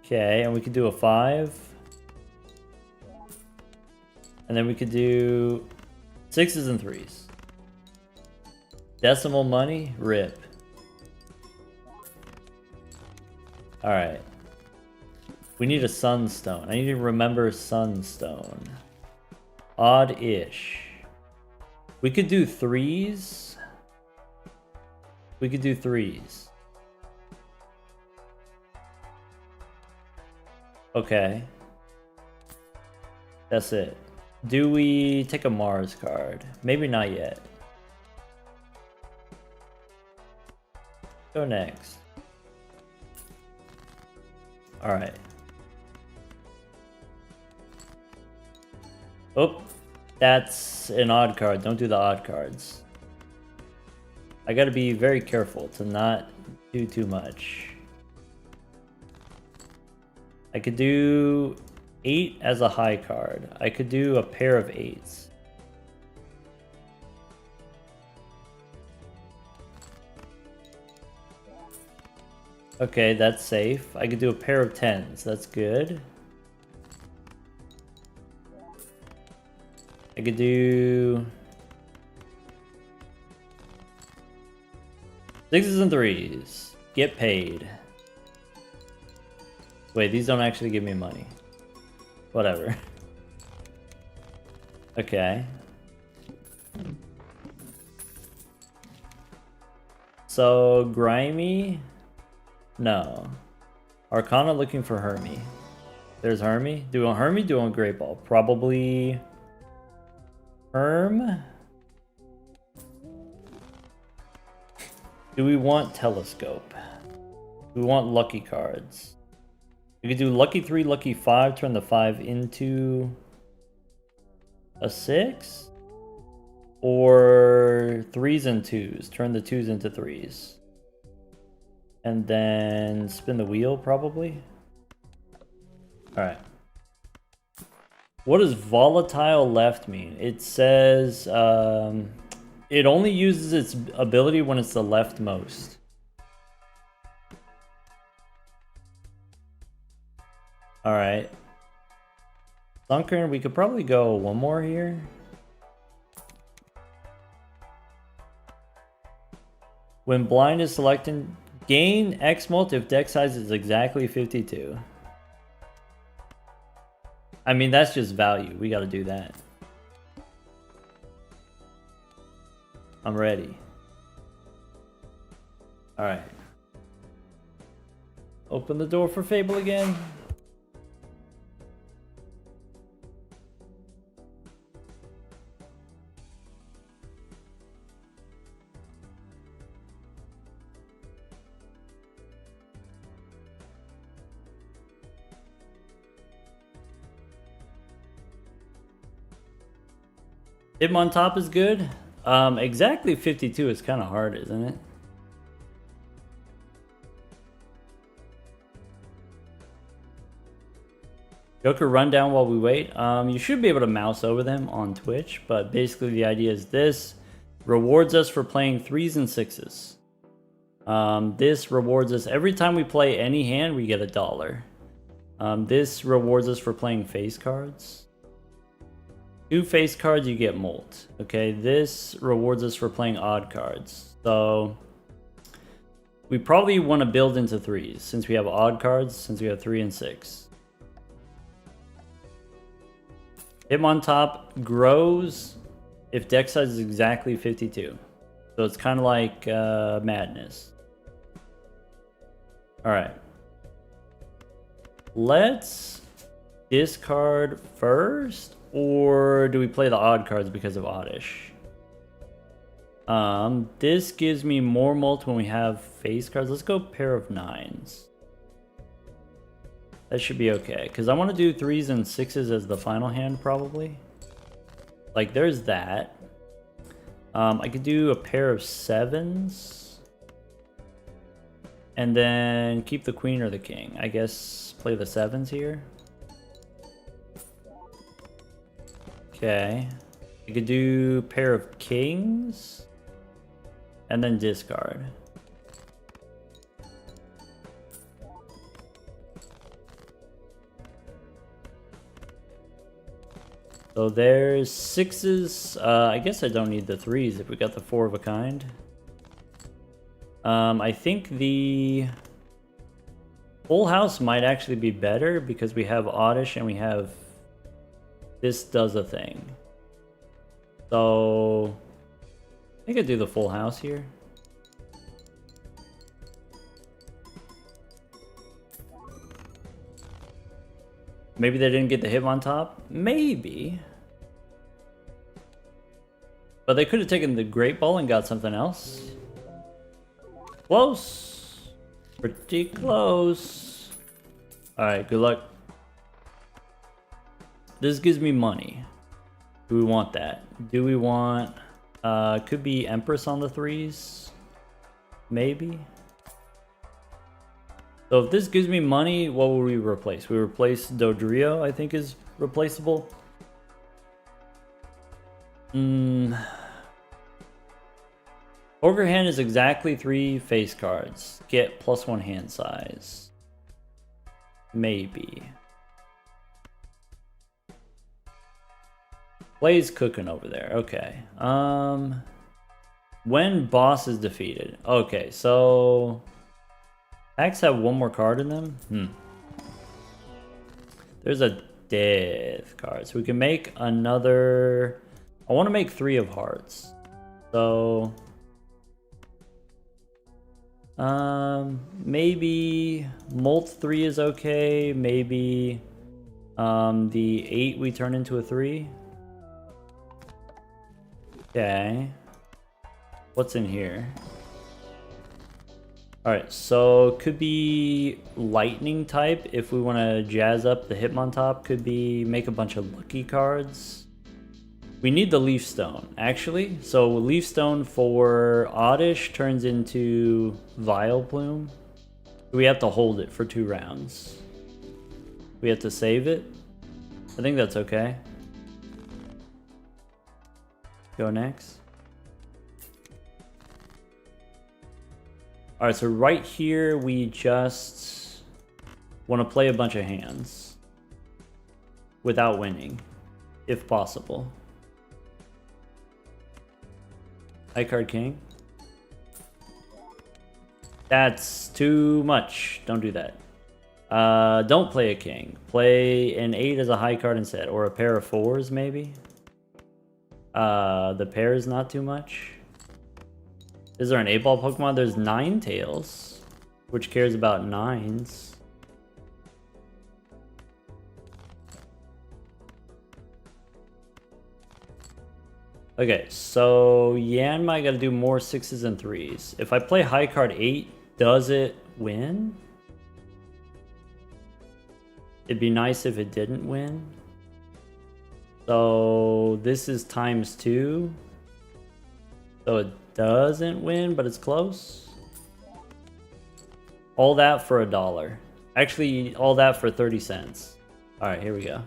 Okay, and we could do a 5. And then we could do 6s and 3s. Decimal money, rip. Alright. We need a sunstone. I need to remember sunstone. Odd-ish. We could do threes. We could do threes. Okay. That's it. Do we take a Mars card? Maybe not yet. Go next. Alright. Oh, that's an odd card. Don't do the odd cards. I gotta be very careful to not do too much. I could do 8 as a high card. I could do a pair of 8s. Okay, that's safe. I could do a pair of 10s. That's good. I could do 6s and 3s. Get paid. Wait, these don't actually give me money. Whatever. Okay. So, Grimy? No. Arcana looking for Hermie. There's Hermie. Do we want Hermie? Do we want Great Ball? Probably Herm? Do we want Telescope? Do we want Lucky cards? We could do Lucky 3, Lucky 5, turn the 5 into a 6? Or 3s and 2s, turn the 2s into 3s. And then spin the wheel, probably? Alright. What does volatile left mean? It says it only uses its ability when it's the leftmost. Alright. Sunken, we could probably go one more here. When blind is selected, gain X mult if deck size is exactly 52. I mean, that's just value. We gotta do that. I'm ready. Alright. Open the door for Fable again. Him on top is good. Exactly 52 is kind of hard, isn't it? Joker rundown while we wait. You should be able to mouse over them on Twitch, but basically the idea is this rewards us for playing 3s and 6s. This rewards us every time we play any hand, we get $1. This rewards us for playing face cards. 2 face cards, you get molt. Okay, this rewards us for playing odd cards. So we probably want to build into 3s since we have odd cards, since we have 3 and 6. Him on top grows if deck size is exactly 52. So it's kind of like Madness. Alright. Let's discard first. Or do we play the odd cards because of oddish? This gives me more mult when we have face cards. Let's go pair of 9s. That should be okay. Because I want to do 3s and 6s as the final hand, probably. Like, there's that. I could do a pair of 7s. And then keep the queen or the king. I guess play the 7s here. Okay, I could do pair of kings and then discard. So there's 6s. I guess I don't need the 3s if we got the 4 of a kind. I think the Full house might actually be better because we have oddish and we have this does a thing. So I think I'd do the full house here. Maybe they didn't get the hit on top. Maybe. But they could have taken the great ball and got something else. Close. Pretty close. Alright, good luck. This gives me money. Do we want that? Do we want... could be Empress on the threes? Maybe? So if this gives me money, what will we replace? We replace Dodrio, I think is replaceable. Poker hand is exactly 3 face cards. Get +1 hand size. Maybe. Play's cooking over there. Okay. When boss is defeated. Okay, so packs have 1 more card in them. There's a death card, so we can make another. I want to make 3 of hearts. So maybe Molt 3 is okay. Maybe the 8 we turn into a 3. Okay. What's in here? Alright, so could be lightning type if we want to jazz up the Hitmontop. Could be make a bunch of lucky cards. We need the Leaf Stone, actually. So Leaf Stone for Oddish turns into Vileplume. We have to hold it for 2 rounds. We have to save it. I think that's okay. Go next. Alright, so right here we just want to play a bunch of hands without winning, if possible. High card king. That's too much. Don't do that. Don't play a king. Play an 8 as a high card instead, or a pair of 4s maybe. The pair is not too much. Is there an 8-ball Pokemon? There's Ninetales, which cares about 9s. Okay, so Yanmai gotta do more 6s and 3s. If I play high card 8, does it win? It'd be nice if it didn't win. So this is ×2. So it doesn't win, but it's close. All that for $1. Actually, all that for 30 cents. All right, here we go.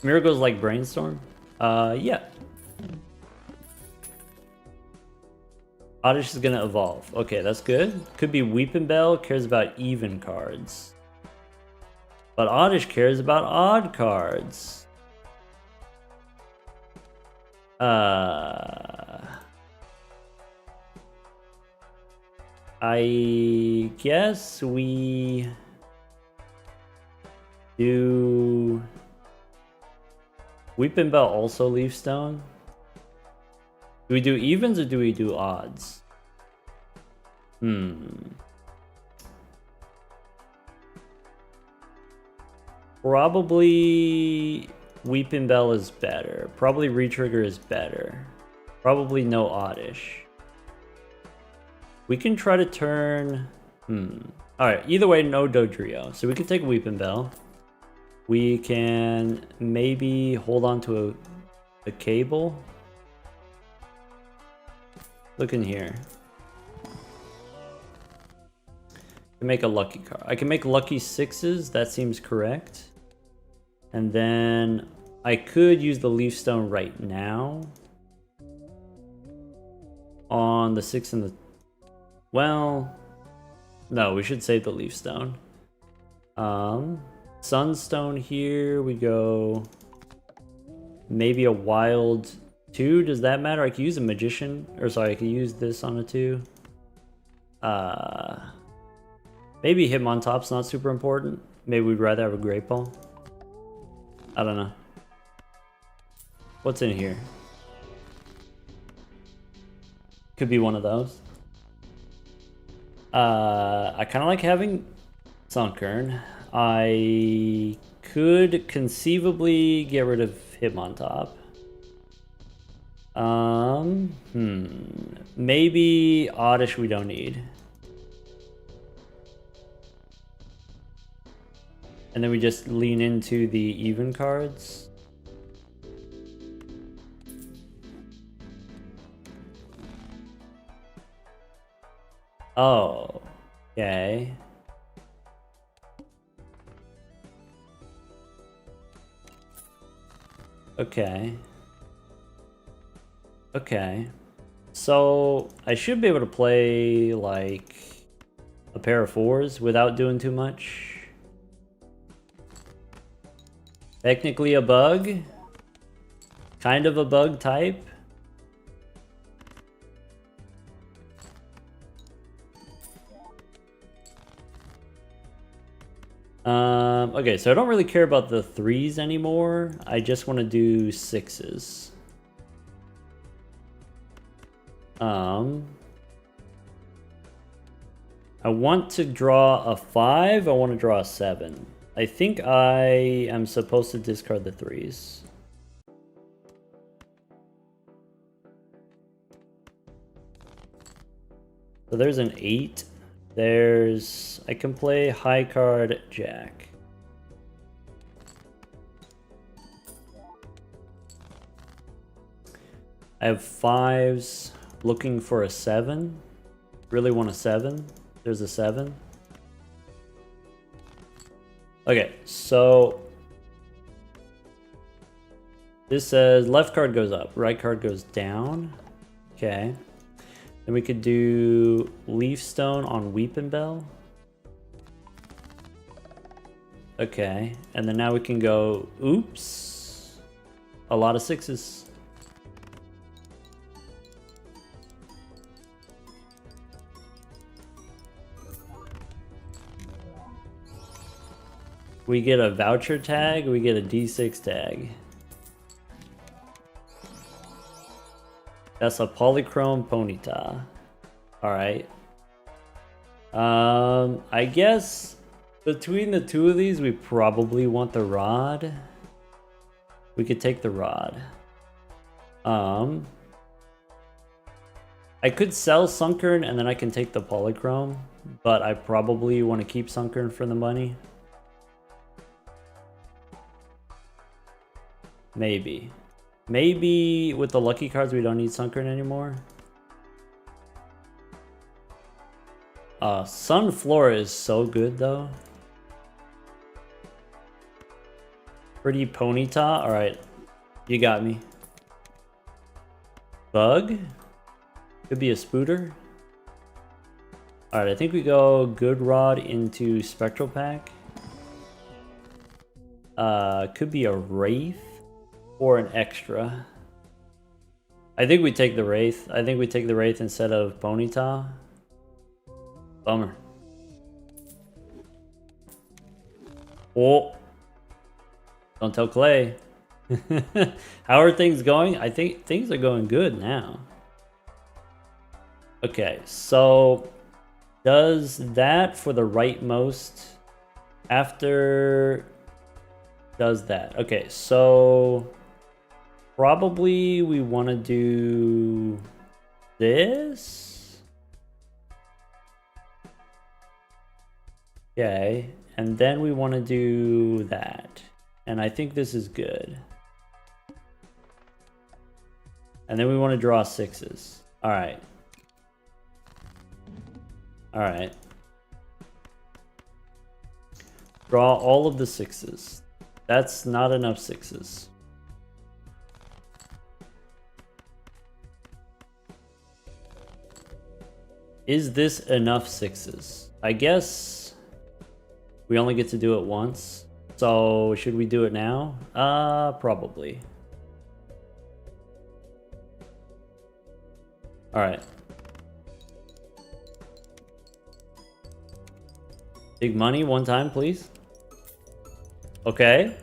Miracles like Brainstorm? Yeah. Oddish is gonna evolve. Okay, that's good. Could be Weeping Bell, cares about even cards. But Oddish cares about odd cards. I guess we do Weeping Bell also Leaf Stone. Do we do evens or do we do odds? Probably Weeping Bell is better. Probably Retrigger is better. Probably no Oddish. We can try to turn... Alright, either way, no Dodrio. So we can take Weeping Bell. We can maybe hold on to a cable. Look in here. I can make a lucky card. I can make lucky 6s. That seems correct. And then I could use the Leaf Stone right now. On the 6 and the... Well... No, we should save the Leaf Stone. Sunstone here. We go... Maybe a wild 2, does that matter? I could use a magician, or sorry, I could use this on a 2. Maybe Hitmontop's not super important. Maybe we'd rather have a Great Ball. I don't know. What's in here? Could be one of those. I kind of like having Sunkern. I could conceivably get rid of Hitmontop. Maybe Oddish we don't need. And then we just lean into the even cards. Oh, okay. Okay. Okay. So I should be able to play like a pair of 4s without doing too much. Technically a bug. Kind of a bug type. Okay, so I don't really care about the 3s anymore. I just want to do 6s. I want to draw a 5. I want to draw a 7. I think I am supposed to discard the 3s. So there's an 8. I can play high card Jack. I have 5s, looking for a 7. Really want a 7. There's a 7. Okay, so this says left card goes up, right card goes down. Okay. Then we could do Leaf Stone on Weepinbell. Okay, and then now we can go, oops, a lot of 6s. We get a voucher tag, we get a D6 tag. That's a Polychrome Ponyta. Alright. I guess between the 2 of these, we probably want the Rod. We could take the Rod. I could sell Sunkern and then I can take the Polychrome, but I probably want to keep Sunkern for the money. Maybe. Maybe with the lucky cards we don't need Sunkern anymore. Sunflora is so good though. Pretty Ponyta. Alright. You got me. Bug? Could be a Spooter. Alright, I think we go Good Rod into Spectral Pack. Could be a Wraith. Or an extra. I think we take the Wraith. I think we take the Wraith instead of Ponyta. Bummer. Oh. Don't tell Clay. How are things going? I think things are going good now. Okay, so does that for the rightmost after does that. Okay, so probably we want to do this. Okay, and then we want to do that. And I think this is good. And then we want to draw 6s. All right. All right. Draw all of the 6s. That's not enough 6s. Is this enough 6s? I guess we only get to do it once. So should we do it now? Probably. Alright. Big money one time, please. Okay.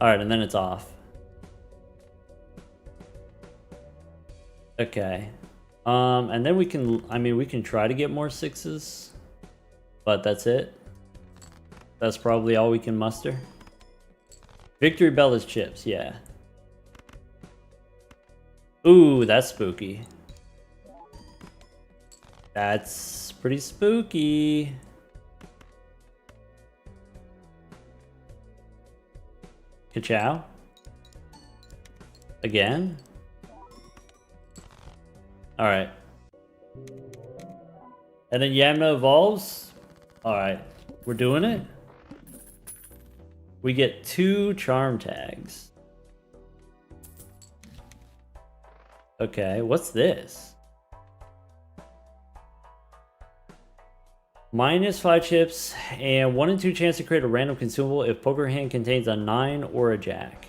Alright, and then it's off. Okay. And then we can, I mean, we can try to get more sixes. But that's it. That's probably all we can muster. Victory Bell is chips, yeah. Ooh, that's spooky. That's pretty spooky. Ka-chow? Again? Alright. And then Yamna evolves? Alright. We're doing it? We get 2 charm tags. Okay, what's this? -5 chips and 1 in 2 chance to create a random consumable if poker hand contains a 9 or a jack.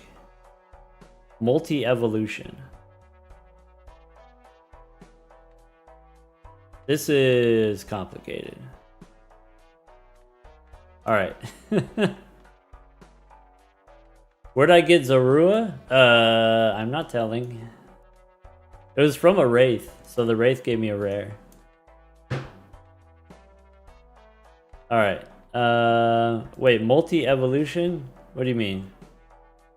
Multi-evolution. This is complicated. Alright. Where'd I get Zorua? I'm not telling. It was from a Wraith, so the Wraith gave me a rare. Alright. Wait, multi-evolution? What do you mean?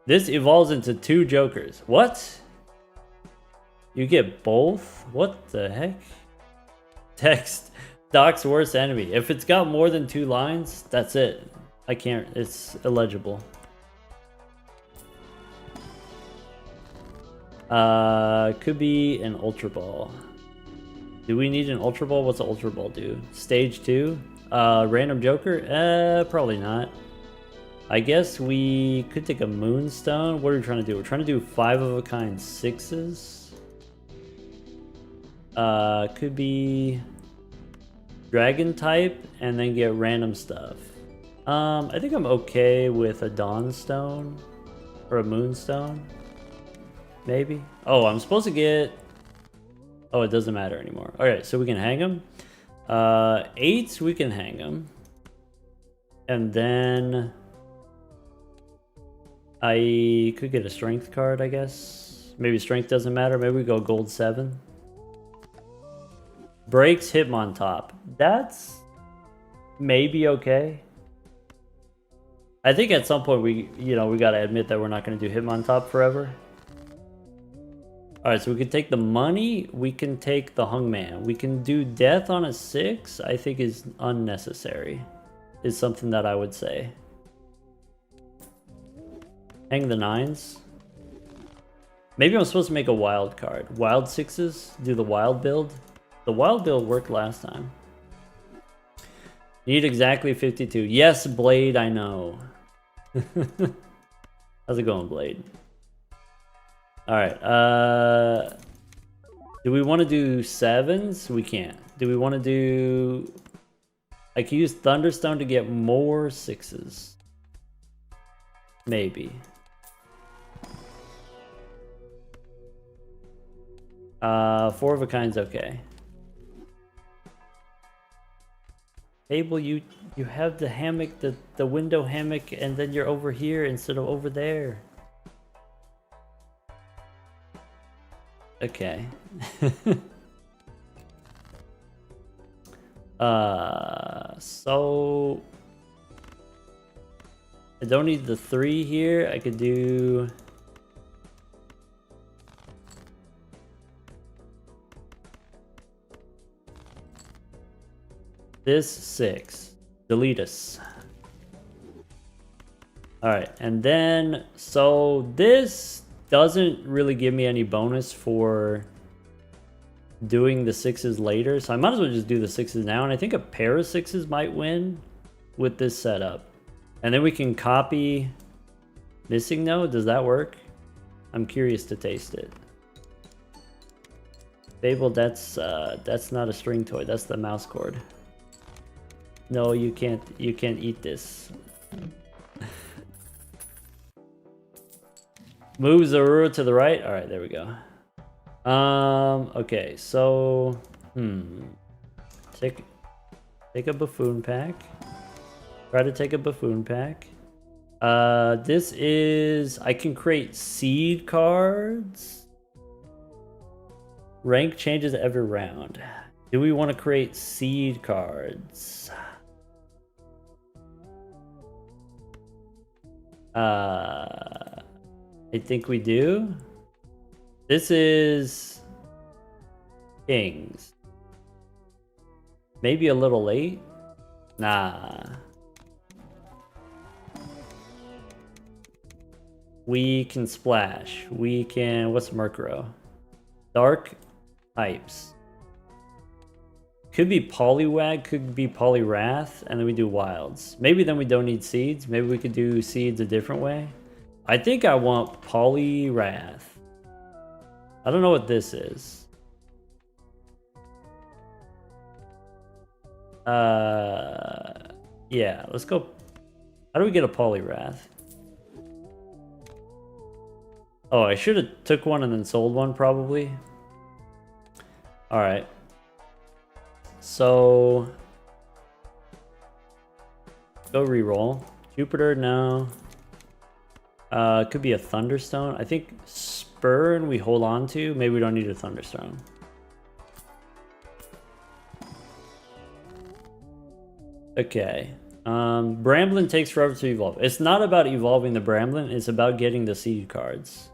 This evolves into 2 jokers. What? You get both? What the heck? Text. Doc's worst enemy. If it's got more than 2 lines, that's it. I can't. It's illegible. Could be an Ultra Ball. Do we need an Ultra Ball? What's an Ultra Ball do? Stage 2? Random Joker? Probably not. I guess we could take a Moonstone. What are we trying to do? We're trying to do 5 of a kind 6s. Could be Dragon type and then get random stuff. I think I'm okay with a Dawnstone or a Moonstone. Maybe. Oh, I'm supposed to get... Oh, it doesn't matter anymore. Alright, so we can hang them. 8s, we can hang them. And then... I could get a strength card, I guess. Maybe strength doesn't matter. Maybe we go gold 7. Breaks Hitmontop. That's maybe okay. I think at some point we gotta admit that we're not gonna do Hitmontop forever. Alright, so we can take the money, we can take the Hungman. We can do death on a 6, I think is unnecessary. Is something that I would say. Hang the 9s. Maybe I'm supposed to make a wild card. Wild 6s? Do the wild build? The wild build worked last time. Need exactly 52. Yes, Blade, I know. How's it going, Blade? Alright, do we want to do 7s? We can't. Do we want to do... I can use Thunderstone to get more 6s. Maybe. 4 of a kind's okay. Table, you have the hammock, the window hammock, and then you're over here instead of over there. Okay. So I don't need the 3 here. I could do this 6. Delete us. Alright, and then so this doesn't really give me any bonus for doing the 6s later, so I might as well just do the 6s now, and I think a pair of 6s might win with this setup. And then we can copy Missing Node. Does that work? I'm curious to taste it. Fable, that's not a string toy, that's the mouse cord. No, you can't eat this. Move Zorua to the right. All right, there we go. Okay, so take a buffoon pack. Try to take a buffoon pack. This is, I can create seed cards. Rank changes every round. Do we want to create seed cards? I think we do. This is Kings. Maybe a little late? Nah. We can splash. We can... What's Murkrow? Dark types. Could be Poliwag, could be Poliwrath, and then we do wilds. Maybe then we don't need seeds. Maybe we could do seeds a different way. I think I want Poliwrath. I don't know what this is. Yeah, let's go. How do we get a Poliwrath? Oh, I should have took one and then sold one probably. All right. So go reroll. Jupiter, no. Could be a Thunderstone. I think Spurn we hold on to. Maybe we don't need a Thunderstone. Okay. Bramblin takes forever to evolve. It's not about evolving the Bramblin, it's about getting the seed cards.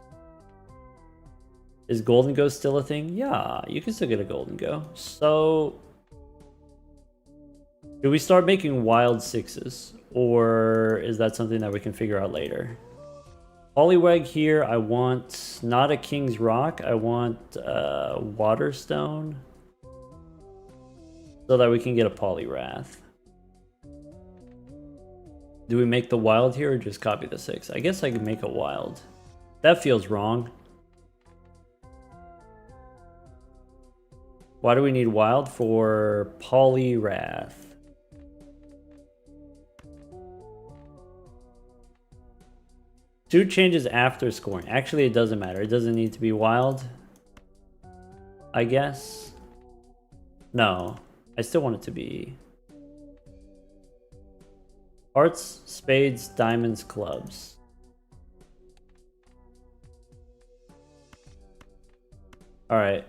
Is Golden Go still a thing? Yeah, you can still get a Golden Go. So do we start making wild sixes? Or is that something that we can figure out later? Poliwag here, I want not a King's Rock, I want Waterstone. So that we can get a Poliwrath. Do we make the wild here or just copy the 6? I guess I could make a wild. That feels wrong. Why do we need wild? For Poliwrath. Two changes after scoring. Actually, it doesn't matter. It doesn't need to be wild, I guess. No, I still want it to be hearts, spades, diamonds, clubs. All right.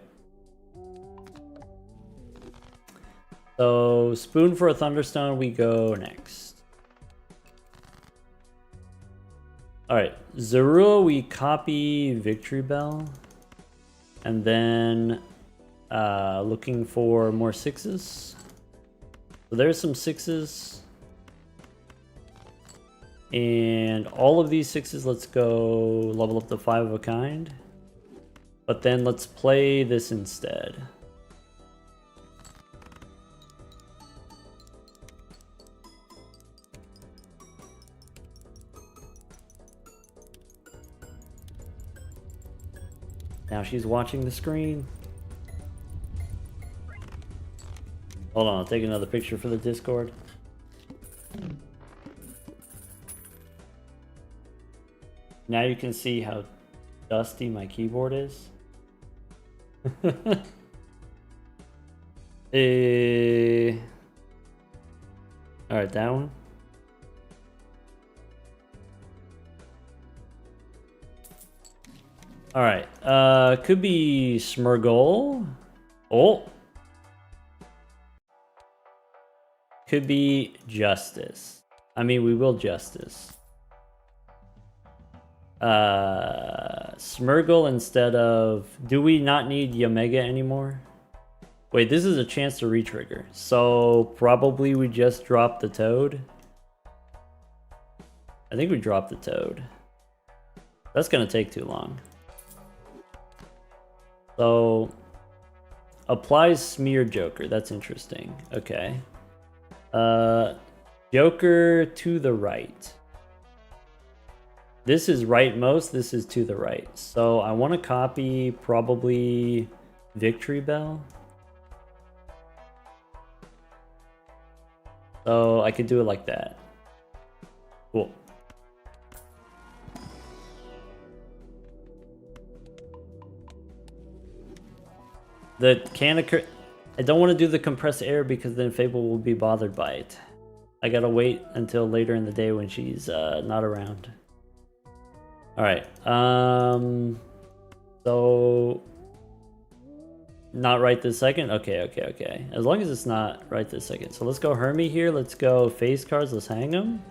So spoon for a Thunderstone, we go next. All right, Zorua, we copy Victory Bell. And then looking for more 6s. So there's some 6s. And all of these 6s, let's go level up the 5 of a kind. But then let's play this instead. Now she's watching the screen. Hold on, I'll take another picture for the Discord. Now you can see how dusty my keyboard is. Alright, that one. Alright, could be Smurgle. Oh! Could be Justice. I mean, we will Justice. Smurgle instead of... Do we not need Yamega anymore? Wait, this is a chance to retrigger. So, probably we just drop the Toad. I think we dropped the Toad. That's gonna take too long. So, applies Smear Joker. That's interesting. Okay. Joker to the right. This is rightmost. This is to the right. So I want to copy probably Victory Bell. So I could do it like that. Cool. The can occur. I don't want to do the compressed air because then Fable will be bothered by it. I gotta wait until later in the day when she's not around. Alright, so not right this second? Okay. As long as it's not right this second. So let's go Hermie here. Let's go face cards. Let's hang them.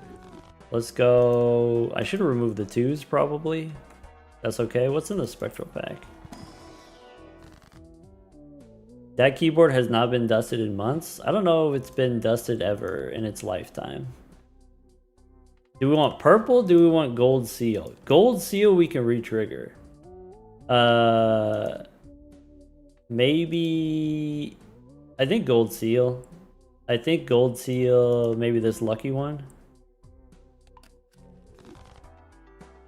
Let's go... I should have removed the 2s probably. That's okay. What's in the Spectral pack? That keyboard has not been dusted in months. I don't know if it's been dusted ever in its lifetime. Do we want purple? Do we want gold seal? Gold seal we can re-trigger. Maybe... I think gold seal. I think gold seal, maybe this lucky one.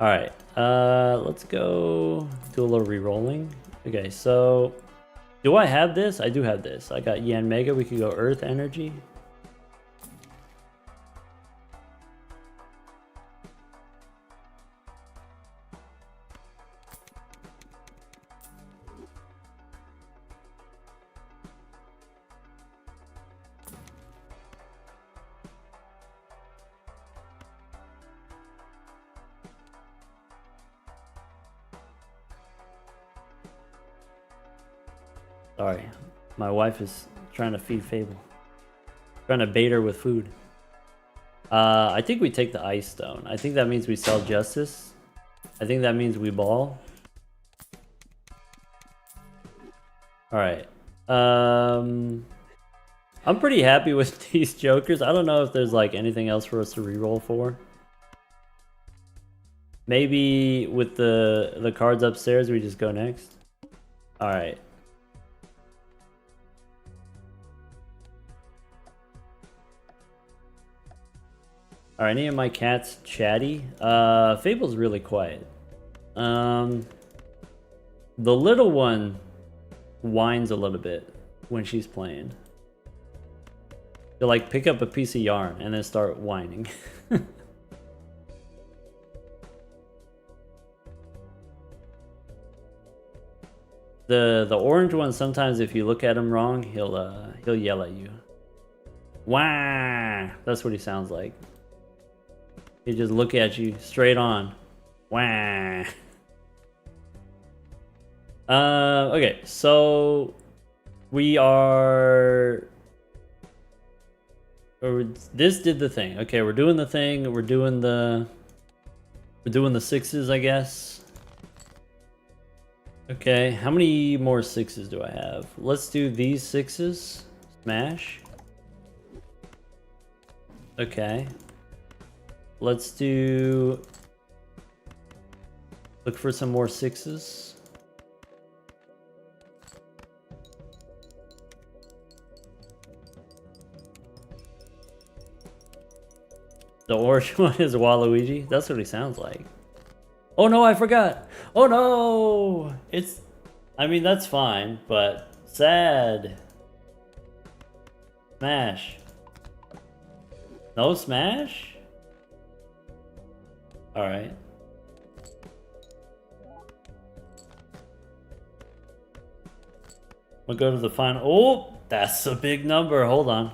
Alright, let's go do a little re-rolling. Okay, so... Do I have this? I do have this. I got Yan Mega. We could go Earth Energy. Sorry, my wife is trying to feed Fable. Trying to bait her with food. I think we take the Ice Stone. I think that means we sell Justice. I think that means we ball. Alright. I'm pretty happy with these jokers. I don't know if there's like anything else for us to reroll for. Maybe with the cards upstairs we just go next. Alright. Are any of my cats chatty? Fable's really quiet. The little one whines a little bit when she's playing. She'll like pick up a piece of yarn and then start whining. The orange one, sometimes if you look at him wrong, he'll yell at you. Wah! That's what he sounds like. He just look at you straight on. Wah. Okay, so we are... This did the thing. Okay, we're doing the thing. We're doing the 6s, I guess. Okay, how many more 6s do I have? Let's do these 6s. Smash. Okay. Let's do... Look for some more 6s. The orange one is Waluigi? That's what he sounds like. Oh no, I forgot! Oh no! It's... I mean, that's fine, but... Sad. Smash. No smash? Alright. We'll go to the final... Oh! That's a big number. Hold on.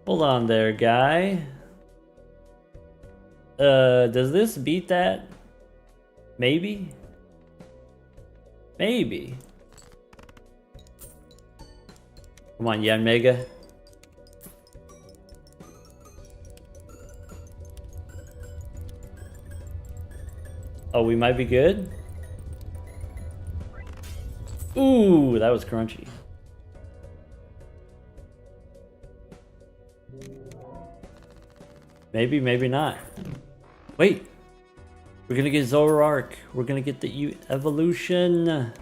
Hold on there, guy. Does this beat that? Maybe? Maybe. Come on, Yan Mega. Oh, we might be good. Ooh, that was crunchy. Maybe, maybe not. Wait. We're gonna get Zoroark. We're gonna get the evolution.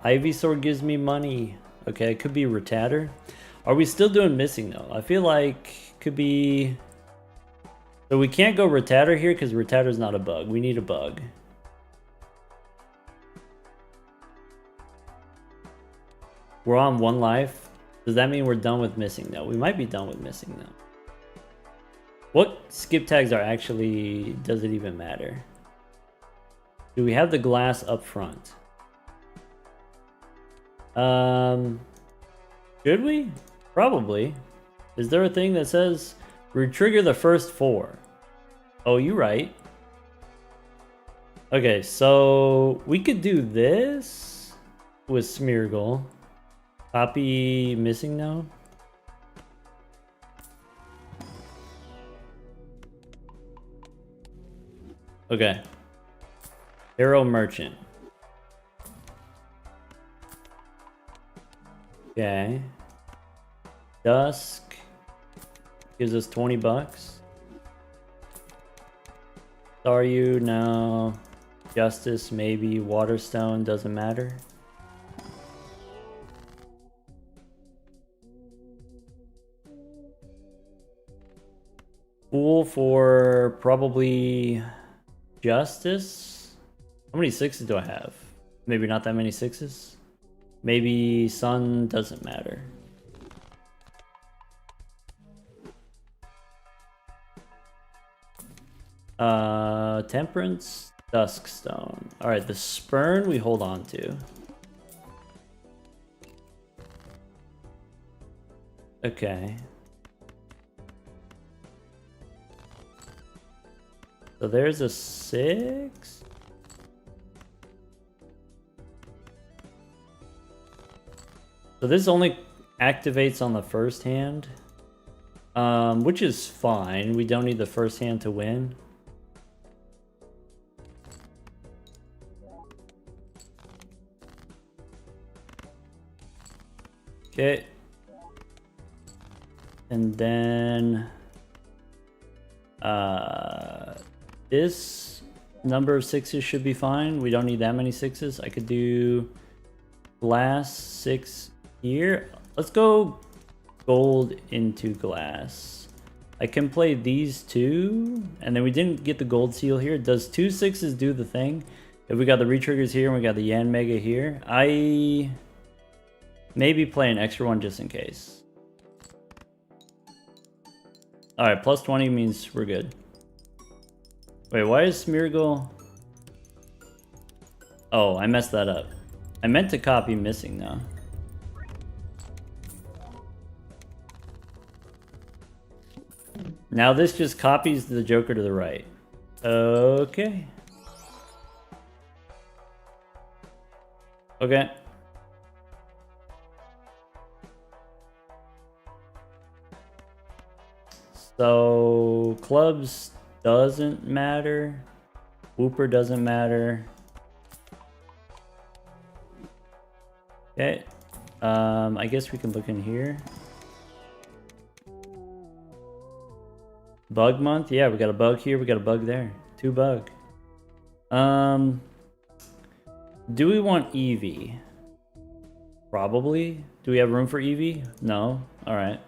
Ivysaur gives me money. Okay, it could be Rattata. Are we still doing missing though? I feel like could be... So we can't go Rattata here because Rattata's not a bug. We need a bug. We're on 1 life. Does that mean we're done with missing now? We might be done with missing now. What skip tags are actually... Does it even matter? Do we have the glass up front? Should we? Probably. Is there a thing that says retrigger the first 4? Oh, you're right. Okay, so we could do this with Smeargle. Copy missing now. Okay. Hero Merchant. Okay. Dusk gives us 20 bucks. Are you? No. Justice, maybe. Waterstone, doesn't matter. Fool for probably Justice. How many 6s do I have? Maybe not that many 6s. Maybe Sun, doesn't matter. Temperance, Duskstone. Alright, the Spurn we hold on to. Okay. So there's a 6. So this only activates on the first hand. Which is fine. We don't need the first hand to win. Okay. And then this number of 6s should be fine. We don't need that many 6s. I could do glass 6 here. Let's go gold into glass. I can play these two, and then we didn't get the gold seal here. Does 2 6s do the thing? If we got the retriggers here and we got the Yan Mega here, I maybe play an extra one just in case. Alright, plus 20 means we're good. Wait, why is Smeargle? Oh, I messed that up. I meant to copy missing now. Now this just copies the Joker to the right. Okay. Okay. So clubs doesn't matter. Whooper doesn't matter. Okay. I guess we can look in here. Bug month? Yeah, we got a bug here, we got a bug there. 2 bug. Do we want Eevee? Probably. Do we have room for Eevee? No. Alright.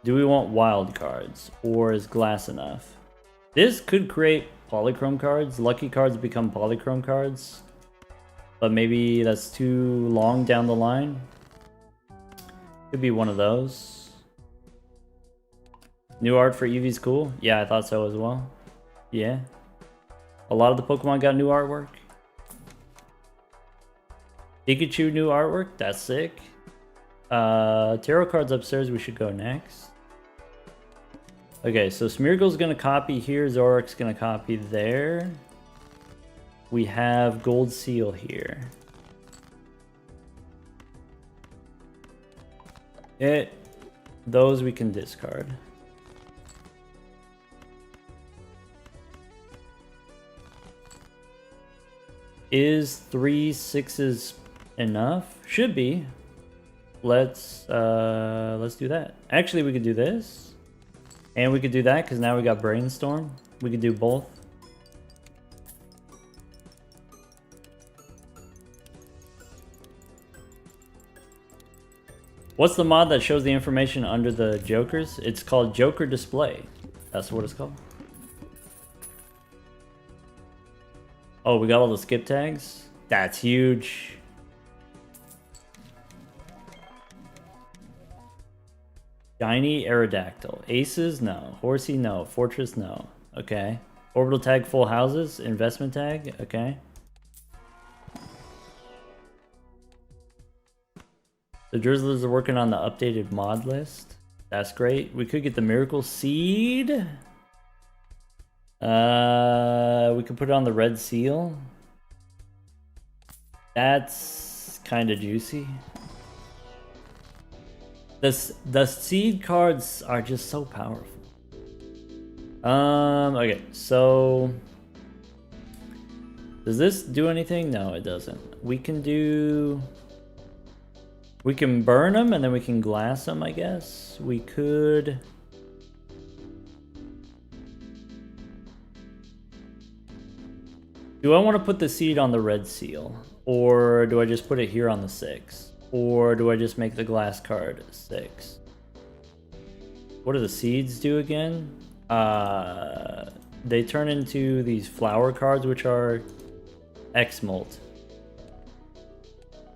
Do we want wild cards? Or is glass enough? This could create polychrome cards. Lucky cards become polychrome cards. But maybe that's too long down the line. Could be one of those. New art for Eevee's cool. Yeah, I thought so as well. Yeah. A lot of the Pokemon got new artwork. Pikachu new artwork. That's sick. Tarot cards upstairs. We should go next. Okay, so Smeargle's gonna copy here. Zorik's gonna copy there. We have Gold Seal here. Those we can discard. Is 3 6s enough? Should be. Let's do that. Actually, we could do this, and we could do that because now we got Brainstorm. We could do both. What's the mod that shows the information under the Jokers? It's called Joker Display. That's what it's called. Oh, we got all the skip tags? That's huge. Shiny Aerodactyl. Aces? No. Horsey? No. Fortress? No. Okay. Orbital tag full houses. Investment tag. Okay. The Drizzlers are working on the updated mod list. That's great. We could get the Miracle Seed. We could put it on the Red Seal. That's kind of juicy. The seed cards are just so powerful. Okay, so does this do anything? No, it doesn't. We can burn them and then we can glass them, I guess. We could. Do I want to put the seed on the red seal? Or do I just put it here on the 6? Or do I just make the glass card 6? What do the seeds do again? They turn into these flower cards, which are X-Molt.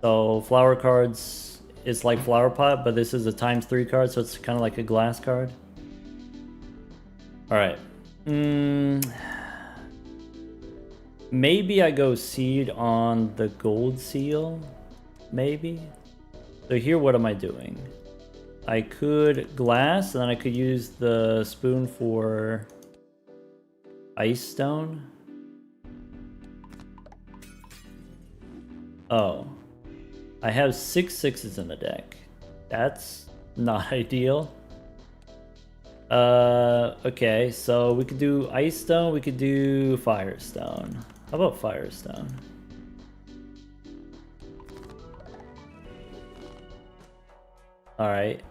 So flower cards, it's like Flower Pot, but this is a ×3 card, so it's kind of like a glass card. Alright. Maybe I go seed on the gold seal. Maybe. So here, what am I doing? I could glass, and then I could use the spoon for ice stone. Oh. I have 6 6s in the deck. That's not ideal. Okay, so we could do ice stone, we could do firestone. How about firestone? Alright.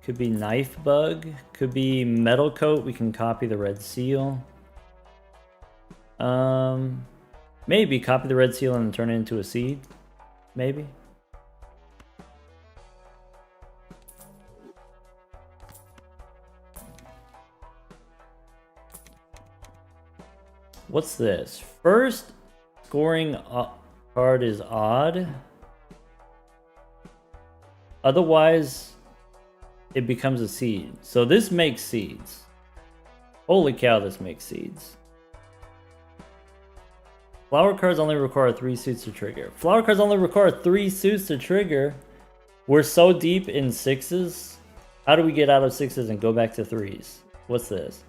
Could be knife bug. Could be metal coat. We can copy the red seal. Maybe copy the red seal and turn it into a seed. Maybe. What's this? First scoring card is odd. Otherwise, it becomes a seed. So this makes seeds. Holy cow, this makes seeds. Flower cards only require 3 suits to trigger. Flower cards only require 3 suits to trigger. We're so deep in 6s. How do we get out of 6s and go back to 3s? What's this?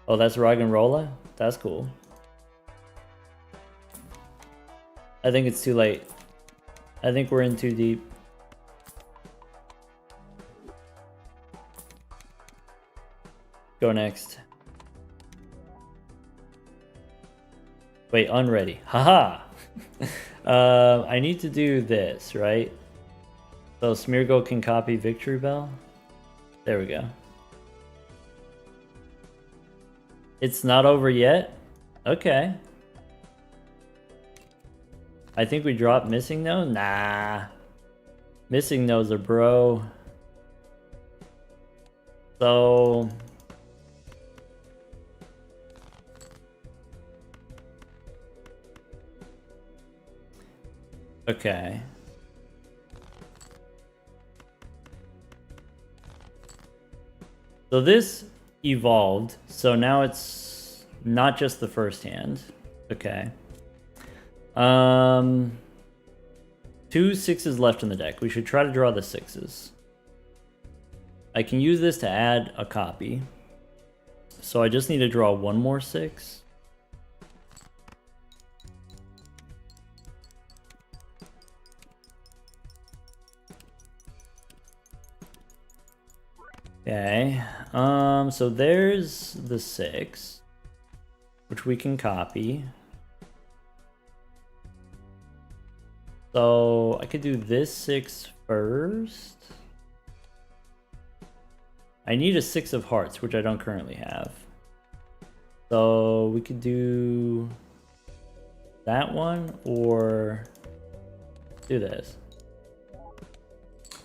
Oh, that's Roggenrola? That's cool. I think it's too late. I think we're in too deep. Go next. Wait, unready. Haha! I need to do this, right? So Smeargle can copy Victory Bell. There we go. It's not over yet? Okay. I think we dropped Missing Nose? Nah. Missing Nose, bro. So... okay. So this evolved, so now it's not just the first hand. Okay. 2 6s left in the deck. We should try to draw the 6s. I can use this to add a copy. So I just need to draw one more 6. Okay, so there's the 6, which we can copy. So I could do this 6 first. I need a 6 of hearts, which I don't currently have. So we could do that one, or do this.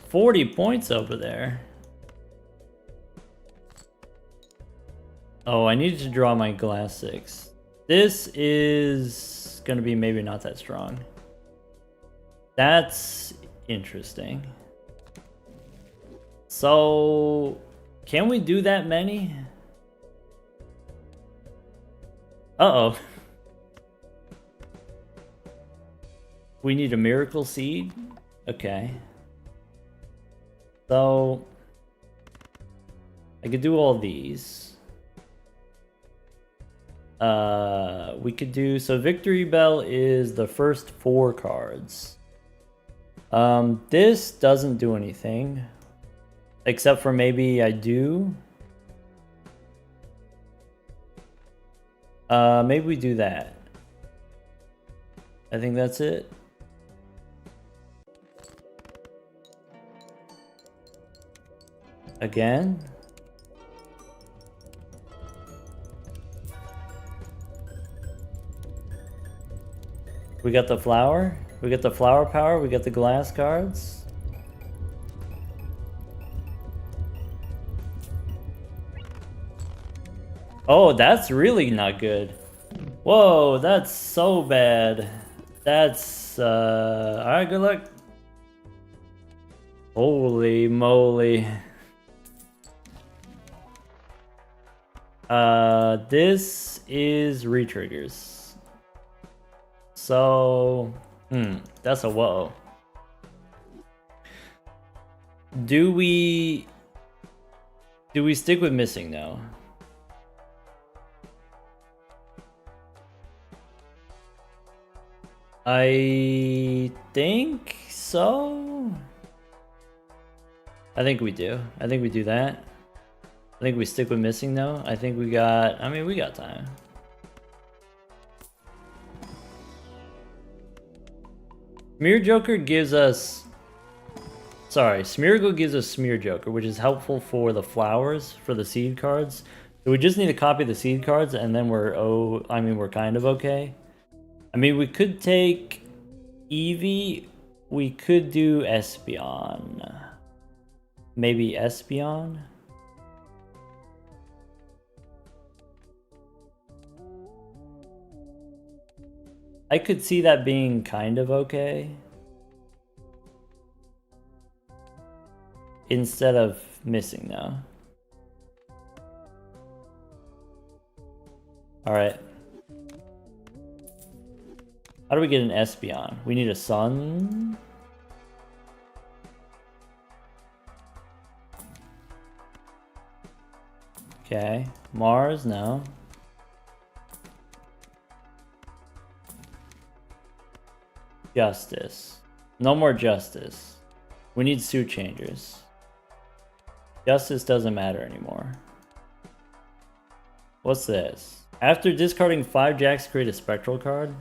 40 points over there. Oh, I needed to draw my glass 6. This is going to be maybe not that strong. That's interesting. So, can we do that many? Uh-oh. We need a miracle seed? Okay. So I could do all these. We could do, so Victory Bell is the first 4 cards. This doesn't do anything. Except for maybe I do. Maybe we do that. I think that's it. Again. We got the flower. We got the flower power. We got the glass cards. Oh, that's really not good. Whoa, that's so bad. That's, alright, good luck. Holy moly. This is retriggers. So, that's a whoa. Do we stick with missing now? I think so. I think we do. I think we do that. I think we stick with missing though. I think we got, I mean, we got time. Smear Joker gives us, sorry, Smeargle gives us Smear Joker, which is helpful for the flowers, for the seed cards. So we just need to copy the seed cards and then we're, we're kind of okay. I mean, we could take Eevee, we could do Espeon. Maybe Espeon? I could see that being kind of okay. Instead of missing now. Alright. How do we get an Espeon? We need a sun. Okay. Mars, no. Justice. No more Justice. We need suit changers. Justice doesn't matter anymore. What's this? After discarding 5 jacks, create a spectral card?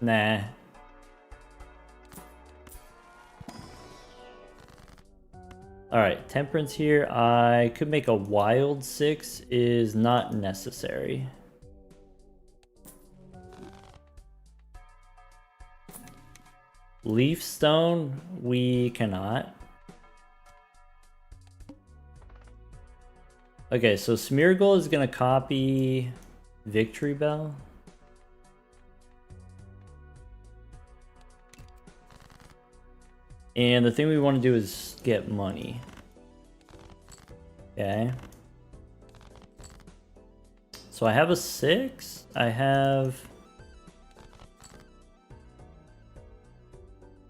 Nah. Alright, Temperance here. I could make a wild 6, is not necessary. Leaf Stone, we cannot. Okay, so Smeargle is gonna copy Victory Bell. And the thing we want to do is get money. Okay. So I have a 6. I have...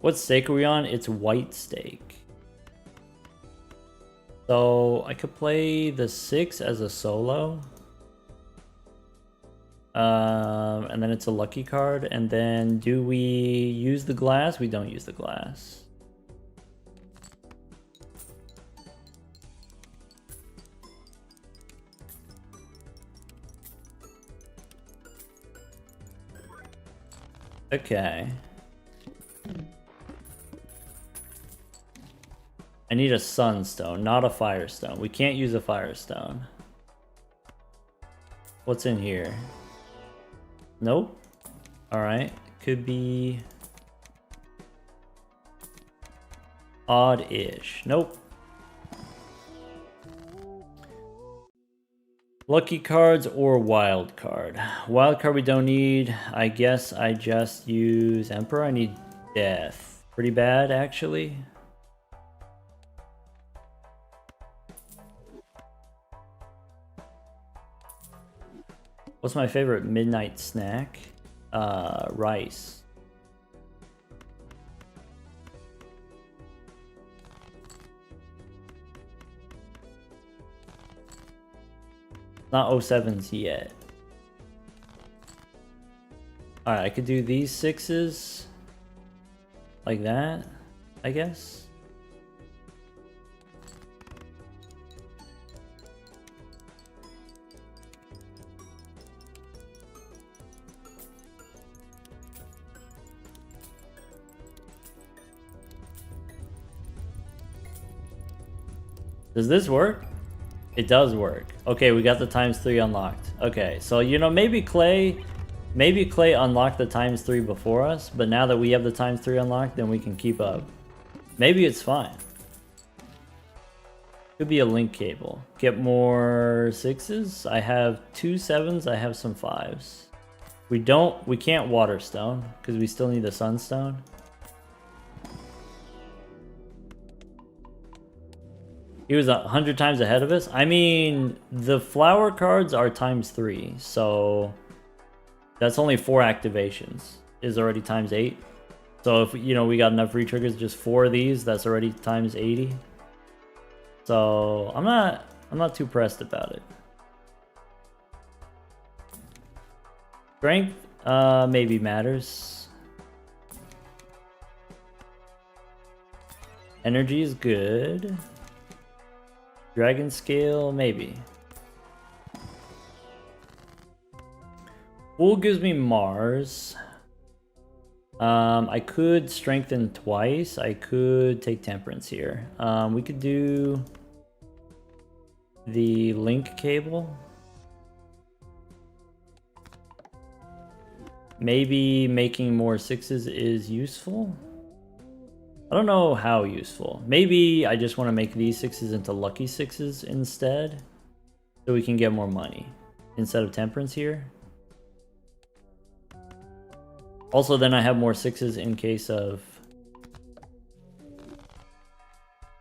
What stake are we on? It's white stake. So I could play the 6 as a solo. And then it's a lucky card. And then do we use the glass? We don't use the glass. Okay. I need a sunstone, not a firestone. We can't use a firestone. What's in here? Nope. Alright. Could be... odd-ish. Nope. Lucky cards or wild card. Wild card we don't need. I guess I just use Emperor. I need Death. Pretty bad, actually. What's my favorite midnight snack? Rice. Not 07s yet. Alright, I could do these 6s. Like that, I guess. Does this work? It does work. Okay, we got the ×3 unlocked. Okay, so you know, maybe Clay unlocked the ×3 before us, but now that we have the ×3 unlocked, then we can keep up. Maybe it's fine. Could be a link cable. Get more 6s. I have 2 7s, I have some 5s. We can't waterstone because we still need the sunstone. He was 100 times ahead of us. I mean, the flower cards are ×3, so that's only 4 activations. Is already ×8. So if you know we got enough re-triggers, just 4 of these, that's already ×80. So I'm not too pressed about it. Strength maybe matters. Energy is good. Dragon scale, maybe. Fool gives me Mars. I could strengthen twice. I could take temperance here. We could do the link cable. Maybe making more 6s is useful. I don't know how useful. Maybe I just want to make these 6s into lucky 6s instead, so we can get more money instead of temperance here. Also, then I have more 6s in case of...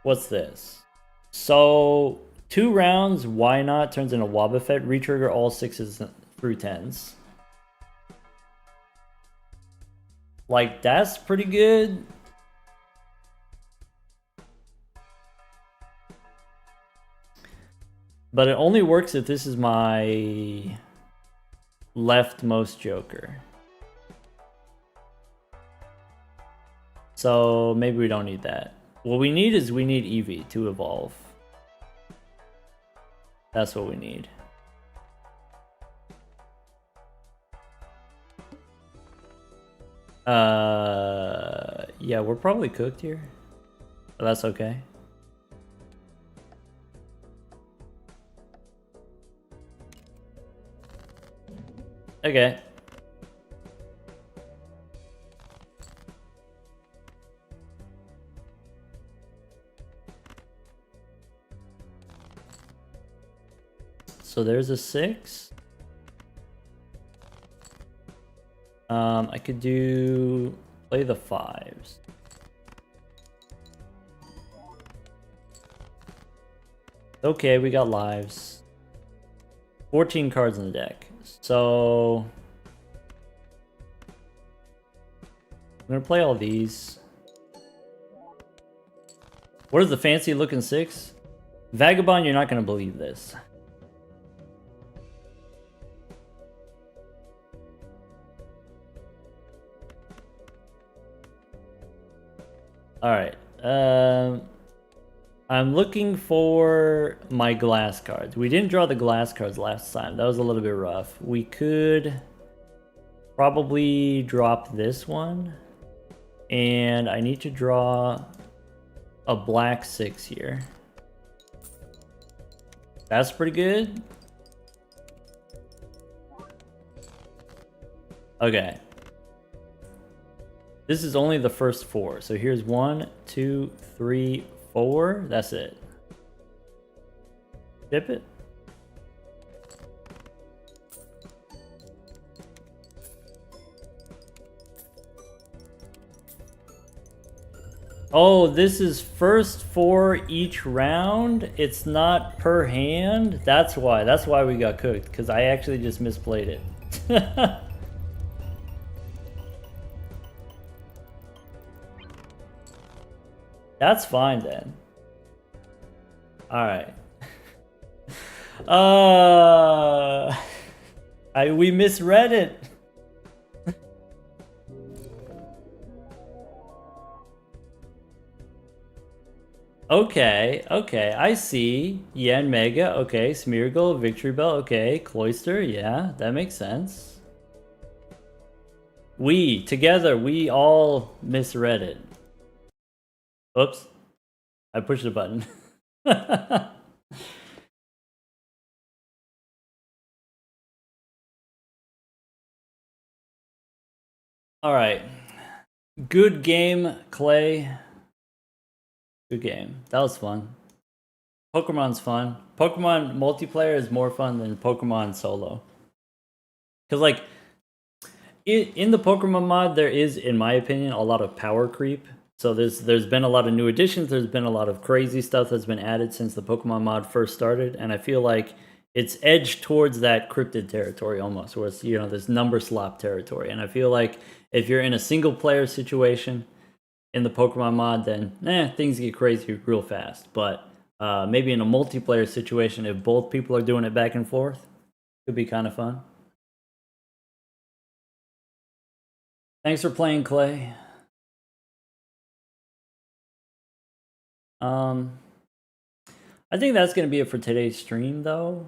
What's this? So, 2 rounds, why not, turns into Wobbuffet, retrigger all 6s through 10s. Like, that's pretty good. But it only works if this is my leftmost joker. So maybe we don't need that. What we need is we need Eevee to evolve. That's what we need. Yeah, we're probably cooked here. But that's okay. Okay. So there's a 6. I could play the 5s. Okay, we got lives. 14 cards in the deck. So I'm gonna play all these. What is the fancy looking 6? Vagabond, you're not gonna believe this. Alright. I'm looking for my glass cards. We didn't draw the glass cards last time. That was a little bit rough. We could probably drop this one. And I need to draw a black 6 here. That's pretty good. Okay. This is only the first 4. So here's 1, 2, 3, 4. That's it. Dip it. Oh, this is first for each round. It's not per hand. That's why. That's why we got cooked. Because I actually just misplayed it. That's fine then. Alright. We misread it. Okay, I see. Yen Mega, okay. Smeargle, Victory Bell, okay. Cloister, yeah, that makes sense. Together, we all misread it. Oops. I pushed the button. Alright. Good game, Clay. Good game. That was fun. Pokemon's fun. Pokemon multiplayer is more fun than Pokemon solo. Because, like, in the Pokémon mod, there is, in my opinion, a lot of power creep. So there's been a lot of new additions. There's been a lot of crazy stuff that's been added since the Pokémon mod first started, and I feel like it's edged towards that cryptid territory almost, where it's, you know, this number slop territory. And I feel like if you're in a single player situation in the Pokemon mod, then things get crazy real fast. But maybe in a multiplayer situation, if both people are doing it back and forth, could be kind of fun. Thanks for playing, Clay. I think that's gonna be it for today's stream, though.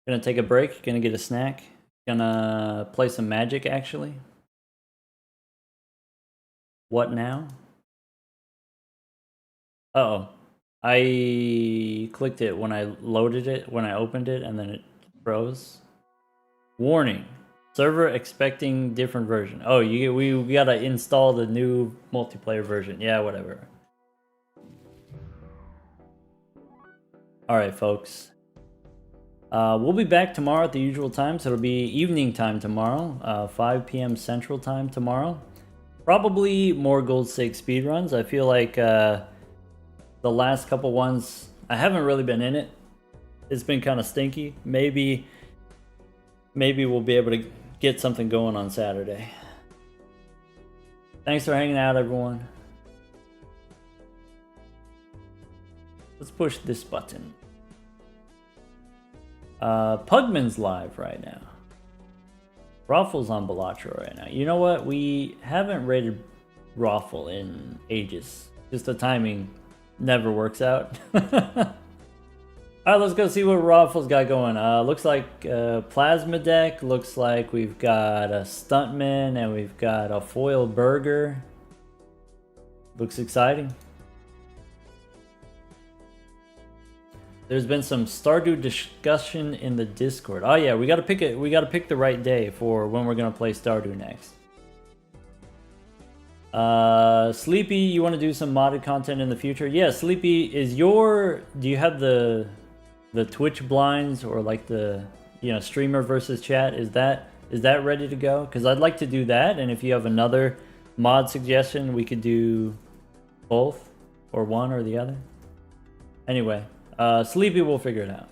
Gonna take a break, gonna get a snack, gonna play some Magic, actually. What now? Uh-oh. I clicked it when I loaded it, when I opened it, and then it froze. Warning. Server expecting different version. Oh, we gotta install the new multiplayer version. Yeah, whatever. Alright, folks. We'll be back tomorrow at the usual time, so it'll be evening time tomorrow, 5 p.m. Central Time tomorrow. Probably more Gold Stake speedruns. I feel like the last couple ones, I haven't really been in it. It's been kind of stinky. Maybe we'll be able to get something going on Saturday. Thanks for hanging out, everyone. Let's push this button. Pugman's live right now. Raffle's on Balatro right now. You know what? We haven't rated Raffle in ages. Just the timing never works out. Alright, let's go see what Raffle's got going. Looks like Plasma deck. Looks like we've got a Stuntman and we've got a Foil Burger. Looks exciting. There's been some Stardew discussion in the Discord. Oh yeah, we gotta pick it. We gotta pick the right day for when we're gonna play Stardew next. Sleepy, you want to do some modded content in the future? Yeah, Sleepy, do you have the Twitch blinds or like the, you know, streamer versus chat? Is that ready to go? Because I'd like to do that, and if you have another mod suggestion, we could do both or one or the other. Anyway. Sleepy, we'll figure it out.